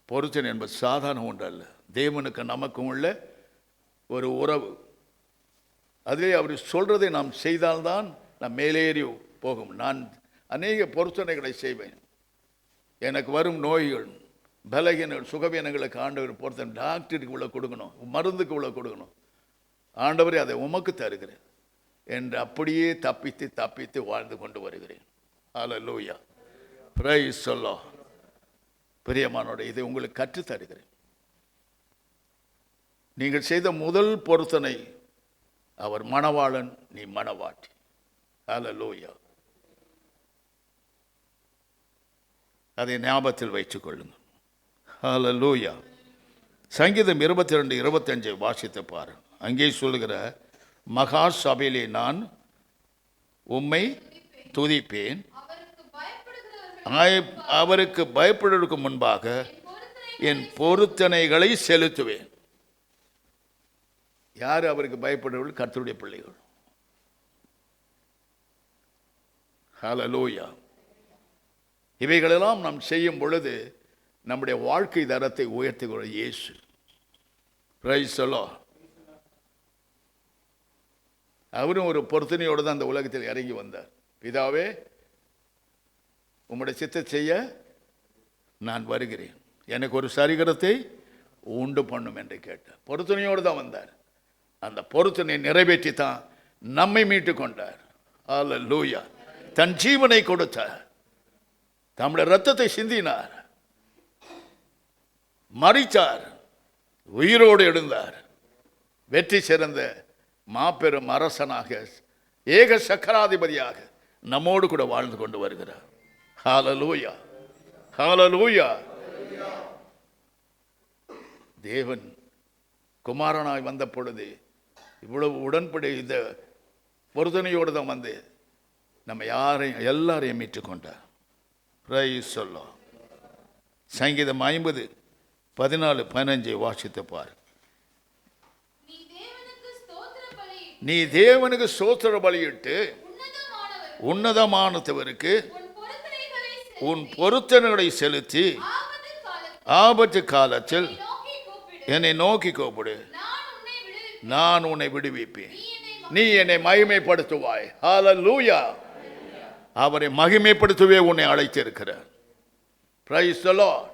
பொருத்தனை என்பது சாதாரண ஒன்று அல்ல. தேவனுக்கு நமக்கும் உள்ள ஒரு உறவு. அதிலே அவர் சொல்கிறதை நாம் செய்தால்தான் நாம் மேலேறி போகும். நான் அநேக பொருத்தனைகளை செய்வேன். எனக்கு வரும் நோய்கள், பலகீனங்கள், சுகவீனங்களுக்கு ஆண்டவர் பொறுத்த டாக்டருக்கு இவ்வளோ கொடுக்கணும், மருந்துக்கு இவ்வளோ கொடுக்கணும், ஆண்டவரே அதை உமக்கு தருகிறேன் என்று அப்படியே தப்பித்து தப்பித்து வாழ்ந்து கொண்டு வருகிறேன். ஹல்லேலூயா, பிரைஸ் தி லார்ட். பிரியமானோட, இதை உங்களுக்கு கற்றுத் தருகிறேன். நீங்கள் செய்த முதல் பொருத்தனை, அவர் மணவாளன், நீ மணவாட்டி. ஹல்லேலூயா. அதை ஞாபகத்தில் வைத்துக் கொள்ளுங்கள். ஹல்லேலூயா. சங்கீதம் 22:25 வாசித்து பாரு. அங்கே சொல்லுகிற, மகா சபையிலே நான் உம்மை துதிப்பேன், அவருக்கு பயப்படுவதற்கு முன்பாக என் பொருத்தனைகளை செலுத்துவேன். யார் அவருக்கு பயப்படுவர்கள்? கர்த்தருடைய பிள்ளைகள். ஹல்லேலூயா. இவைகளெல்லாம் நாம் செய்யும் பொழுது நம்முடைய வாழ்க்கை தரத்தை உயர்த்துகிற இயேசு. Price the Lord. அவரும் ஒரு பொருத்தனையோடு தான் அந்த உலகத்தில் இறங்கி வந்தார். பிதாவே, உம்முடைய சித்தத்தை செய்ய நான் வருகிறேன், எனக்கு ஒரு சரீரத்தை உண்டு பண்ணும் என்று கேட்டார். பொருத்தனையோடு தான் வந்தார். அந்த பொருத்தனை நிறைவேற்றி தான் நம்மை மீட்டு கொண்டார். ஹல்லேலூயா. தன் ஜீவனை கொடுத்தார், தம்முடைய இரத்தத்தை சிந்தினார், மரித்தார், உயிரோடு எழுந்தார், வெற்றி சிறந்த மாபெரும் அரசனாக, ஏக சக்கராதிபதியாக நம்மோடு கூட வாழ்ந்து கொண்டு வருகிறார். ஹல்லேலூயா, ஹல்லேலூயா. தேவன் குமாரனாய் வந்த பொழுது இவ்வளவு உடன்படி இந்த பொருத்தனையோடு தான் வந்து நம்ம எல்லாரையும் மீட்டுக் கொண்டார். Price the lord. சங்கீதம் 50:14-15 வாசித்து பார். நீ தேவனுக்கு ஸ்தோத்திர பலியிட்டு உன்னதமானவருக்கு உன் பொருத்தனைகளை செலுத்தி ஆபத்து காலத்தில் என்னை நோக்கி கூப்பிடு, நான் உன்னை விடுவிப்பேன், நீ என்னை மகிமைப்படுத்துவாய். ஹல்லேலூயா. அவரை மகிமைப்படுத்தவே உன்னை அழைத்திருக்கிறார். Price the Lord.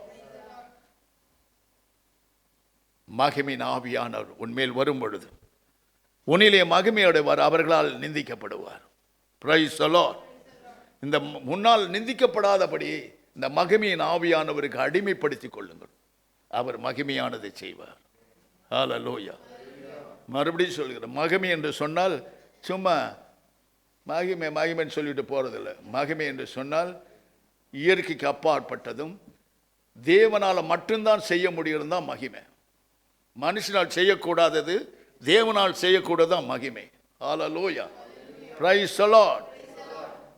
மகிமையின் ஆவியானவர் உன்மேல் வரும் பொழுது உன்னிலே மகிமையடைவார், அவர்களால் நிந்திக்கப்படுவார். Price the lord. இந்த முன்னால் நிந்திக்கப்படாதபடி இந்த மகிமையின் ஆவியானவருக்கு அடிமைப்படுத்திக் கொள்ளுங்கள், அவர் மகிமையானதை செய்வார். ஹல்லேலூயா. மறுபடியும் சொல்கிறேன், மகிமை என்று சொன்னால் சும்மா மகிமை மகிமைன்னு சொல்லிட்டு போகிறதில்ல. மகிமை என்று சொன்னால் இயற்கைக்கு அப்பாற்பட்டதும் தேவனால் மட்டும்தான் செய்ய முடியும் தான் மகிமை. மனுஷனால் செய்யக்கூடாதது தேவனால் செய்யக்கூடாதான் மகிமை. ஹல்லேலூயா. Praise the lord.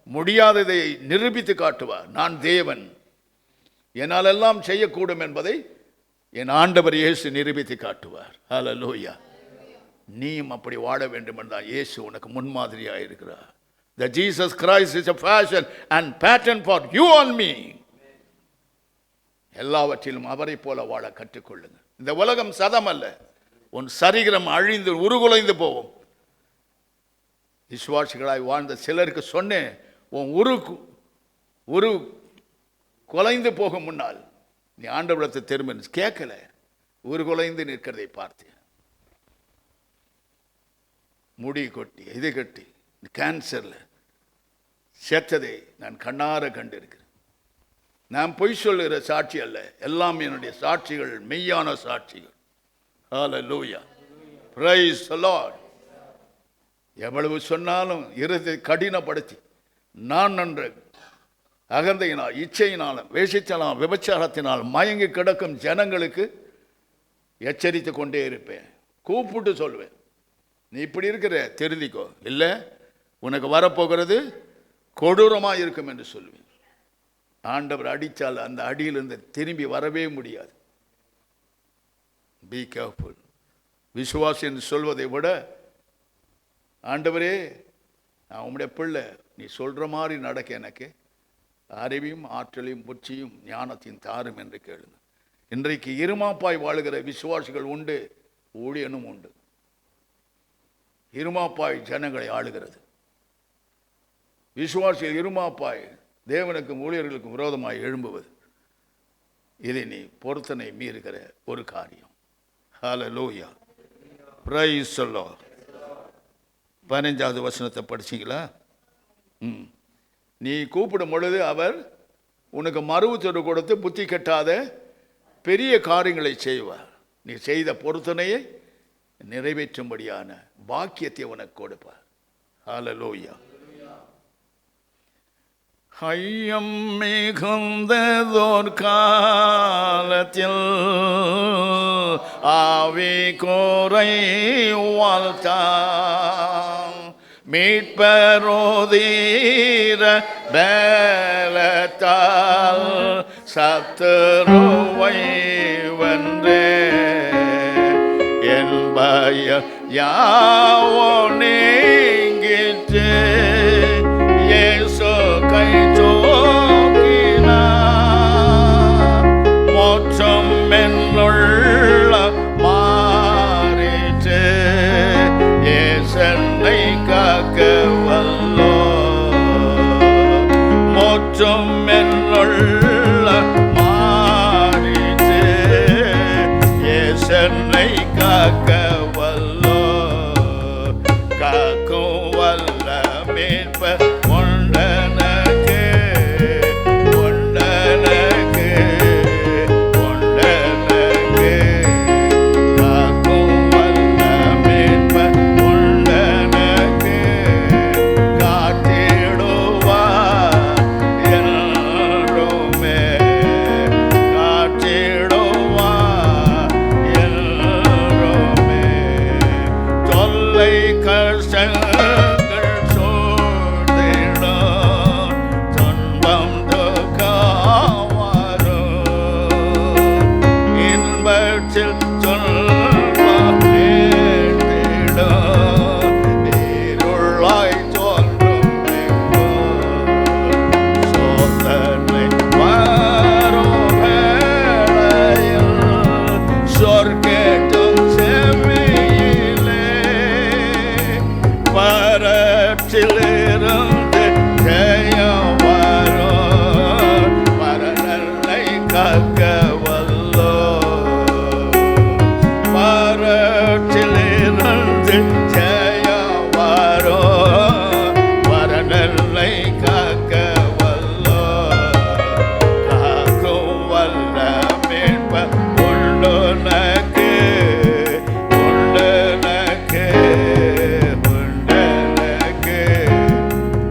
முடியாததை நிரூபித்து காட்டுவார். நான் தேவன், என்னால் எல்லாம் செய்யக்கூடும் என்பதை என் ஆண்டவர் இயேசு நிரூபித்து காட்டுவார். ஹல்லேலூயா. நீயும் அப்படி வாழ வேண்டும் என்றால் இயேசு உனக்கு முன்மாதிரியாக இருக்கிறார். The Jesus Christ is a fashion and pattern for you and me. எல்லாவற்றிலும் அவரை போல வாழ கற்றுக்கொள்ளுங்கள். இந்த உலகம் சதம் அல்ல, உன் சரீரம் அழிந்து உருகுலைந்து போகும். விசுவாசிகளாய் வாழ்ந்த சிலருக்கு சொன்னேன், உன் உரு குலைந்து போகும் முன்னால் நீ ஆண்டவரத்தை திரும்ப கேட்கல, உருகுலைந்து நிற்கிறதை பார்த்தேன். முடி கொட்டி இது கட்டி கேன்சரில் செத்ததை நான் கண்ணார கண்டிருக்கிறேன். நான் பொய் சொல்லுகிற சாட்சி அல்ல, எல்லாம் என்னுடைய சாட்சிகள், மெய்யான சாட்சிகள். ஹல்லேலூயா. Praise the lord. எவ்வளவு சொன்னாலும் இருதை கடினப்படுத்தி நான் நன்று அகந்தையினால், இச்சையினாலும், வேசித்தனால், விபச்சாரத்தினால் மயங்கி கிடக்கும் ஜனங்களுக்கு எச்சரித்து கொண்டே இருப்பேன். கூப்பிட்டு சொல்வேன், நீ இப்படி இருக்கிற தெரிந்திக்கோ, இல்லை உனக்கு வரப்போகிறது கொடூரமாக இருக்கும் என்று சொல்வேன். ஆண்டவர் அடித்தால் அந்த அடியிலிருந்து திரும்பி வரவே முடியாது. Be careful. விசுவாசி என்று சொல்வதை விட, ஆண்டவரே நான் உம்முடைய பிள்ளை, நீ சொல்கிற மாதிரி நடக்க எனக்கு அறிவையும் ஆற்றலையும் புத்தியும் ஞானத்தையும் தாரும் என்று கேளுங்க. இன்றைக்கு இருமாப்பாய் வாழுகிற விசுவாசிகள் உண்டு, ஊழியனும் உண்டு. இருமாப்பாய் ஜனங்களை ஆளுகிறது. விசுவாசிகள் இருமாப்பாய் தேவனுக்கும் ஊழியர்களுக்கும் விரோதமாய் எழும்புவது. இது நீ பொருத்தனை மீறுகிற ஒரு காரியம். ஹல்லேலூயா, பிரைஸ் தி லார்ட். 15வது வசனத்தை படிச்சீங்களா? நீ கூப்பிடும் பொழுது அவர் உனக்கு மறுவுத்தொரு கொடுத்து புத்தி கட்டாத பெரிய காரியங்களை செய்வார். நீ செய்த பொருத்தனையை நிறைவேற்றும்படியான பாக்கியத்தை உனக்கு கொடுப்பார். ஹல்லேலூயா. ஐயம் மிகுந்ததோர் காலத்தில் ஆவி கோரை வாழ்த்தான் மீட்பரோதீர பலத்தால் சத்துருவை வென்றே என் பயம் யாவோ நீங்கிற்று இயேசு கை தூக்கினார் மோட்சம் என்னுள்ள மாறிற்று இயேசன்னை காக்க வல்லோ மோட்சம் என்னுள்ள மாறிற்று இயேசன்னை காக்க வல்லோ காக்கும் வல்ல மீட்பர் உண்டனக்கு உண்டனக்கு உண்டனக்கு காக்கும் வல்ல மீட்பர் உண்டனக்கு காத்திடுவார் என்றுமே காத்திடுவார் என்றுமே தொல்லை கஷ்டங்கள் சூழ்ந்திடும் துன்பம் துக்கம் வரும் இன்பத்தில் துன்பம் நேர்ந்திடும் இருளாய் தோன்றும் எங்கும் சோதனை வரும் வேளையில் சொர்க்கத்தும் செவியிலே பரத்திலிருந்து ஜெயம் வரும் பரநல்லை காக்க வல்லோ பரத்திலிருந்து ஜெயம் வரும் பரநல்லை காக்க வல்லோ காக்கும் வல்ல மீட்பர் உண்டுனக்கு உண்டுனக்கு உண்டனக்கு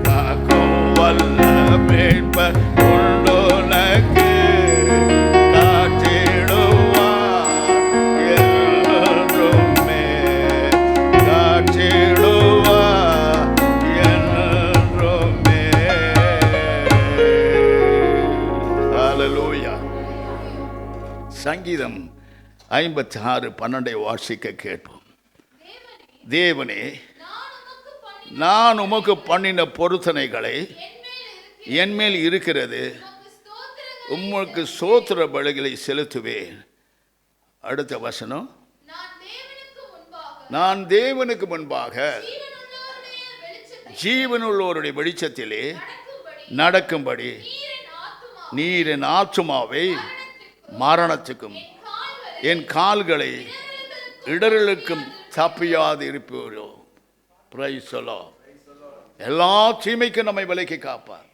காக்கும் வல்ல மீட்பர் உண்டுனக்கு காத்திடுவார் என்றுமே காத்திடுவார் என்றுமே. ஹல்லேலூயா. சங்கீதம் 56:12 வாசிக்க கேட்போம். தேவனே, நான் உமக்கு பண்ணின பொருத்தனைகளை என்மேல் இருக்கிறது, உமக்கு ஸ்தோத்திர பலிகளை செலுத்துவேன். அடுத்த வசனம், நான் தேவனுக்கு முன்பாக ஜீவனுள்ளோருடைய வெளிச்சத்திலே நடக்கும்படி நீர் என் ஆத்துமாவை மரணத்துக்கும் என் கால்களை இடர்களுக்கும் தப்பியாது இருப்பீரோ. Price the Lord. எல்லா தீமைக்கும் நம்மை விலக்கி காப்பார்.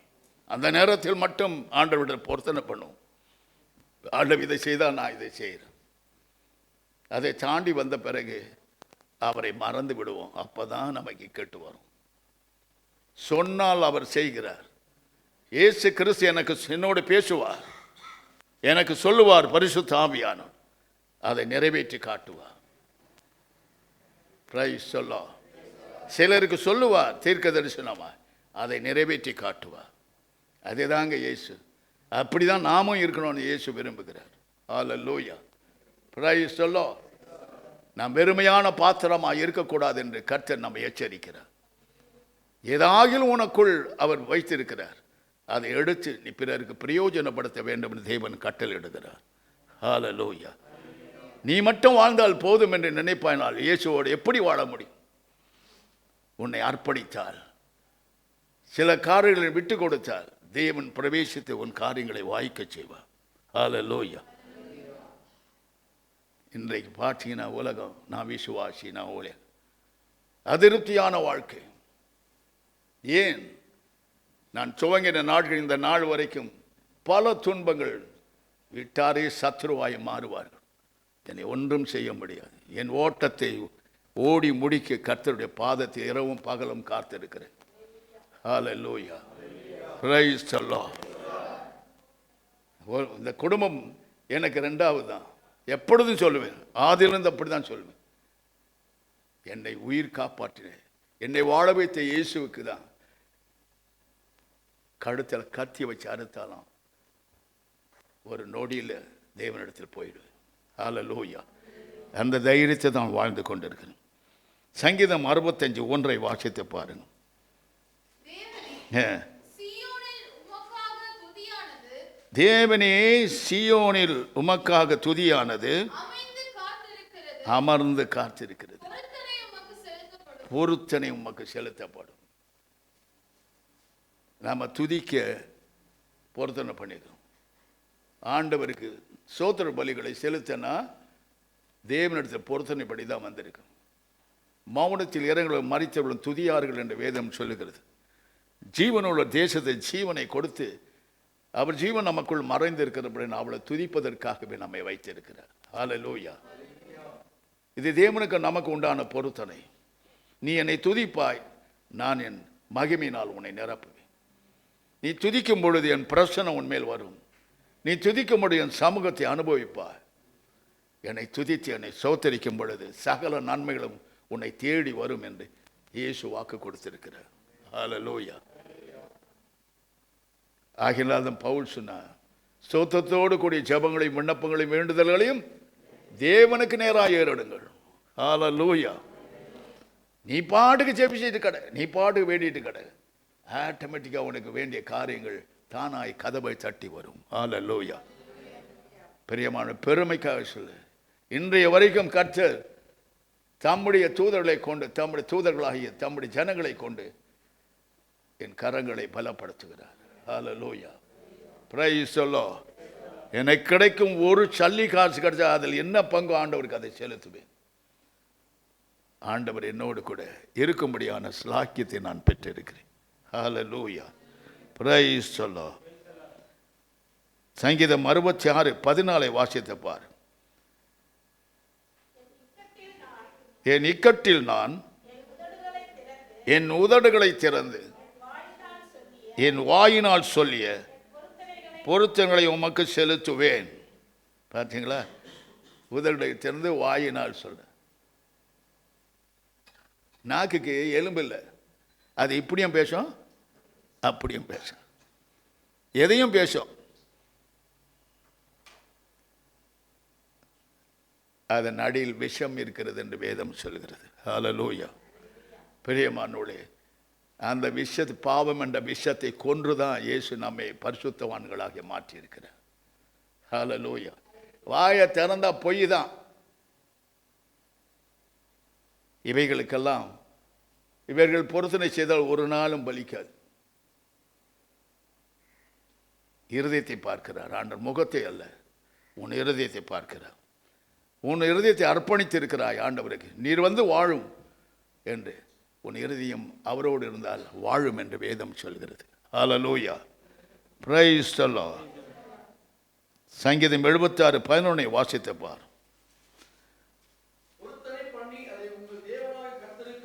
அந்த நேரத்தில் மட்டும் ஆண்டவரிடம் பொருத்தனை பண்ணும். ஆண்டவர் இதை செய்தால் நான் இதை செய்கிறேன். அதை தாண்டி வந்த பிறகு அவரை மறந்து விடுவோம். அப்பதான் நமக்கு கெட்டு வரும். சொன்னால் அவர் செய்கிறார். இயேசு கிறிஸ்து எனக்கு என்னோடு பேசுவார், எனக்கு சொல்லுவார். பரிசுத்த ஆவியானவர் அதை நிறைவேற்றி காட்டுவார். Price the Lord. சிலருக்கு சொல்லுவார் தீர்க்க தரிசனமா, அதை நிறைவேற்றி காட்டுவார். அதேதாங்க இயேசு. அப்படிதான் நாமும் இருக்கணும்னு இயேசு விரும்புகிறார். ஹல்லேலூயா. Praise the lord. நாம் வெறுமையான பாத்திரமாக இருக்கக்கூடாது என்று கர்த்தர் நம்மை எச்சரிக்கிறார். ஏதாகிலும் உனக்குள் அவர் வைத்திருக்கிறார், அதை எடுத்து நீ பிறருக்கு பிரயோஜனப்படுத்த வேண்டும் என்று தேவன் கட்டளையிடுகிறார். ஹல்லேலூயா. நீ மட்டும் வாழ்ந்தால் போதும் என்று நினைப்பானால் இயேசுவோடு எப்படி வாழ முடியும்? உன்னை அர்ப்பணித்தால், சில காரியங்களை விட்டு கொடுத்தால் தேவன் பிரவேசித்து உன் காரியங்களை வாய்க்க செய்வார். ஹல்லேலூயா. இன்றைக்கு பார்த்தீங்கன்னா உலகம், நான் விசுவாசி, நான் ஊழியர், அதிருப்தியான வாழ்க்கை. ஏன்? நான் துவங்கின நாட்கள் இந்த நாள் வரைக்கும் பல துன்பங்கள். விட்டாரே சத்ருவாய் மாறுவார்கள். என்னை ஒன்றும் செய்ய முடியாது. என் ஓட்டத்தை ஓடி முடிக்க கர்த்தருடைய பாதத்தை இரவும் பகலும் காத்திருக்கிறேன். ஹல்லேலூயா. Praise the lord. இந்த குடும்பம் எனக்கு ரெண்டாவது தான். எப்பொழுதும் சொல்லுவேன், ஆதிலிருந்து அப்படி தான் சொல்லுவேன். என்னை உயிர் காப்பாற்றினேன், என்னை வாழ வைத்த இயேசுவுக்கு தான். கழுத்தில் கத்தி வச்சு அறுத்தாலும் ஒரு நொடியில் தேவனிடத்தில் போயிடுவேன். ஹல்லேலூயா. அந்த தைரியத்தை தான் வாழ்ந்து கொண்டிருக்கிறேன். சங்கீதம் 65:1 வாசித்து பாருங்க. தேவனே, சீயோனில் உமக்காக துதியானது அமர்ந்து காத்திருக்கிறது. பொருத்தனை உமக்கு செலுத்தப்படும். நாம் துதிக்க பொருத்தனை பண்ணிக்கிறோம். ஆண்டவருக்கு சோத்திர பலிகளை செலுத்தினா தேவனிடத்தில் பொருத்தனைப்படி தான் வந்திருக்கு. மௌனத்தில் இறங்குகளும் மரித்தவர்களும் துதியார்கள் என்று வேதம் சொல்லுகிறது. ஜீவனுள்ள தேசத்தை ஜீவனை கொடுத்து அவர் ஜீவன் நமக்குள் மறைந்திருக்கிறபடி அவளை துதிப்பதற்காகவே நம்மை வைத்திருக்கிறார். ஹல்லேலூயா. இது தேவனுக்கு நமக்கு உண்டான பொருத்தனை. நீ என்னை துதிப்பாய், நான் என் மகிமையினால் உன்னை நிரப்புவேன். நீ துதிக்கும் பொழுது என் பிரசன்னம் உன்மேல் வரும். நீ துதிக்கும் பொழுது என் சமூகத்தை அனுபவிப்பாய். என்னை துதித்து என்னை சோத்தரிக்கும் பொழுது சகல நன்மைகளும் உன்னை தேடி வரும் என்று இயேசு வாக்கு கொடுத்திருக்கிறார். ஹல்லேலூயா. ஆகினாலும் பவுல் சொன்னார், ஸ்தோத்திரத்தோடு கூடிய ஜெபங்களையும் விண்ணப்பங்களையும் வேண்டுதல்களையும் தேவனுக்கு நேராக ஏறிடுங்கள். ஹல்லேலூயா. நீ பாட்டுக்கு ஜெபிச்சிட்டு கடை, நீ பாட்டுக்கு வேண்டிட்டு கடை, ஆட்டோமேட்டிக்காக உனக்கு வேண்டிய காரியங்கள் தானாய் கதவை தட்டி வரும். ஹல்லேலூயா. பிரியமான, பெருமைக்காக சொல்லு, இன்றைய வரைக்கும் கர்த்தர் தம்முடைய தூதர்களை கொண்டு, தம்முடைய தூதர்களாகிய தம்முடைய ஜனங்களை கொண்டு என் கரங்களை பலப்படுத்துகிறார். ஹல்லேலூயா. Praise the Lord. எனக்கு கிடைக்கும் ஒரு சல்லி காசு கிடைச்சா அதில் என்ன பங்கு ஆண்டவருக்கு அதை செலுத்துவேன். ஆண்டவர் என்னோடு கூட இருக்கும்படியான ஸ்லாக்கியத்தை நான் பெற்றிருக்கிறேன். ஹல்லேலூயா. Praise the lord. சங்கீதம் 66:14 வாசித்து பார். என் இக்கட்டில் நான் என் உதடுகளை திறந்து என் வாயினால் சொல்லிய பொருத்தங்களை உமக்கு செலுத்துவேன். பார்த்தீங்களா? உதடுகளை திறந்து வாயினால் சொல்ல. நாக்குக்கு எலும்பு இல்லை, அது இப்படியும் பேசும் அப்படியும் பேசும், எதையும் பேசும். அதன் அடியில் விஷம் இருக்கிறது என்று வேதம் சொல்கிறது. ஹல்லேலூயா. பிரியமானவர்களே, அந்த விஷத்தை, பாவம் என்ற விஷத்தை கொன்றுதான் இயேசு நம்மை பரிசுத்தவான்களாக மாற்றியிருக்கிறார். ஹல்லேலூயா. வாயை திறந்தா பொய் தான். இவைகளுக்கெல்லாம் இவர்கள் பொருத்தனை செய்தால் ஒரு நாளும் பலிக்காது. இருதயத்தை பார்க்கிறார் ஆண்டவர், முகத்தை அல்ல, உன் இருதயத்தை பார்க்கிறார். உன் இருதயத்தை அர்ப்பணித்திருக்கிறாய் ஆண்டவருக்கு, நீர் வந்து வாழும் என்று. உன் இருதயம் அவரோடு இருந்தால் வாழும் என்று வேதம் சொல்கிறது. ஹல்லேலூயா. Praise the lord. சங்கீதம் 76:11 வாசித்து பார்.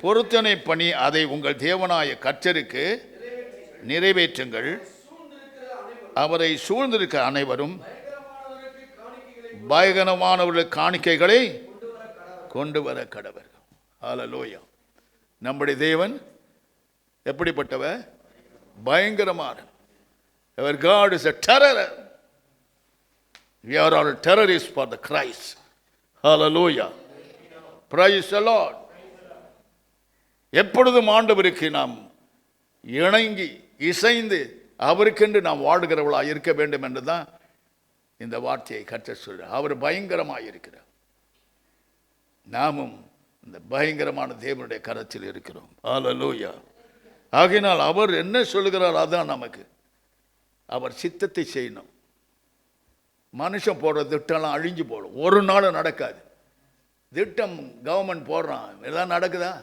பொருத்தனை பண்ணி அதை உங்கள் தேவனாய கர்த்தருக்கு நிறைவேற்றுங்கள். அவரை சூழ்ந்திருக்கிற அனைவரும் பயங்கரமானவர்களுக்கு காணிக்கைகளை கொண்டு வர கடவர். ஹல்லேலூயா. நம்முடைய தேவன் எப்படிப்பட்டவர்? பயங்கரமான. Our God is a terror. We are all terrorists for the Christ. Hallelujah. Praise the Lord. எப்பொழுதும் ஆண்டவருக்கு நாம் இணங்கி இசைந்து அவருக்கென்று நாம் வாடுகிறவளாக இருக்க வேண்டும் என்று தான் இந்த வார்த்தையை கர்த்தர் சொல்றார். அவர் பயங்கரமாக இருக்கிறார். நாமும் இந்த பயங்கரமான தேவனுடைய கரத்தில் இருக்கிறோம். ஹல்லேலூயா. ஆகையினால் அவர் என்ன சொல்லுகிறார் அதான் நமக்கு. அவர் சித்தத்தை செய்யணும். மனுஷன் போடுற திட்டம்லாம் அழிஞ்சு போடும், ஒரு நாளும் நடக்காது. திட்டம் கவர்மெண்ட் போடுறான், எல்லாம் நடக்குதா?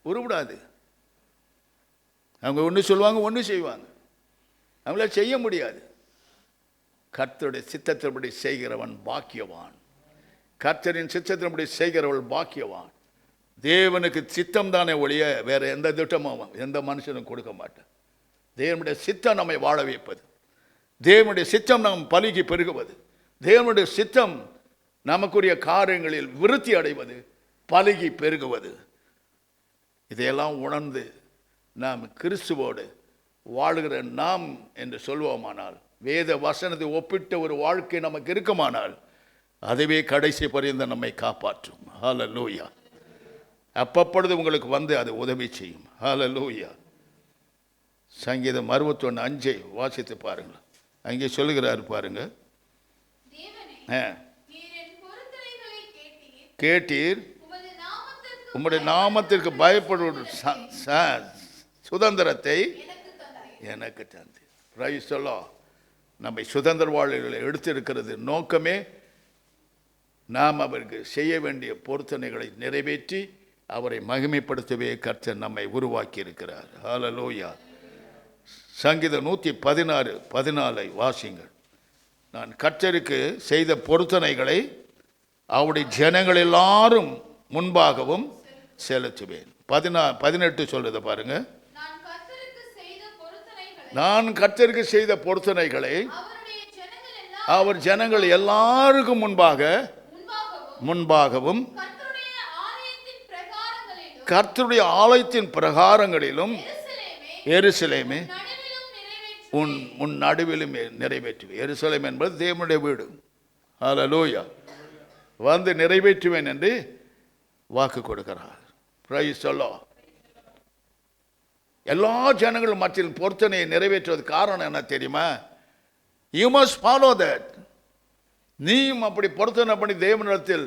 உருவிடாது. அவங்க ஒன்று சொல்லுவாங்க, ஒன்று செய்வாங்க, அவங்கள செய்ய முடியாது. கர்த்தருடைய சித்தத்தின்படி செய்கிறவன் பாக்கியவான். கர்த்தரின் சித்தத்தின்படி செய்கிறவள் பாக்கியவான். தேவனுக்கு சித்தம் தானே ஒழிய வேற எந்த திட்டமும் எந்த மனுஷனும் கொடுக்க மாட்டான். தேவனுடைய சித்தம் நம்மை வாழ வைப்பது, தேவனுடைய சித்தம் நாம் பலுகி பெருகுவது, தேவனுடைய சித்தம் நமக்குரிய காரியங்களில் விருத்தி அடைவது, பலுகி பெருகுவது. இதையெல்லாம் உணர்ந்து நாம் கிறிஸ்துவோடு வாழுகிற நாம் என்று சொல்வோமானால், வேத வசனத்தை ஒப்பிட்ட ஒரு வாழ்க்கை நமக்கு இருக்குமானால், அதுவே கடைசி பரியந்த நம்மை காப்பாற்றும். ஹல்லேலூயா. அப்பப்பொழுது உங்களுக்கு வந்து அது உதவி செய்யும். ஹல்லேலூயா. சங்கீதம் 61:5 வாசித்து பாருங்கள். அங்கே சொல்லுகிறார் பாருங்க, கேட்டீர், உம்முடைய நாமத்திற்கு பயப்படுவது சுதந்திரத்தை எனக்கு தந்தீர். Praise the lord. நம்மை சுதந்திர வாழ்வுகளை எடுத்திருக்கிறது நோக்கமே நாம் அவருக்கு செய்ய வேண்டிய பொருத்தனைகளை நிறைவேற்றி அவரை மகிமைப்படுத்தவே கர்த்தர் நம்மை உருவாக்கி இருக்கிறார். ஹல்லேலூயா. சங்கீதம் 116:14 வாசிங்கள். நான் கர்த்தருக்கு செய்த பொருத்தனைகளை அவருடைய ஜனங்கள் எல்லாரும் முன்பாகவும் செலுத்துவேன். 18 சொல்றத பாருங்க. நான் கர்த்தருக்கு செய்த பொருத்தனைகளை அவர் ஜனங்கள் எல்லாருக்கும் முன்பாகவும் கர்த்தருடைய ஆலயத்தின் பிரகாரங்களிலும் எருசலேமே உன் நடுவிலும் நிறைவேற்றுவேன். எருசலேம் என்பது தேவனுடைய வீடு. ஹல்லேலூயா. வந்து நிறைவேற்றுவேன் என்று வாக்கு கொடுக்கிறார். Price the Lord. எல்லா ஜனங்களும் மத்தியில் பொருத்தனையை நிறைவேற்றுவது காரணம் என்ன தெரியுமா? You must follow that. நீயும் அப்படி பொருத்தனை பண்ணி தேவனிடத்தில்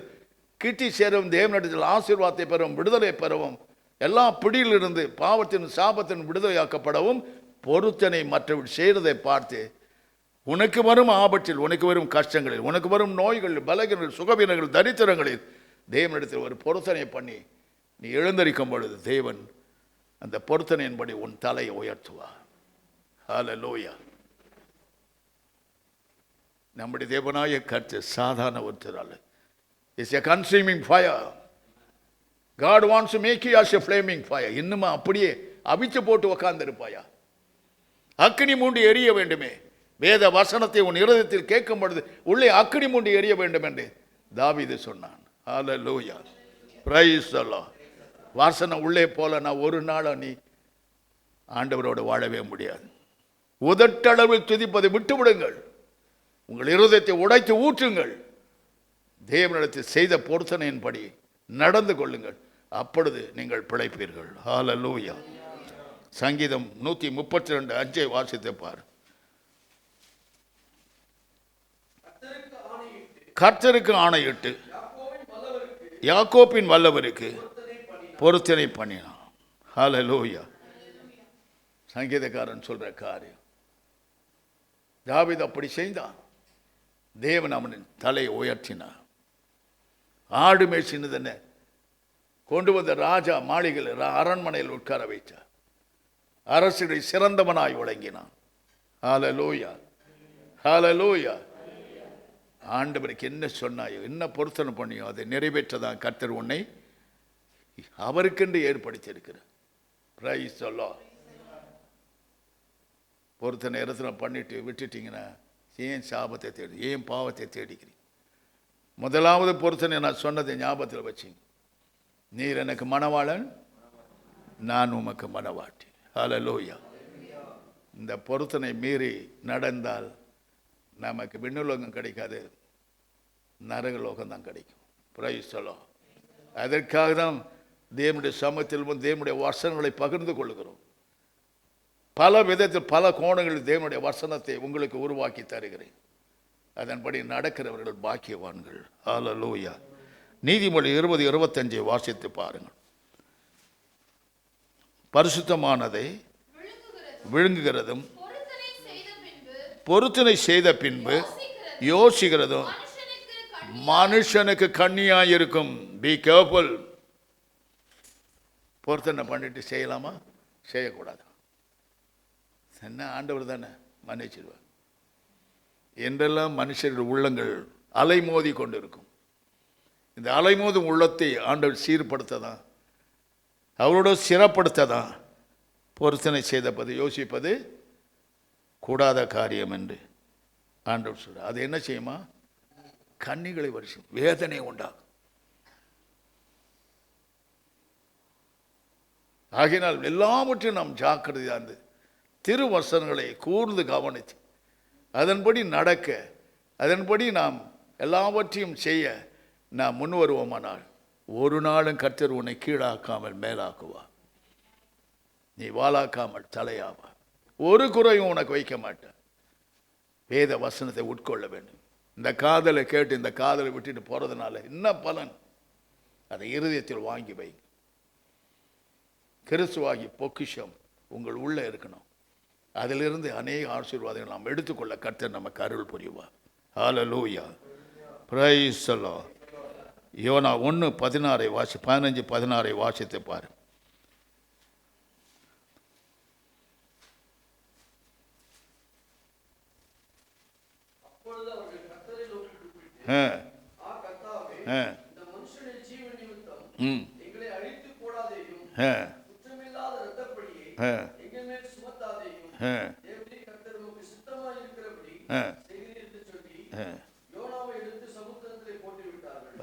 கிட்டி சேரவும், தேவனிடத்தில் ஆசீர்வாதத்தை பெறவும், விடுதலை பெறவும், எல்லா பிடியிலிருந்து பாவத்தின் சாபத்தின் விடுதலையாக்கப்படவும் பொருத்தனை மற்றவர்கள் செய்கிறதை பார்த்து உனக்கு வரும் ஆபத்தில், உனக்கு வரும் கஷ்டங்களில், உனக்கு வரும் நோய்கள், பலகீனங்கள், சுகவீனங்கள், தரித்திரங்களில் தேவனிடத்தில் ஒரு பொருத்தனை பண்ணி நீ எழுந்தரிக்கும் பொழுது தேவன் அந்த பொருத்தனையின்படி உன் தலையை உயர்த்துவார். ஹல்லேலூயா. நம்முடைய தேவனாய கர்த்தர் சாதாரண ஒருத்தர் அல்ல. It's a consuming fire. God wants to make you as a flaming fire. இன்னுமா அப்படியே அவிச்சு போட்டு உட்கார்ந்திருப்பாயா? அக்கினி மூண்டி எரிய வேண்டுமே. வேத வசனத்தை உன் இருதயத்தில் கேட்கும் பொழுது உள்ளே அக்கினி மூண்டி எரிய வேண்டும் என்று தாவீது சொன்னான். ஹல்லேலூயா. Praise the lord. வாசனை உள்ளே போல நான் ஒரு நாள் நீ ஆண்டவரோடு வாழவே முடியாது. உதட்டளவில் துதிப்பதை விட்டு விடுங்கள். உங்கள் இருதயத்தை உடைத்து ஊற்றுங்கள். தேவனிடத்தில் செய்த பொருத்தனையின்படி நடந்து கொள்ளுங்கள். அப்பொழுது நீங்கள் பிழைப்பீர்கள். ஹல்லேலூயா. சங்கீதம் 132:5 வாசித்து பார். கர்த்தருக்கு ஆணையிட்டு யாக்கோபின் வல்லவருக்கு பொருத்தனை பண்ணினான். ஹல்லேலூயா. சங்கீதக்காரன் சொல்ற காரியம். தாவீது அப்படி செய்தான். தேவன் அவனின் தலையை உயர்த்தினார். ஆடு மேய்ச்சினதென்ன கொண்டு வந்த ராஜா மாளிகையில் அரண்மனையில் உட்கார வைத்தார். அரசுடைய சிறந்தவனாய் விளங்கினான். ஹல்லேலூயா. ஹல்லேலூயா. ஆண்டவருக்கு என்ன சொன்னாயோ, என்ன பொருத்தனை பண்ணியோ அதை நிறைவேற்றதான் கர்த்தர் உன்னை அவருக்கென்று ஏற்படுத்தி இருக்கிறார். Price the Lord. பொருத்தனை இடத்துல பண்ணிட்டு விட்டுட்டீங்கன்னா ஏன் சாபத்தை தேடி, ஏன் பாவத்தை தேடிக்கிறீங்க? முதலாவது பொருத்தனை நான் சொன்னதை ஞாபகத்தில் வச்சிங்க. நீர் எனக்கு மணவாளன், நான் உமக்கு மணவாட்டி. ஹல்லேலூயா. இந்த பொருத்தனை மீறி நடந்தால் நமக்கு விண்ணுலோகம் கிடைக்காது, நரகலோகம் தான் கிடைக்கும். Price the Lord. அதற்காக தான் தேவனுடைய சமூகத்தில் தேவனுடைய வசனங்களை பகிர்ந்து கொள்கிறோம். பல விதத்தில் பல கோணங்களில் தேவனுடைய வசனத்தை உங்களுக்கு உருவாக்கி தருகிறேன். அதன்படி நடக்கிறவர்கள் பாக்கியவான்கள். ஹல்லேலூயா. நீதிமொழி 20:25 வாசித்து பாருங்கள். பரிசுத்தமானதை விழுங்குகிறதும் பொருத்தனை செய்த பின்பு யோசிக்கிறதும் மனுஷனுக்கு கண்ணியாக இருக்கும். Be careful. பொருத்தனை பண்ணிட்டு செய்யலாமா, செய்யக்கூடாது. என்ன ஆண்டவர் தானே மன்னிச்சிடுவார் என்றெல்லாம் மனுஷர்கள் உள்ளங்கள் அலைமோதி கொண்டு இருக்கும். இந்த அலைமோதும் உள்ளத்தை ஆண்டவர் சீர்படுத்ததான், அவரோட சிறப்படுத்ததான் பொருத்தனை செய்தபது யோசிப்பது கூடாத காரியம் என்று ஆண்டவர் சொல்றார். அது என்ன செய்யுமா? கண்ணிகளை வருஷம் வேதனை உண்டாகும். ஆகினால் எல்லாவற்றையும் நாம் ஜாக்கிரதையாக இருந்து திருவசனங்களை கூர்ந்து கவனித்து அதன்படி நடக்க, அதன்படி நாம் எல்லாவற்றையும் செய்ய நாம் முன் வருவோமானால் ஒரு நாளும் கர்த்தர் உன்னை கீழாக்காமல் மேலாக்குவார். நீ வாளாக்காமல் தலையாவா. ஒரு குறையும் உனக்கு வைக்க மாட்டார். வேத வசனத்தை உட்கொள்ள வேண்டும். இந்த காதலை கேட்டு இந்த காதலை விட்டுட்டு போறதுனால என்ன பலன்? அதை இருதயத்தில் வாங்கி வை. கிறிஸ்துவாகி பொக்கிஷம் உங்கள் உள்ள இருக்கணும். அதிலிருந்து அநேக ஆசீர்வாதங்கள் நாம் எடுத்துக்கொள்ள கர்த்தர் நமக்கு அருள் புரிவார். ஹல்லேலூயா, பிரைஸ் தி லார்ட். யோனா 1:16 வாசி 15-16 வாசித்து பாரு.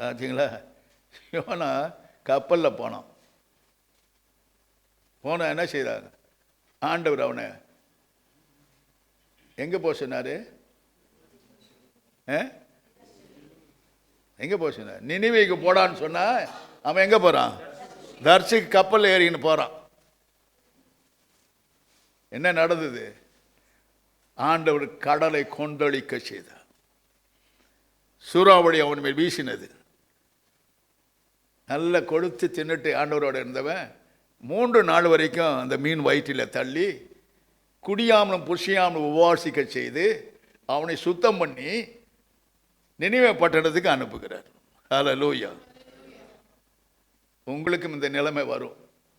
பார்த்தீங்களா? யோனா கப்பலில் போனான். என்ன செய்தார்? ஆண்டவர் அவனை எங்கே போக சொன்னார்? எங்கே போக சொன்னார்? நினிவேக்கு போடான்னு சொன்னா அவன் எங்கே போகிறான்? தர்சிக்கு கப்பல் ஏறின்னு போகிறான். என்ன நடந்தது? ஆண்டவர் கடலை கொந்தளிக்க செய்தார். சூறாவளி அவன் மேல் வீசினது. நல்ல கொளுத்து தின்னுட்டு ஆண்டவரோடு இருந்தவன் 3 நாள் வரைக்கும் அந்த மீன் வயிற்றில் தள்ளி குடியாமலும் புஷியாமலும் உபவாசிக்க செய்து அவனை சுத்தம் பண்ணி நினிவே பட்டணத்துக்கு அனுப்புகிறார். ஹல்லேலூயா. உங்களுக்கும் இந்த நிலைமை வரும்.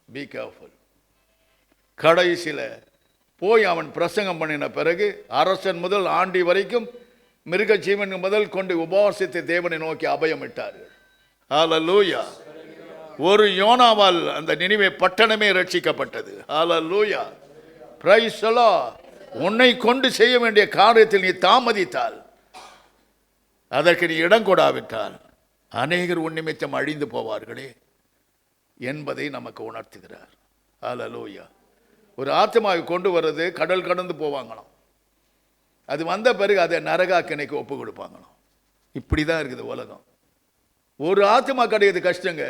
Be careful. கடைசியில் போய் அவன் பிரசங்கம் பண்ணின பிறகு அரசன் முதல் ஆண்டி வரைக்கும் மிருக ஜீவன் முதல் கொண்டு உபவாசித்து தேவனை நோக்கி அபயமிட்டார்கள். ஹல்லேலூயா. ஒரு யோனாவால் அந்த நினிவே பட்டணமே ரட்சிக்கப்பட்டது. ஹல்லேலூயா, பிரைஸ் தி லார்ட். உன்னை கொண்டு செய்ய வேண்டிய காரியத்தில் நீ தாமதித்தால், அதற்கு நீ இடம் கொடாவிட்டால் அநேகர் உன் நிமித்தம் அழிந்து போவார்களே என்பதை நமக்கு உணர்த்துகிறார். ஹல்லேலூயா. ஒரு ஆத்மாவை கொண்டு வர்றது கடல் கடந்து போவாங்களாம். அது வந்த பிறகு அதை நரகாக்கினைக்கு ஒப்பு கொடுப்பாங்களாம். இப்படி தான் இருக்குது உலகம். ஒரு ஆத்மா கிடையாது கஷ்டங்க.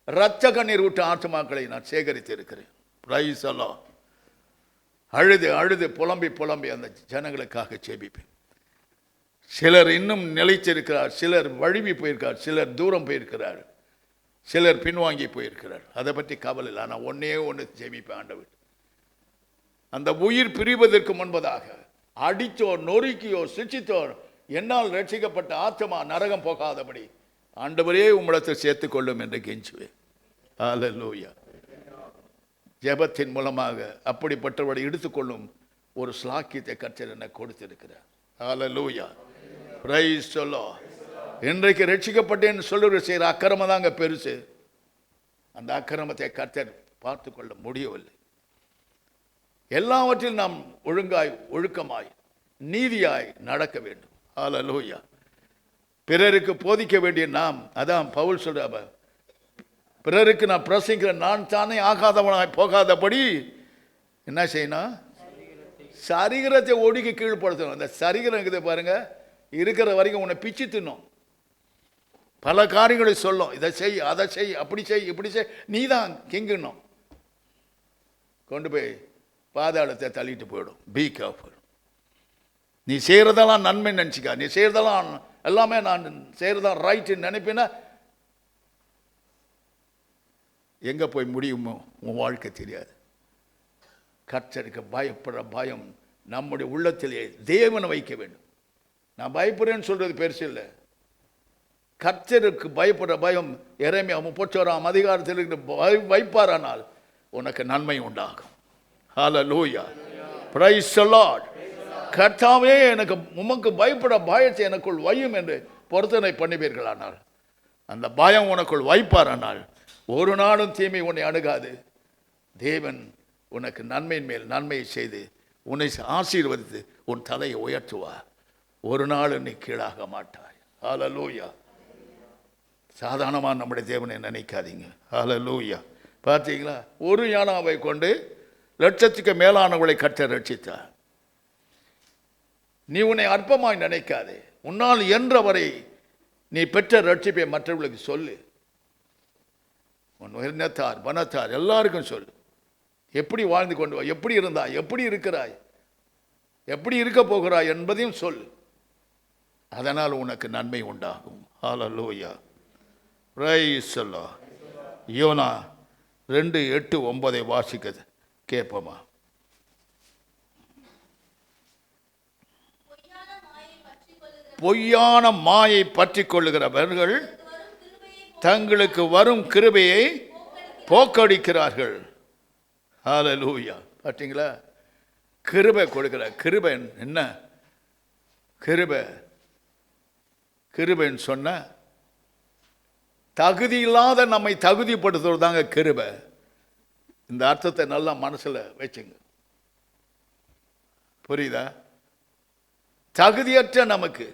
இரத்த கண்ணீர் விட்ட ஆத்மாக்களை நான் சேகரித்து இருக்கிறேன். Price the Lord. அழுது அழுது புலம்பி புலம்பி அந்த ஜனங்களுக்காக ஜெபிப்பேன். சிலர் இன்னும் நிலைத்திருக்கிறார், சிலர் வழுவி போயிருக்கார், சிலர் தூரம் போயிருக்கிறார், சிலர் பின்வாங்கி போயிருக்கிறார். அதை பற்றி கவலை இல்லை. ஆனால் ஒன்று ஜெபிப்பேன். ஆண்டவர் அந்த உயிர் பிரிவதற்கு முன்பதாக அடித்தோ நொறுக்கியோ சிச்சித்தோ என்னால் ரட்சிக்கப்பட்ட ஆத்மா நரகம் போகாதபடி ஆண்டவரே உம்மிடத்தை சேர்த்துக்கொள்ளும் என்று கெஞ்சுவேன். ஹல்லேலூயா. ஜெபத்தின் மூலமாக அப்படிப்பட்டவரை எடுத்துக்கொள்ளும் ஒரு ஸ்லாக்கியத்தை கர்த்தர் எனக்கு கொடுத்திருக்கிறார். ஹல்லேலூயா, பிரைஸ் தி லார்ட். இன்றைக்கு ரட்சிக்கப்பட்டேன்னு சொல்லுற செய்கிற அக்கிரமம் தாங்க பெருசு. அந்த அக்கிரமத்தை கர்த்தர் பார்த்து கொள்ள முடியவில்லை. எல்லாவற்றிலும் நாம் ஒழுங்காய் ஒழுக்கமாய் நீதியாய் நடக்க வேண்டும். ஹல்லேலூயா. பிறருக்கு போதிக்க வேண்டிய நாம், அதான் பவுல் சொல்ற, பிறருக்கு நான் பிரசங்கிற நான் தானே ஆகாதவனாய் போகாதபடி என்ன செய்யணும்? சரீரத்தை ஒடுக்கி கீழ்படுத்தணும். அந்த சரீரம் இருக்குது பாருங்க, இருக்கிற வரைக்கும் உன்னை பிச்சு தின்னும். பல காரியங்களை சொல்லும். இதை செய், அதை செய், அப்படி செய், இப்படி செய். நீ தான் கெங்கணும். கொண்டு போய் பாதாளத்தை தள்ளிட்டு போயிடும். Be careful. நீ செய்கிறதெல்லாம் நன்மை நினச்சிக்கா. நீ செய்கிறதெல்லாம் எல்லாமே நான் செய்கிறதா ரைட்டுன்னு நினைப்பினா எங்கே போய் முடியுமோ உன் வாழ்க்கை தெரியாது. கர்த்தருக்கு பயப்படுற பயம் நம்முடைய உள்ளத்திலே தேவனை வைக்க வேண்டும். நான் பயப்படுறேன்னு சொல்றது பெருசு இல்லை. கர்த்தருக்கு பயப்படுற பயம் எரேமியா 31ஆம் அதிகாரத்தில் இருக்கிற வைப்பாரானால் உனக்கு நன்மை உண்டாகும். ஹல்லேலூயா, பிரைஸ் தி லார்ட். கர்த்தாவே எனக்கு உமக்கு பயப்பட பயத்தை எனக்குள் வையும் என்று பொருத்தனை பண்ணுவீர்களானால், அந்த பயம் உனக்குள் வைப்பாரானால் ஒரு நாளும் தீமை உன்னை அணுகாது. தேவன் உனக்கு நன்மையின் மேல் நன்மையை செய்து உன்னை ஆசீர்வதித்து உன் தலையை உயர்த்துவார். ஒரு நாள் நீ கீழாக மாட்டாய். ஹல்லேலூயா. சாதாரணமாக நம்முடைய தேவனை நினைக்காதீங்க. ஹல்லேலூயா. பார்த்தீங்களா, ஒரு யானாவை கொண்டு லட்சத்துக்கு மேலானவளை கர்த்தர் ரட்சித்தார். நீ உன்னை அற்பமாய் நினைக்காதே. உன்னால் என்றவரை நீ பெற்ற ரட்சிப்பை மற்றவர்களுக்கு சொல்லு. உன் இனத்தார் பணத்தார் எல்லாருக்கும் சொல்லு. எப்படி வாழ்ந்து கொண்டு வா, எப்படி இருந்தாய், எப்படி இருக்கிறாய், எப்படி இருக்க போகிறாய் என்பதையும் சொல். அதனால் உனக்கு நன்மை உண்டாகும். ஹல்லேலூயா, பிரைஸ் தி லார்ட். யோனா 2:8-9 வாசிக்கிறது கேட்போமா? பொய்யான மாயை பற்றி கொள்ளுகிறவர்கள் தங்களுக்கு வரும் கிருபையை போக்கடிக்கிறார்கள். ஹல்லேலூயா. பார்த்தீங்களா, கிருபை கொடுக்கிற கிருபை என்ன? கிருபைன்னு சொன்ன தகுதி இல்லாத நம்மை தகுதிப்படுத்துறது தாங்க கிருபை. இந்த அர்த்தத்தை நல்லா மனசில் வச்சுங்க. புரியுதா? தகுதியற்ற நமக்கு,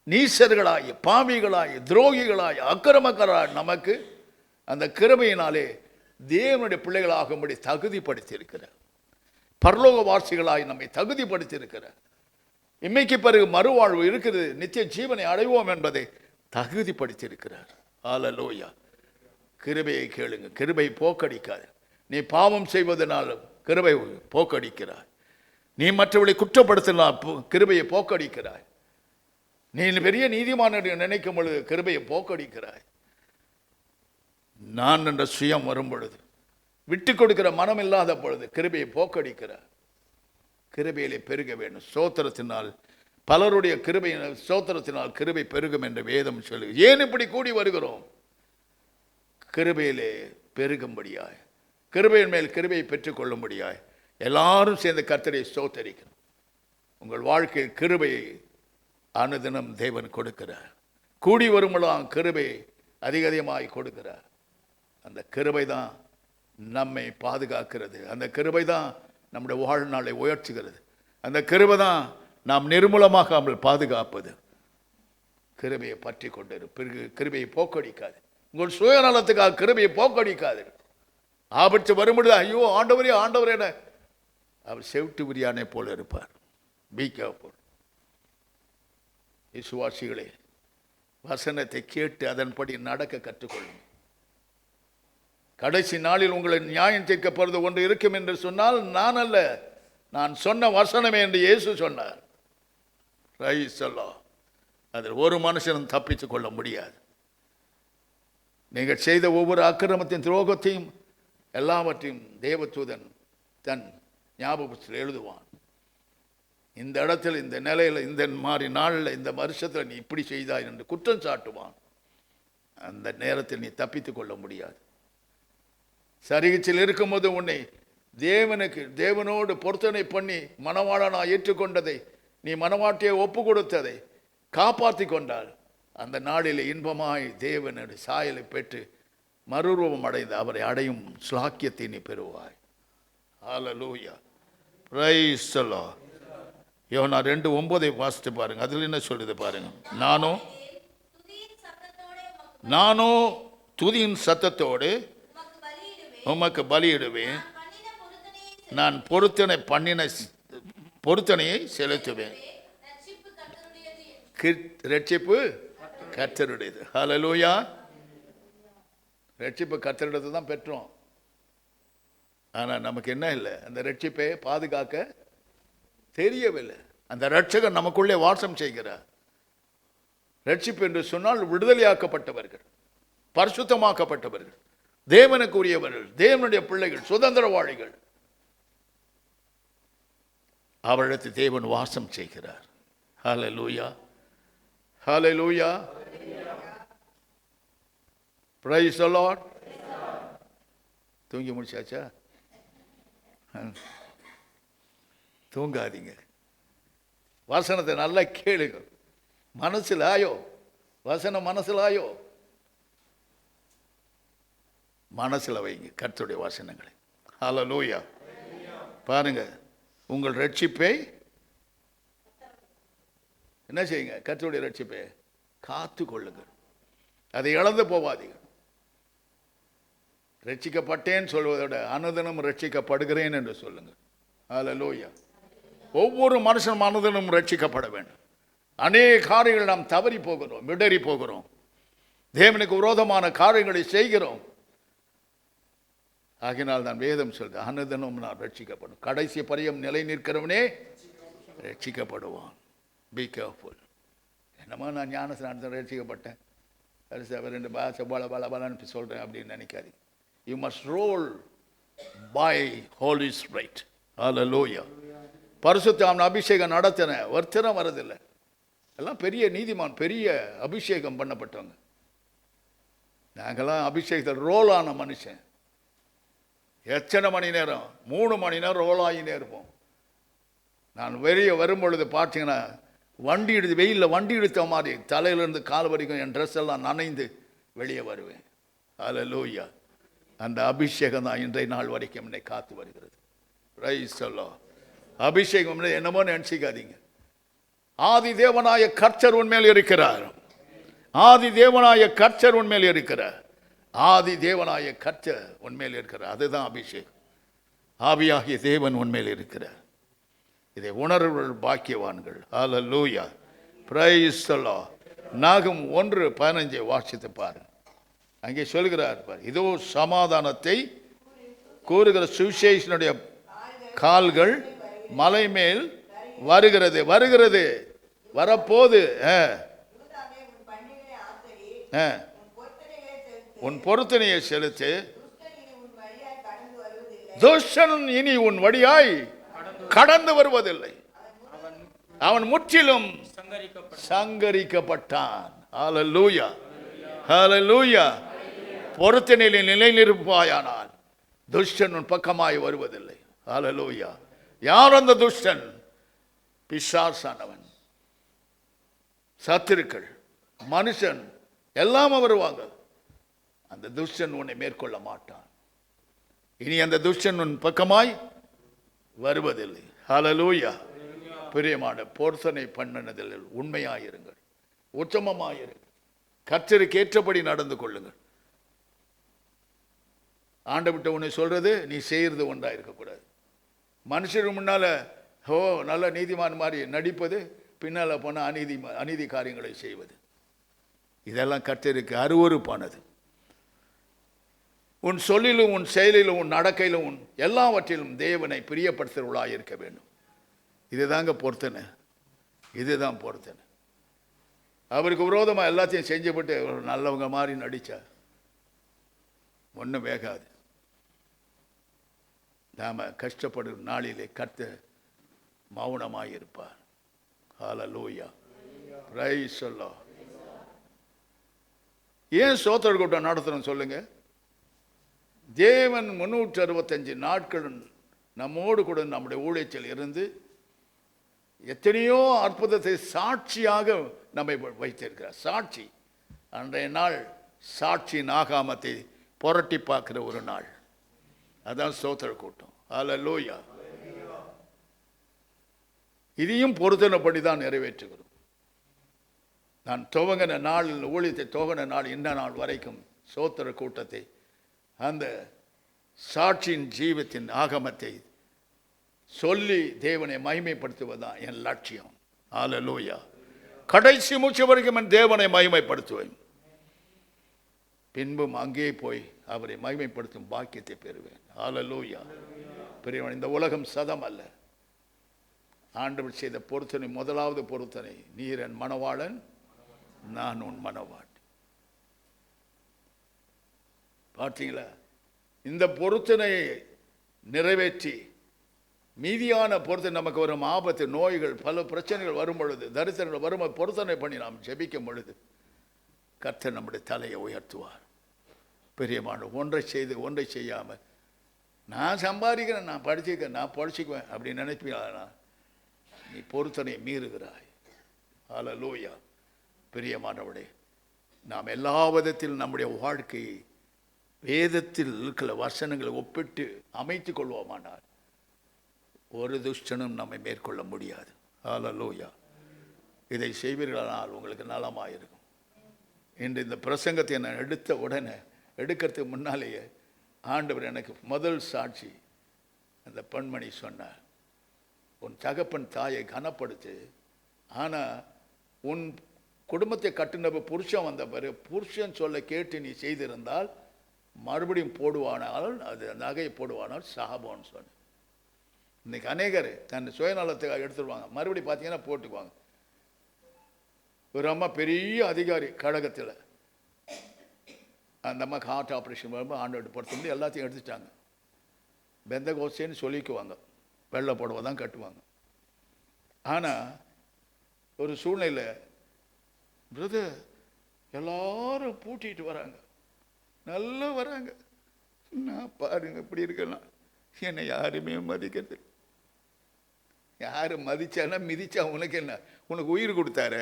நீசர்களாய், பாவிகளாய், துரோகிகளாய், அக்கிரமக்காராய் நமக்கு அந்த கிருபையினாலே தேவனுடைய பிள்ளைகளாகும்படி தகுதிப்படுத்தி இருக்கிறார். பரலோகவாசிகளாய் நம்மை தகுதிப்படுத்தி இருக்கிறார். இன்மைக்கு பிறகு மறுவாழ்வு இருக்குது, நித்திய ஜீவனை அடைவோம் என்பதை தகுதிப்படுத்தி இருக்கிறார். ஹல்லேலூயா. கிருபையை கேளுங்க. கிருபை போக்கடிக்காது. நீ பாவம் செய்வதனாலும் கிருபை போக்கடிக்கிறாய். நீ மற்றவர்களை குற்றப்படுத்தினால் கிருபையை போக்கடிக்கிறாய். நீ பெரிய நீதிமான நினைக்கும் பொழுது கிருபையை போக்கடிக்கிறாய். நான் என்ற சுயம் வரும் பொழுது, விட்டு கொடுக்கிற மனம் இல்லாத பொழுது கிருபையை போக்கடிக்கிறார். கிருபையிலே பெருக வேண்டும். ஸ்தோத்திரத்தினால் பலருடைய கிருபையினால், ஸ்தோத்திரத்தினால் கிருபை பெருகும் என்று வேதம் சொல்லு. ஏன் இப்படி கூடி வருகிறோம்? கிருபையிலே பெருகும்படியாய், கிருபையின் மேல் கிருபையை பெற்றுக்கொள்ளும்படியாய் எல்லாரும் சேர்ந்து கர்த்தரை ஸ்தோத்தரிக்கணும். உங்கள் வாழ்க்கையில் கிருபையை அனுதினம் தேவன் கொடுக்கிறார். கூடி வரும்பொழுது கிருபை அதிகமாய் கொடுக்கிறார். அந்த கிருபை தான் நம்மை பாதுகாக்கிறது. அந்த கிருபை தான் நம்முடைய வாழ்நாளை உயர்த்துகிறது. அந்த கிருபை தான் நாம் நிர்மூலமாகாமல் பாதுகாப்பது. கிருபையை பற்றி கொண்டு கிருபையை போக்கடிக்காது. உங்கள் சுயநலத்துக்காக கிருபையை போக்கடிக்காது. ஆபத்து வரும்பொழுது ஐயோ ஆண்டவரே ஆண்டவரே, அவர் செவிட்டு விரியானை போல இருப்பார். Be careful. விசுவாசிகளே, வசனத்தை கேட்டு அதன்படி நடக்க கற்றுக்கொள்ளும். கடைசி நாளில் உங்களை நியாயம் தீர்க்கப்படுவது ஒன்று இருக்கும் என்று சொன்னால் நான் அல்ல, நான் சொன்ன வசனமே என்று இயேசு சொன்னார். Price the Lord. அதில் ஒரு மனுஷனும் தப்பித்துக் கொள்ள முடியாது. நீங்கள் செய்த ஒவ்வொரு அக்கிரமத்தின் துரோகத்தையும் எல்லாவற்றையும் தேவதூதன் தன் ஞாபகத்தில் எழுதுவான். இந்த இடத்துல, இந்த நிலையில், இந்த மாதிரி நாளில், இந்த வருஷத்தில் நீ இப்படி செய்தாய் என்று குற்றம் சாட்டுவான். அந்த நேரத்தில் நீ தப்பித்துக் கொள்ள முடியாது. சரிகிச்சில் இருக்கும்போது உன்னை தேவனோடு பொருத்தனை பண்ணி மணவாளனாய் ஏற்றுக்கொண்டதை, நீ மணவாட்டியை ஒப்பு கொடுத்ததை காப்பாற்றி கொண்டால் அந்த நாளில் இன்பமாய் தேவனுடைய சாயலை பெற்று மறுரூபம் அடைந்து அவரை அடையும் ஸ்லாக்கியத்தை நீ பெறுவாய். ஹல்லேலூயா, பிரைஸ் தி லார்ட். யோனா 2:9 வாசித்து பாருங்க. அதில் என்ன சொல்லுது பாருங்க. நானோ துதியின் சத்தத்தோடு உமக்கு பலியிடுவேன். நான் பொருத்தனையை செலுத்துவேன். ரட்சிப்பு கர்த்தருடையது. ஹல்லேலூயா. ரட்சிப்பு கர்த்தருடையது தான் பெற்றோம். ஆனால் நமக்கு என்ன இல்லை, அந்த ரட்சிப்பை பாதுகாக்க தெரியவில்லை. அந்த ரட்சகர் நமக்குள்ளே வாசம் செய்கிறார். ரட்சிப்பு என்று சொன்னால் விடுதலையாக்கப்பட்டவர்கள், பரிசுத்தமாக்கப்பட்டவர்கள், தேவனுக்குரியவர்கள், தேவனுடைய பிள்ளைகள், சுதந்திரவாளிகள். அவரிடத்தில் தேவன் வாசம் செய்கிறார். ஹல்லேலூயா, ஹல்லேலூயா, பிரைஸ் தி லார்ட். தூங்கி முடிச்சாச்சா? தூங்காதீங்க, வசனத்தை நல்லா கேளுங்க. மனசில் ஆயோ வசனம், மனசில் ஆயோ மனசில் வைங்க கர்த்தருடைய வசனங்களை. ஹல்லேலூயா. பாருங்க, உங்கள் ரட்சிப்பை என்ன செய்யுங்க? கர்த்தருடைய ரட்சிப்பை காத்து கொள்ளுங்கள், அதை இழந்து போவாதீங்க. ரட்சிக்கப்பட்டேன்னு சொல்வதோட அனுதினம் ரட்சிக்கப்படுகிறேன் என்று சொல்லுங்கள். ஹல்லேலூயா. ஒவ்வொரு மனுஷனும் அனுதினம் ரட்சிக்கப்பட வேண்டும். அநேக காரியங்கள் நாம் தவறி போகிறோம், விடறி போகிறோம், தேவனுக்கு விரோதமான காரியங்களை செய்கிறோம். ஆகினால் நான் வேதம் சொல்றது, அனுதினம் நான் ரட்சிக்கப்படும். கடைசி பரியம் நிலை நிற்கிறவனே ரட்சிக்கப்படுவான். Be careful. என்னமோ நான் ஞானஸ்நானத்தில் ரட்சிக்கப்பட்டேன், ரெண்டு பாச பல பல பலன்னு சொல்கிறேன் அப்படின்னு நினைக்காதீங்க. You must roll by Holy Spirit. Hallelujah. பரிசுத்த அபிஷேகம் நடத்தின ஒருத்தரம் வரதில்லை. எல்லாம் பெரிய நீதிமான், பெரிய அபிஷேகம் பண்ணப்பட்டவங்க. நாங்கள்லாம் அபிஷேகத்தில் ரோல் ஆன மனுஷன். எத்தனை மணி நேரம்? 3 மணி நேரம் ரோல் ஆகினே இருப்போம். நான் வெளியே வரும்பொழுது பார்த்தீங்கன்னா வண்டி எடுத்து, வெயிலில் வண்டி எடுத்த மாதிரி தலையிலேருந்து கால் வரைக்கும் என் ட்ரெஸ் எல்லாம் நனைந்து வெளியே வருவேன். ஹல்லேலூயா. அந்த அபிஷேகம் தான் இன்றைய நாள் வரைக்கும் என்னை காத்து வருகிறது. Price the Lord. அபிஷேகம் என்னமோ நினைச்சிக்காதீங்க. ஆதி தேவனாய கர்த்தர் உன்மேல் இருக்கிறார். ஆதி தேவனாய கர்த்தர் உன்மேல் இருக்கிறார். ஆதி தேவனாய கர்த்தர் உன்மேல் இருக்கிறார். அதுதான் அபிஷேகம். ஆவியாகிய தேவன் உன்மேல் இருக்கிறார். இதை உணர்வுகள் பாக்கியவான்கள். ஹல்லேலூயா. Praise the Lord. நாகும் 1:15 வாசித்து பாருங்க. அங்கே சொல்கிறார் பாரு, இதோ சமாதானத்தை கூறுகிற சுவிசேஷனுடைய கால்கள் மலை மேல் வருகிறது. வருகிறது, வரப்போது. உன் பொருத்தனையை செலுத்து, துஷ்டன் இனி உன் வழியாய் கடந்து வருவதில்லை. அவன் முற்றிலும் சங்கரிக்கப்பட்டான். ஹல்லேலூயா, ஹல்லேலூயா. பொருத்தனையிலே நிலை நிற்பாயானால் துஷ்டன் உன் பக்கமாய் வருவதில்லை. ஹல்லேலூயா. யார் அந்த துஷ்டன்? பிசாசானவன், சத்துருக்கள், மனுஷன் எல்லாம் வருவாங்க. அந்த துஷ்டன் உன்னை மேற்கொள்ள மாட்டான். இனி அந்த துஷ்டன் உன் பக்கமாய் வருவதில்லை. ஹல்லேலூயா. பிரியமான, பொருத்தனை பண்ணினதில் உண்மையாயிருங்கள், உத்தமமாயிருங்கள், கர்த்தருக்கு ஏற்றபடி நடந்து கொள்ளுங்கள். ஆண்டவிட்ட உன்னை சொல்றது நீ செய்யறது ஒன்றா இருக்கக்கூடாது. மனுஷருக்கு முன்னால நல்ல நீதிமான் மாதிரி நடிப்பது, பின்னால் போனால் அநீதி காரியங்களை செய்வது, இதெல்லாம் கர்த்தருக்கு அருவருப்பானது. உன் சொல்லிலும் உன் செயலிலும் உன் நடக்கையிலும் உன் எல்லாவற்றிலும் தேவனை பிரியப்படுத்துகிறவர்களாக இருக்க வேண்டும். இதுதாங்க பொருத்தனை. இதுதான் பொருத்தனை. அவருக்கு விரோதமாக எல்லாத்தையும் செஞ்சுவிட்டு நல்லவங்க மாதிரி நடித்தா ஒன்றும் வேகாது. நாம் கஷ்டப்படும் நாளிலே கர்த்தர் மௌனமாக இருப்பார். ஹல்லேலூயா. Praise the lord. ஏன் ஸ்தோத்திர கூட்டம் நடத்தணும் சொல்லுங்க? தேவன் 365 நாட்கள் நம்மோடு கூட நம்முடைய ஊழியத்தில் இருந்து எத்தனையோ அற்புதத்தை சாட்சியாக நம்மை வைத்திருக்கிறார். சாட்சி. அன்றைய நாள் சாட்சி நாகாமத்தை புரட்டி பார்க்கிற ஒரு நாள். அதான் ஸ்தோத்திர கூட்டம். ஹல்லேலூயா. இதையும் பொருத்தனைப்படி தான் நிறைவேற்றுகிறோம். நான் துவங்கின நாள், ஊழியத்தை துவங்கின நாள் இந்த நாள் வரைக்கும் ஸ்தோத்திர கூட்டத்தை, அந்த சாட்சியின் ஜீவத்தின் ஆகமத்தை சொல்லி தேவனை மகிமைப்படுத்துவதுதான் என் லட்சியம். ஹல்லேலூயா. கடைசி மூச்சு வரைக்கும் என் தேவனை மகிமைப்படுத்துவேன். பின்பும் அங்கே போய் அவரை மகிமைப்படுத்தும் பாக்கியத்தை பெறுவேன். ஹல்லேலூயா. பெரியவன், இந்த உலகம் சதம் அல்ல. ஆண்டவர் செய்த பொருத்தனை, முதலாவது பொருத்தனை, நீர் என் மணவாளன், நான் உன் மணவாட்டி. பார்த்தீங்களா? இந்த பொருத்தனையை நிறைவேற்றி மீதியான பொறுத்து நமக்கு வரும் ஆபத்து, நோய்கள், பல பிரச்சனைகள் வரும் பொழுது, தரிசனங்கள் வரும் பொருத்தனை பண்ணி நாம் ஜெபிக்கும் பொழுது கர்த்தர் நம்முடைய தலையை உயர்த்துவார். பெரியமான ஒன்றை செய்து ஒன்றை செய்யாமல் நான் சம்பாதிக்கிறேன், நான் படிச்சுக்கிறேன், நான் படிச்சுக்குவேன் அப்படின்னு நினைப்பீங்களா? நீ பொருத்தனை மீறுகிறாய். ஹல்லேலூயா. பிரியமானவளே, நாம் எல்லா விதத்திலும் நம்முடைய வாழ்க்கையை வேதத்தில் இருக்கிற வசனங்களை ஒப்பிட்டு அமைத்து கொள்வோமானால் ஒரு துஷ்டனும் நம்மை மேற்கொள்ள முடியாது. ஹல்லேலூயா. இதை செய்வீர்களானால் உங்களுக்கு நலமாயிருக்கும். இன்று இந்த பிரசங்கத்தை நான் எடுத்த உடனே, எடுக்கிறதுக்கு முன்னாலேயே ஆண்டவர் எனக்கு முதல் சாட்சி அந்த பெண்மணி சொன்னார், உன் தகப்பன் தாயை கனப்படுத்து, ஆனால் உன் குடும்பத்தை கட்டினப்ப புருஷன் வந்த பிறகு புருஷன் சொல்ல கேட்டு நீ செய்திருந்தால் மறுபடியும் போடுவானால், அது நகையை போடுவானால் சாபம்னு சொன்னேன். இன்றைக்கி அநேகர் தன் சுயநலத்துக்காக எடுத்துருவாங்க, மறுபடியும் பார்த்தீங்கன்னா போட்டுக்குவாங்க. ஒரு அம்மா பெரிய அதிகாரி கழகத்தில், அந்த அம்மாக்கு ஹார்ட் ஆப்ரேஷன் வரும்போது ஆண்டோட்டு பொறுத்த முடியும் எல்லாத்தையும் எடுத்துட்டாங்க. பெந்த கோசேன்னு சொல்லிக்குவாங்க, வெள்ளை புடவை தான் கட்டுவாங்க. ஆனால் ஒரு சூழ்நிலை, பிரதர் எல்லாரும் பூட்டிட்டு வராங்க, நல்லா வராங்க, நான் பாருங்க இப்படி இருக்கலாம், என்னை யாருமே மதிக்கிறது. யார் மதிச்சானா மிதிச்சா உனக்கு என்ன, உனக்கு உயிர் கொடுத்தாரு.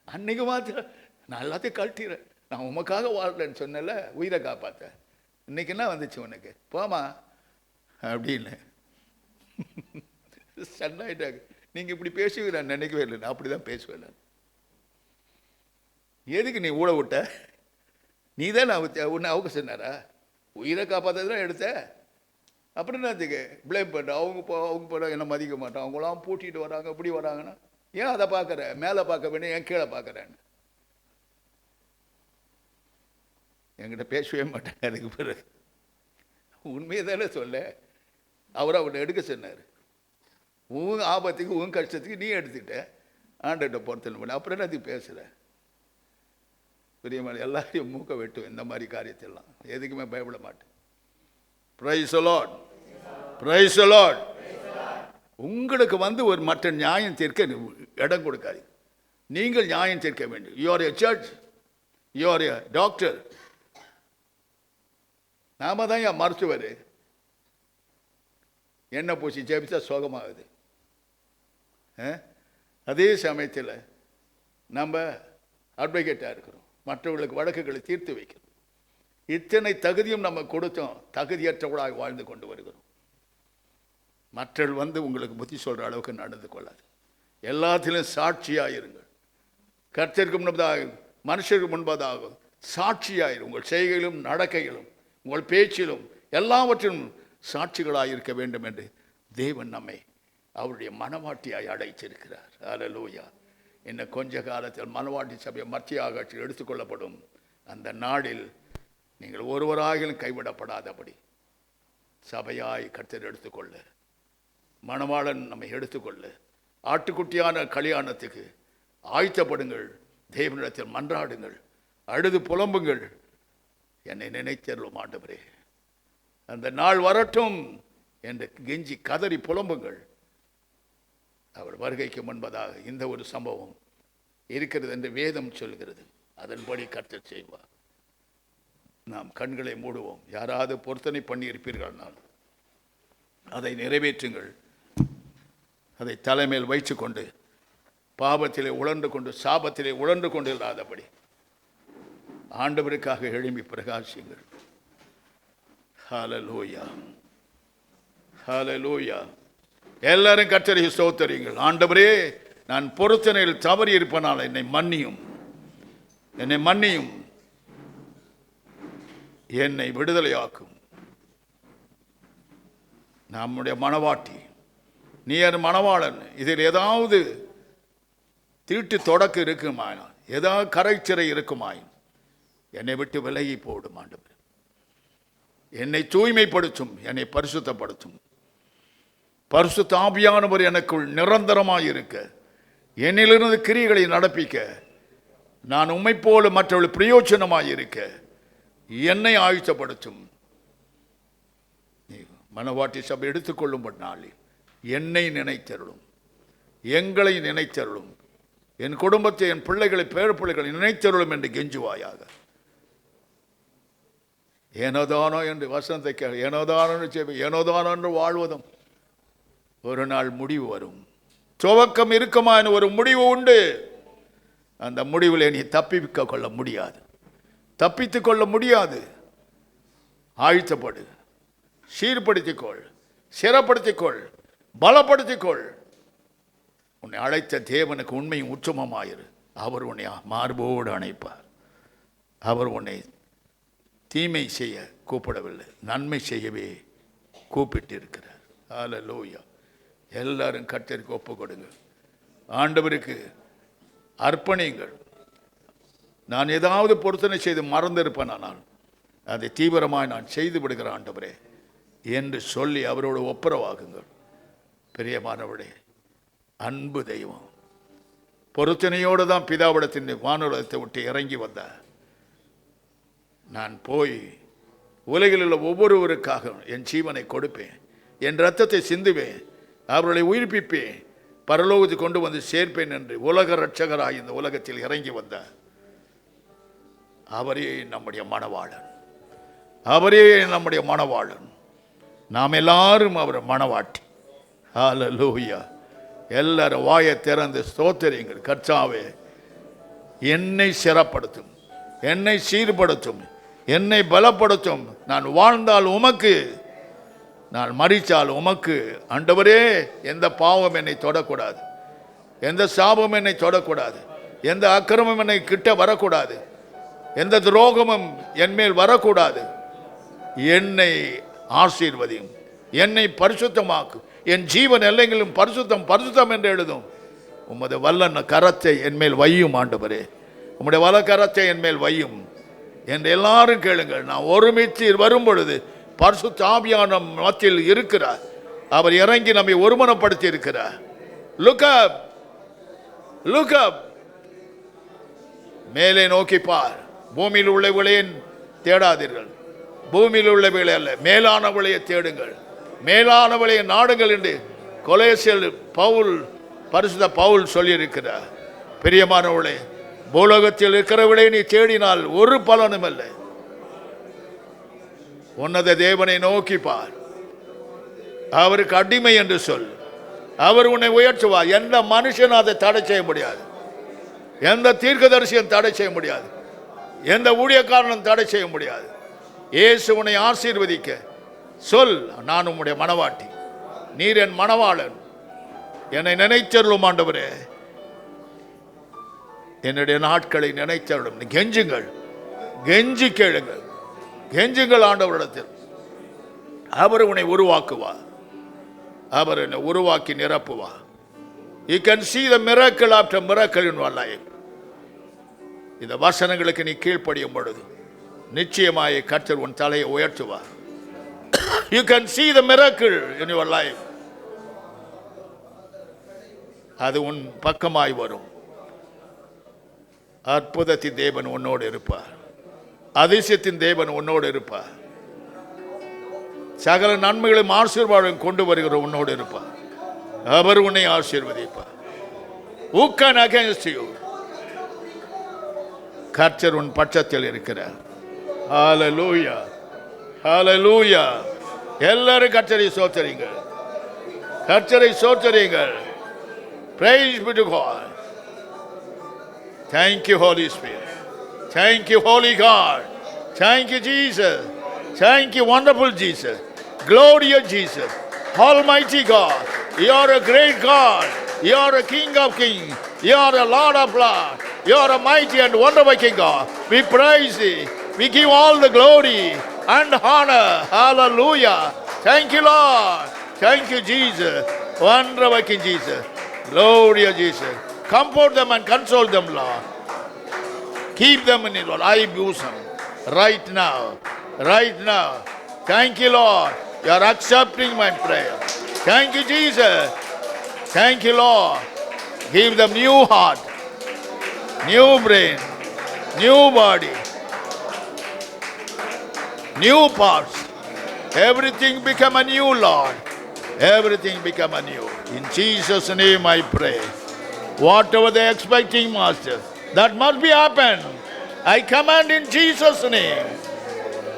அன்னைக்கு மாத்திரம் நான் எல்லாத்தையும் கழட்டிடுறேன், நான் உமக்காக வாழ்றேன்னு சொன்னல, உயிரை காப்பாற்ற. இன்னைக்கு என்ன வந்துச்சு உனக்கு, போமா அப்படின்னு சண்டாயிட்டாங்க. நீங்கள் இப்படி பேசுவீங்க நான் நினைக்கவே இல்லை, நான் அப்படி தான் பேசுவேன். நான் எதுக்கு நீ ஊழ விட்ட, நீ தான் உன்னை அவங்க சொன்னாரா, உயிரை காப்பாற்றதான் எடுத்த, அப்புறம் என்னத்துக்கு ப்ளேம் பண்ணுற, அவங்க போகிறாங்க என்ன மதிக்க மாட்டோம், அவங்களாம் பூட்டிட்டு வராங்க, இப்படி வராங்கன்னா ஏன் அதை பார்க்குற, மேலே பார்க்க வேண்டிய ஏன் கீழே பார்க்குறேன்னு என்கிட்ட பேசவே மாட்டாங்க. அதுக்கு பிறகு உண்மையை தானே சொல்ல, அவர் அவனை எடுக்க சொன்னார். உன் ஆபத்துக்கு உன் கஷ்டத்துக்கு நீ எடுத்துக்கிட்ட, ஆண்டர்கிட்ட பொறுத்தல் பண்ண, அப்புறம் என்னத்துக்கு பேசுகிற. பெரியமான எல்லாரையும் மூக்க வெட்டுவேன் இந்த மாதிரி காரியத்தெல்லாம், எதுக்குமே பயப்பட மாட்டேன். Price the Lord, price the Lord. உங்களுக்கு ஒரு மற்ற நியாயம் தீர்க்க இடம் கொடுக்காது, நீங்கள் நியாயம் தீர்க்க வேண்டும். You are a judge, you are a doctor. நாம தான் என் மருத்துவர், என்ன பூசி ஜெபிச்சா சோகமாகுது. அதே சமயத்தில் நம்ம அட்வொகேட்டாக இருக்கிறோம், மற்றவர்களுக்கு வழக்குகளை தீர்த்து வைக்கிறோம். இத்தனை தகுதியும் நம்ம கொடுத்தோம், தகுதியற்றவர்களாக வாழ்ந்து கொண்டு வருகிறோம். மற்றவர்கள் உங்களுக்கு புத்தி சொல்கிற அளவுக்கு நடந்து கொள்ளாது. எல்லாத்திலும் சாட்சியாக இருங்கள். கர்த்தருக்கு முன்பதாக, மனுஷருக்கு முன்பதாக சாட்சியாயிரும். உங்கள் செய்கையிலும் நடக்கையிலும் உங்கள் பேச்சிலும் எல்லாவற்றிலும் சாட்சிகளாக இருக்க வேண்டும் என்று தேவன் நம்மை அவருடைய மனவாட்டியாய் அழைத்திருக்கிறார். ஹல்லேலூயா. இன்னும் கொஞ்ச காலத்தில் மனவாட்டி சபை மத்திய ஆகாட்சியில் எடுத்துக்கொள்ளப்படும். அந்த நாளில் நீங்கள் ஒருவராகிலும் கைவிடப்படாதபடி சபையாய் கர்த்தர் எடுத்துக்கொள்ள, மணவாளன் நம்மை எடுத்துக்கொள்ள, ஆட்டுக்குட்டியான கல்யாணத்துக்கு ஆயத்தப்படுங்கள். தேவனிடத்தில் மன்றாடுங்கள், அழுது புலம்புங்கள், என்னை நினைத்தருளும் ஆண்டவரே, அந்த நாள் வரட்டும் என்று கெஞ்சி கதறி புலம்புங்கள். அவர் வருகைக்கு முன்பதாக இந்த ஒரு சம்பவம் இருக்கிறது என்று வேதம் சொல்கிறது. அதன்படி கர்த்தர் செய்வார். நாம் கண்களை மூடுவோம். யாராவது பொருத்தனை பண்ணி இருப்பீர்கள்னால் அதை நிறைவேற்றுங்கள். அதை தலைமையில் வைத்துக்கொண்டு பாவத்திலே உழன்று கொண்டு சாபத்திலே உழன்று கொண்டு இல்லாதபடி ஆண்டவருக்காக எழும்பி பிரகாசியுங்கள். ஹல்லேலூயா, ஹல்லேலூயா. எல்லாரும் கர்த்தரை ஸ்தோத்திரியுங்கள். ஆண்டவரே, நான் பொருத்தனையில் தவறி இருப்பனால் என்னை மன்னியும், என்னை மன்னியும், என்னை விடுதலையாக்கும். நம்முடைய மனவாட்டி, நீ என் மணவாளன், இதில் ஏதாவது தீட்டு தொடக்கு இருக்குமாயின், ஏதாவது கரைச்சிறை இருக்குமாயின் என்னை விட்டு விலகி போடும். ஆண்டவர் என்னை தூய்மைப்படுத்தும், என்னை பரிசுத்தப்படுத்தும். பரிசுத்த ஆவியானவர் எனக்குள் நிரந்தரமாக இருக்க, என்னிலிருந்து கிரியைகளை நடப்பிக்க, நான் உம்மை போல மற்றவர்கள் பிரயோஜனமாக இருக்க என்னை ஆயத்தப்படுத்தும். மனவாட்டி சபை எடுத்துக்கொள்ளும் நாளில் என்னை நினைத்தருளும், எங்களை நினைத்தருளும், என் குடும்பத்தை, என் பிள்ளைகளை, பேர பிள்ளைகளை நினைத்தருளும் என்று கெஞ்சுவாயாக. ஏனோதானோ என்று வசனத்தை ஏனோதானோ ஏனோதானோ என்று வாழ்வதும் ஒரு நாள் முடிவு வரும். துவக்கம் இருக்குமான ஒரு முடிவு உண்டு. அந்த முடிவில் நீ தப்பிக்க கொள்ள முடியாது, தப்பித்து கொள்ள முடியாது. ஆழ்த்தப்படு, சீர்படுத்திக்கொள், சிறப்படுத்திக்கொள், பலப்படுத்திக்கொள். உன்னை அழைத்த தேவனுக்கு உண்மையும் உச்சமமாயிரு. அவர் உன்னை மார்போடு அணைப்பார். அவர் உன்னை தீமை செய்ய கூப்பிடவில்லை, நன்மை செய்யவே கூப்பிட்டு இருக்கிறார். ஹல்லேலூயா. எல்லாரும் கர்த்தருக்கு ஒப்பு கொடுங்க, ஆண்டவருக்கு அர்ப்பணிங்கள். நான் ஏதாவது பொருத்தனை செய்து மறந்திருப்பேன், ஆனால் அதை தீவிரமாக நான் செய்து விடுகிற ஆண்டவரே என்று சொல்லி அவரோடு ஒப்புரவாகுங்கள். பிரியமானவளே, அன்பு தெய்வம் பொருத்தனையோடு தான் பிதாவிடத்தின் வானுலகத்தை விட்டு இறங்கி வந்தார். நான் போய் உலகில் உள்ள ஒவ்வொருவருக்காக என் ஜீவனை கொடுப்பேன், என் இரத்தத்தை சிந்துவேன், அவர்களை உயிர்ப்பிப்பேன், பரலோகத்தை கொண்டு வந்து சேர்ப்பேன் என்று உலக இரட்சகராய் இந்த உலகத்தில் இறங்கி வந்தார். அவரே நம்முடைய மணவாளன், அவரே நம்முடைய மணவாளன். நாம் எல்லாரும் அவர் மணவாட்டி. ஹல்லேலூயா. எல்லாரும் வாயை திறந்து ஸ்தோத்திரியுங்கள். கர்த்தாவே, என்னை சிறப்படுத்தும், என்னை சீர்படுத்தும், என்னை பலப்படுத்தும். நான் வாழ்ந்தால் உமக்கு, நான் மரித்தால் உமக்கு. ஆண்டவரே, எந்த பாவம் என்னை தொடக்கூடாது, எந்த சாபம் என்னை தொடக்கூடாது, எந்த அக்கிரமம் என்னை கிட்ட வரக்கூடாது, எந்த துரோகமும் என்மேல் வரக்கூடாது. என்னை ஆசீர்வதியும், என்னை பரிசுத்தமாக்கும், என் ஜீவன் எல்லைகளும் பரிசுத்தம் பரிசுத்தம் என்று எழுதும். உமது வல்ல கரத்தை என்மேல் வையும் ஆண்டவரே, உம்முடைய வல்ல கரத்தை என்மேல் வையும் என்று எல்லாரும் கேளுங்கள். நான் ஒருமித்து வரும் பொழுது பரிசுத்த ஆவியான மத்தியில் இருக்கிறார். அவர் இறங்கி நம்மை ஒருமனப்படுத்தி இருக்கிறார். Look up, look up. மேலே நோக்கி பார். பூமியில் உள்ளவளையே தேடாதீர்கள், பூமியில் உள்ளவளை அல்ல, மேலானவளையை தேடுங்கள், மேலானவளையை நாடுங்கள் என்று கொலோசியர் பவுல், பரிசுத்த பவுல் சொல்லியிருக்கிறார். பிரியமானவளே, பூலோகத்தில் இருக்கிறவளை நீ தேடினால் ஒரு பலனும் இல்லை. உன்னத தேவனை நோக்கி பார், அவருக்கு அடிமை என்று சொல். அவர் உன்னை உயர்த்துவார். எந்த மனுஷனும் அதை தடை செய்ய முடியாது, எந்த தீர்க்கதரிசியும் தடை செய்ய முடியாது, எந்த ஊழியக்காரனும் தடை செய்ய முடியாது. இயேசு உன்னை ஆசீர்வதிக்க சொல், நான் உம்முடைய மணவாட்டி, நீர் என் மணவாளன், என்னை நினைத்தருளும் ஆண்டவரே, என்னுடைய நாட்களை நினைத்தருளும். கெஞ்சுங்கள், கெஞ்சி கேளுங்கள், கெஞ்சுங்கள் ஆண்டவரிடத்தில். அவர் உன்னை உருவாக்குவார், அவர் என்னை உருவாக்கி நிரப்புவார். You can see the miracle after miracle in your life. இந்த வசனங்களுக்கு நீ கீழ்ப்படியும் பொழுது நிச்சயமாய் கர்த்தர் உன் தலையை உயர்த்துவார். You can see the miracle in your life. அது உன் பக்கமாய் வரும். அற்புதத்தின் தேவன் உன்னோடு இருப்பார், அதிசயத்தின் தேவன் உன்னோடு இருப்பார், சகல நன்மைகளையும் ஆசீர்வாதம் கொண்டு வருகிற உன்னோடு இருப்பார். அவர் உன்னை ஆசீர்வதிப்பார். Who can against you? கர்த்தர் உன் பட்சத்தில் இருக்கிறார். ஹல்லேலூயா, ஹல்லேலூயா. எல்லாரும் கர்த்தரை ஸ்தோத்திரியுங்கள், கர்த்தரை ஸ்தோத்திரியுங்கள். Praise be to God. Thank you, Holy Spirit. Thank you, Holy God. Thank you, Jesus. Thank you, wonderful Jesus. Glorious Jesus. Almighty God. You are a great God. You are a King of kings. You are a Lord of lords. You are a mighty and wonder-working God. We praise thee. We give all the glory and honor. Hallelujah. Thank you, Lord. Thank you, Jesus. Wonder-working Jesus. Glorious Jesus. Comfort them and console them, Lord. Keep them in your eye bosom right now. Right now. Thank you, Lord. You are accepting my prayer. Thank you, Jesus. Thank you, Lord. Give them new heart, new brain, new body, new parts. Everything become anew, Lord. Everything become anew. In Jesus' name I pray. Whatever they are expecting, Master, that must be happen. I command in Jesus' name.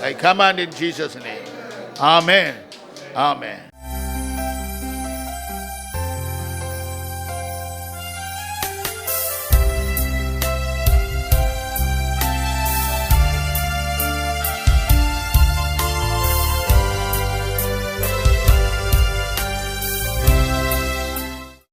I command in Jesus' name. Amen. Amen.